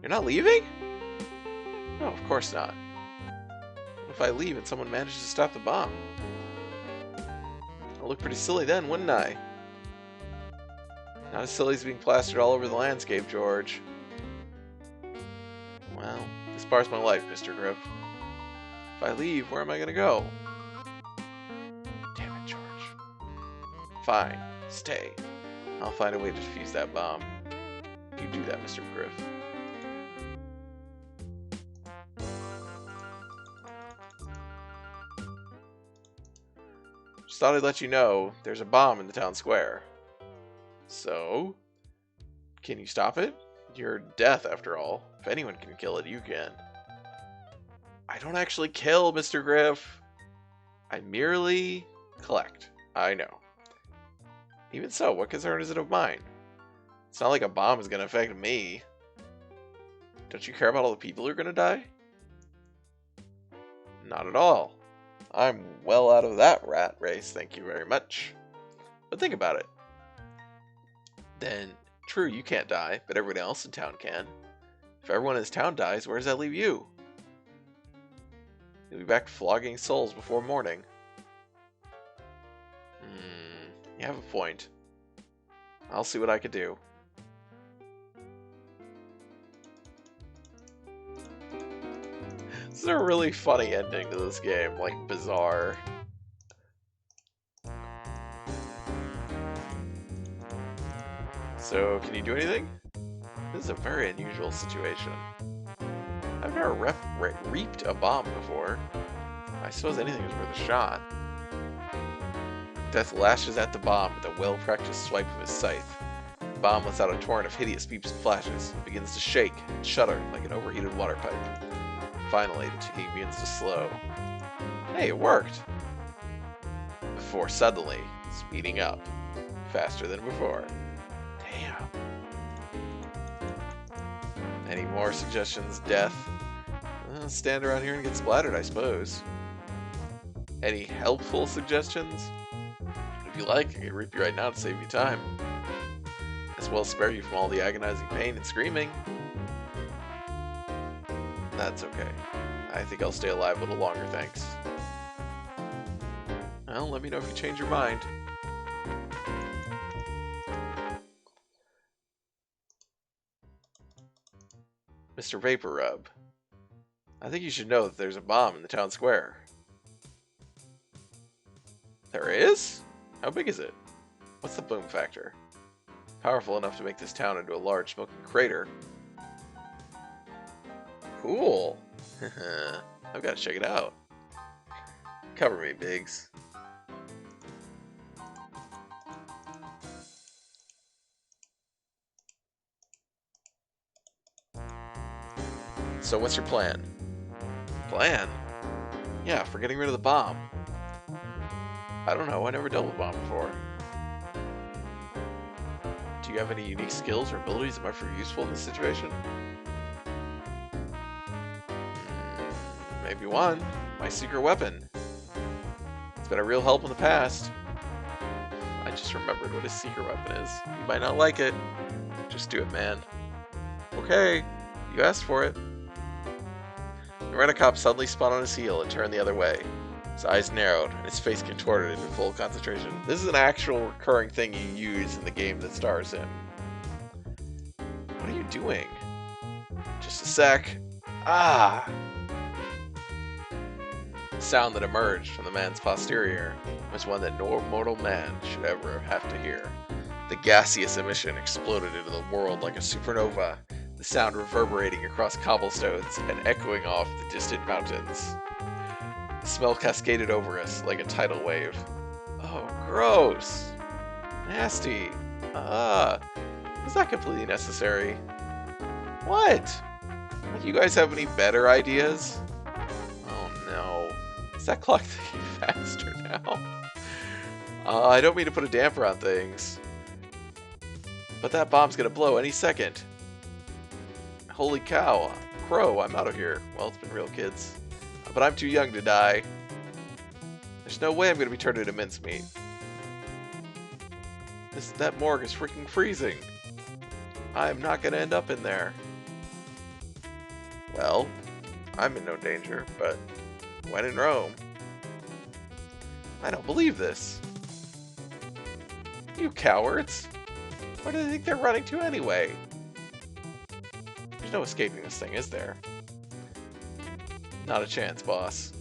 You're not leaving? No, of course not. What if I leave and someone manages to stop the bomb? I'll look pretty silly then, wouldn't I? Not as silly as being plastered all over the landscape, George. Well, this bar's my life, Mr. Griff. If I leave, where am I gonna go? Damn it, George. Fine, stay. I'll find a way to defuse that bomb. You do that, Mr. Griff. Just thought I'd let you know there's a bomb in the town square. So, can you stop it? You're death, after all. If anyone can kill it, you can. I don't actually kill, Mr. Griff. I merely collect. I know. Even so, what concern is it of mine? It's not like a bomb is going to affect me. Don't you care about all the people who are going to die? Not at all. I'm well out of that rat race, thank you very much. But think about it. Then, true, you can't die, but everyone else in town can. If everyone in this town dies, where does that leave you? You'll be back flogging souls before morning. You have a point. I'll see what I can do. This is a really funny ending to this game, like bizarre. So, can you do anything? This is a very unusual situation. I've never reaped a bomb before. I suppose anything is worth a shot. Death lashes at the bomb with a well-practiced swipe of his scythe. The bomb lets out a torrent of hideous beeps and flashes. It begins to shake and shudder like an overheated water pipe. Finally, the ticking begins to slow. Hey, it worked! Before suddenly, speeding up. Faster than before. Damn. Any more suggestions, Death? Stand around here and get splattered, I suppose. Any helpful suggestions? If you like, I can rip you right now to save you time. As well as spare you from all the agonizing pain and screaming. That's okay. I think I'll stay alive a little longer, thanks. Well, let me know if you change your mind. Mr. Vapor Rub. I think you should know that there's a bomb in the town square. There is? How big is it? What's the boom factor? Powerful enough to make this town into a large smoking crater. Cool. I've got to check it out. Cover me, Biggs. So what's your plan? Plan? Yeah, for getting rid of the bomb. I don't know, I never dealt with a bomb before. Do you have any unique skills or abilities that might prove useful in this situation? Maybe one. My secret weapon. It's been a real help in the past. I just remembered what his secret weapon is. You might not like it. Just do it, man. Okay, you asked for it. The rent-a-cop suddenly spun on his heel and turned the other way. His eyes narrowed, and his face contorted into full concentration. This is an actual recurring thing you use in the game that stars him. What are you doing? Just a sec. Ah! The sound that emerged from the man's posterior was one that no mortal man should ever have to hear. The gaseous emission exploded into the world like a supernova, the sound reverberating across cobblestones and echoing off the distant mountains. The smell cascaded over us like a tidal wave. Oh, gross! Nasty! Was that completely necessary? What? You guys have any better ideas? Oh no. Is that clock ticking faster now? I don't mean to put a damper on things. But that bomb's gonna blow any second. Holy cow. Crow, I'm out of here. Well, it's been real, kids. But I'm too young to die. There's no way I'm gonna be turned into mincemeat. That morgue is freaking freezing. I'm not gonna end up in there. Well, I'm in no danger, but when in Rome. I don't believe this. You cowards! Where do they think they're running to anyway? There's no escaping this thing, is there? Not a chance, boss.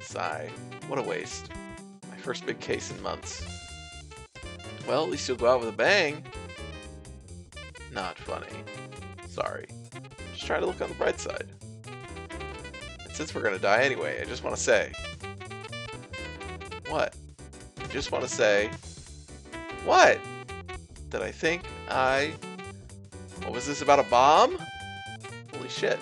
Sigh. What a waste. My first big case in months. Well, at least you'll go out with a bang. Not funny. Sorry. Just try to look on the bright side. And since we're gonna die anyway, I just want to say... What? I just want to say... What? That I think I... What was this about a bomb? Holy shit.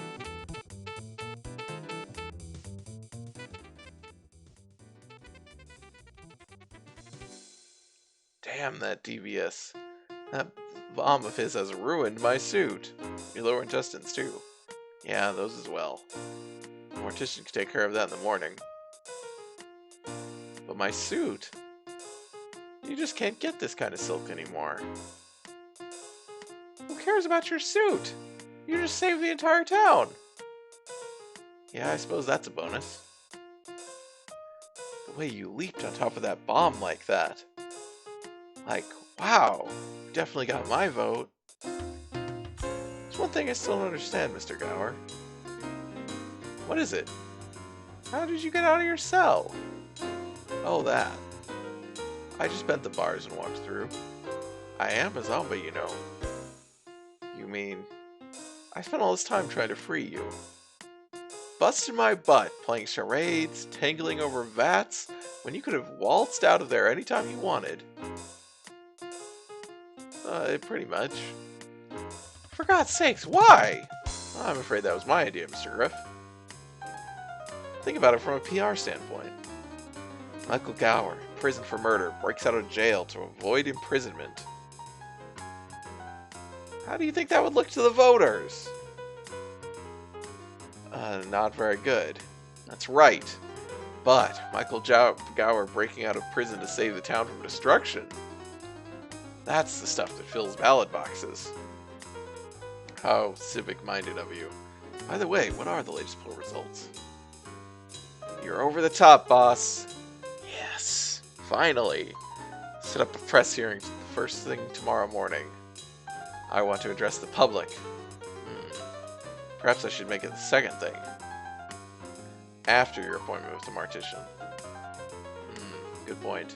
Damn, that devious. That bomb of his has ruined my suit. Your lower intestines, too. Yeah, those as well. The mortician can take care of that in the morning. But my suit? You just can't get this kind of silk anymore. Who cares about your suit? You just saved the entire town. Yeah, I suppose that's a bonus. The way you leaped on top of that bomb like that. Like, wow, you definitely got my vote. There's one thing I still don't understand, Mr. Gower. What is it? How did you get out of your cell? Oh, that. I just bent the bars and walked through. I am a zombie, you know. You mean, I spent all this time trying to free you. Busted my butt playing charades, tangling over vats, when you could have waltzed out of there anytime you wanted. Pretty much. For God's sakes, why? I'm afraid that was my idea, Mr. Griff. Think about it from a PR standpoint. Michael Gower, in prison for murder, breaks out of jail to avoid imprisonment. How do you think that would look to the voters? Not very good. That's right. But Michael Gower breaking out of prison to save the town from destruction. That's the stuff that fills ballot boxes. How civic-minded of you. By the way, what are the latest poll results? You're over the top, boss. Yes, finally. Set up a press hearing first thing tomorrow morning. I want to address the public. Perhaps I should make it the second thing. After your appointment with the mortician. Good point.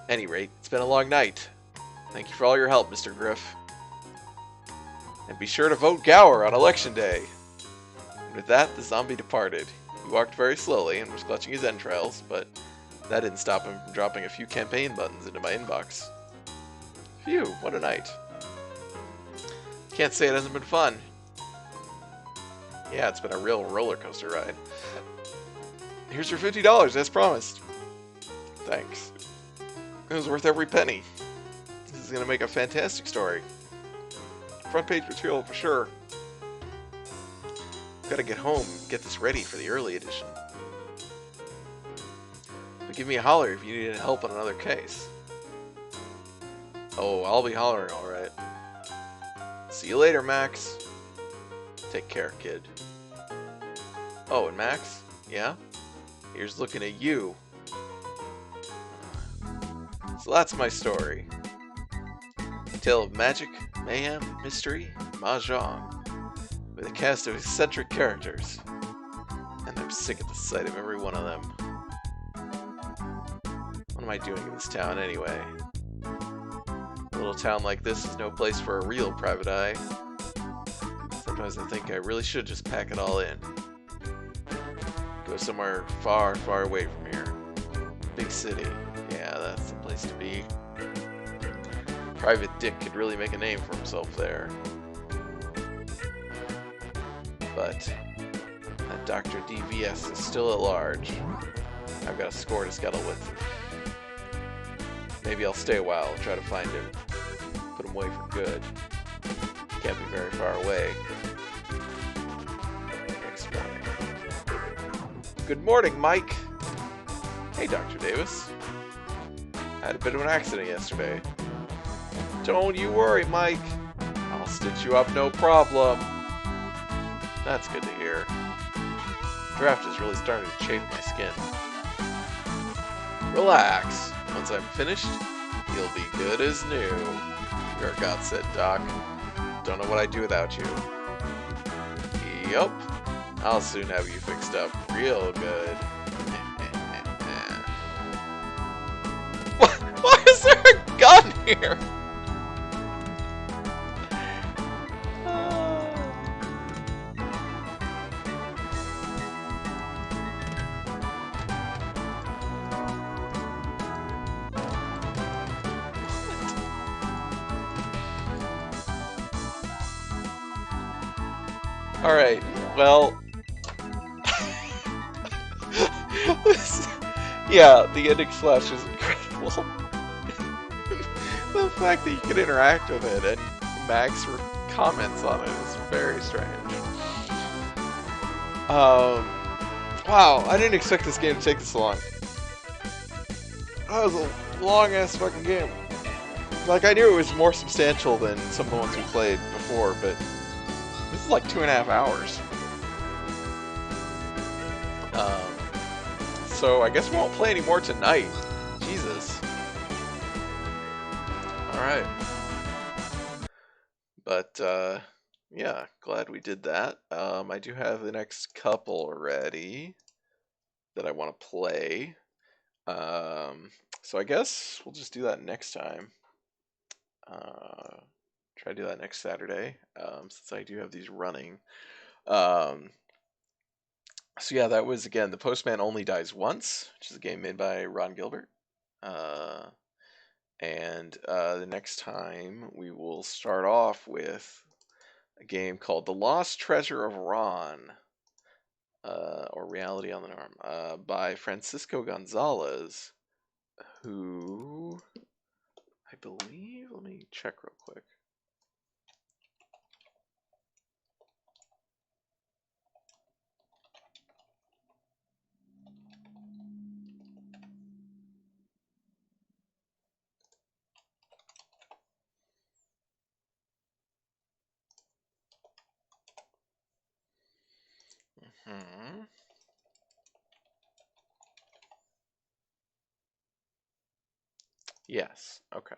Any rate, it's been a long night. Thank you for all your help, Mr. Griff. And be sure to vote Gower on election day. And with that, the zombie departed. He walked very slowly and was clutching his entrails, but that didn't stop him from dropping a few campaign buttons into my inbox. Phew, what a night. Can't say it hasn't been fun. Yeah, it's been a real roller coaster ride. Here's your $50, as promised. Thanks. It was worth every penny. This is going to make a fantastic story. Front page material for sure. Gotta get home and get this ready for the early edition. But give me a holler if you need any help on another case. Oh, I'll be hollering alright. See you later, Max. Take care, kid. Oh, and Max? Yeah? Here's looking at you. So that's my story. A tale of magic, mayhem, mystery, mahjong, with a cast of eccentric characters. And I'm sick at the sight of every one of them. What am I doing in this town anyway? A little town like this is no place for a real private eye. Sometimes I think I really should just pack it all in. Go somewhere far, far away from here. Big city. Yeah, that's the place to be. Private Dick could really make a name for himself there. But that Dr. DVS is still at large. I've got a score to settle with. Maybe I'll stay a while and try to find him. Put him away for good. Can't be very far away. Next morning. Good morning, Mike. Hey, Dr. Davis. I had a bit of an accident yesterday. Don't you worry, Mike. I'll stitch you up, no problem. That's good to hear. Draft is really starting to chafe my skin. Relax. Once I'm finished, you'll be good as new. You're a godsend, Doc. Don't know what I'd do without you. Yup. I'll soon have you fixed up real good. Why is there a gun here? Alright, well. Yeah, the ending slash is incredible. The fact that you can interact with it and Max comments on it is very strange. Wow, I didn't expect this game to take this long. That was a long ass fucking game. Like, I knew it was more substantial than some of the ones we played before, but this is like 2.5 hours. So I guess we won't play any more tonight. Jesus. Alright. But, yeah, glad we did that. I do have the next couple ready that I want to play. So I guess we'll just do that next time. Try to do that next Saturday, since I do have these running. So yeah, that was, again, The Postman Only Dies Once, which is a game made by Ron Gilbert. And the next time we will start off with a game called The Lost Treasure of Ron, or Reality on the Norm, by Francisco Gonzalez, who I believe, let me check real quick. Hmm. Yes, okay.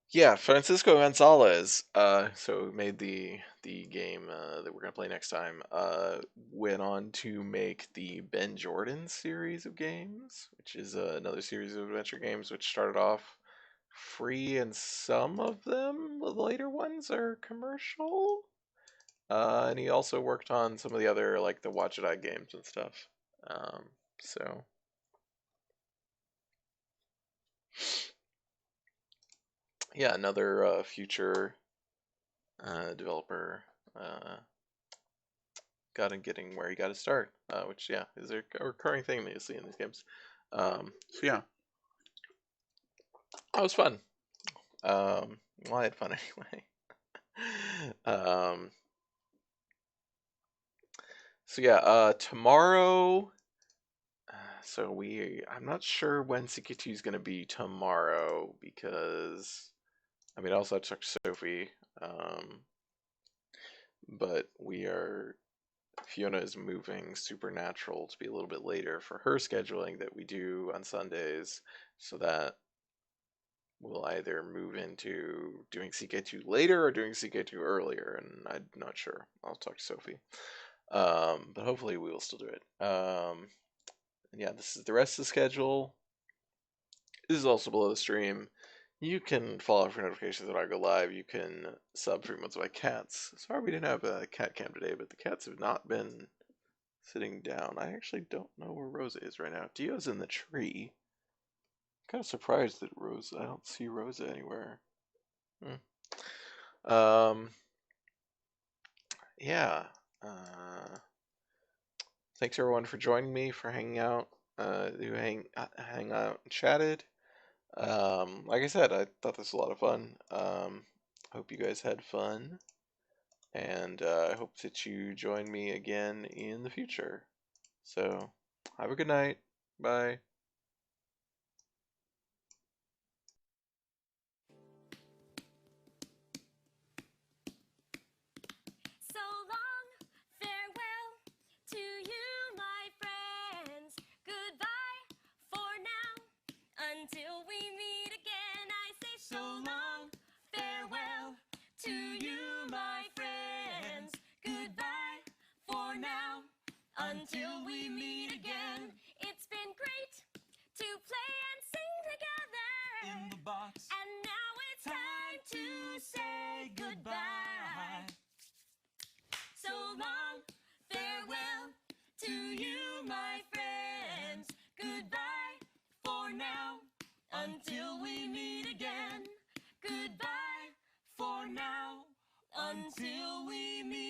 Yeah, Francisco Gonzalez, so made the game that we're gonna play next time. Went on to make the Ben Jordan series of games, which is another series of adventure games, which started off free, and some of them, the later ones, are commercial. And he also worked on some of the other, like the Watch It Eye games and stuff. So yeah, another future developer got in getting where he got his start, which yeah is a recurring thing that you see in these games. So yeah, that was fun. Well, I had fun anyway. So yeah, tomorrow. So I'm not sure when CK2 is gonna be tomorrow, because I mean I also have to talk to Sophie. But Fiona is moving Supernatural to be a little bit later for her scheduling that we do on Sundays, so that we'll either move into doing CK2 later or doing CK2 earlier, and I'm not sure. I'll talk to Sophie. But hopefully we will still do it. And yeah, this is the rest of the schedule. This is also below the stream. You can follow for notifications when I go live. You can sub 3 months of my cats. Sorry we didn't have a cat cam today, but the cats have not been sitting down. I actually don't know where Rosa is right now. Dio's in the tree. I'm kind of surprised that I don't see Rosa anywhere. Yeah. Thanks everyone for joining me, for hanging out, who hang out and chatted. Like I said, I thought this was a lot of fun. Hope you guys had fun, and I hope that you join me again in the future. So, have a good night. Bye. So long, farewell to you, my friends. Goodbye for now. until we meet again. I say so long, farewell to you, my friends. Goodbye for now, until we meet again. It's been great to play and sing together In the box. and now it's time to say goodbye. So long, farewell to you, my friends. Goodbye for now, until we meet again. Goodbye for now, until we meet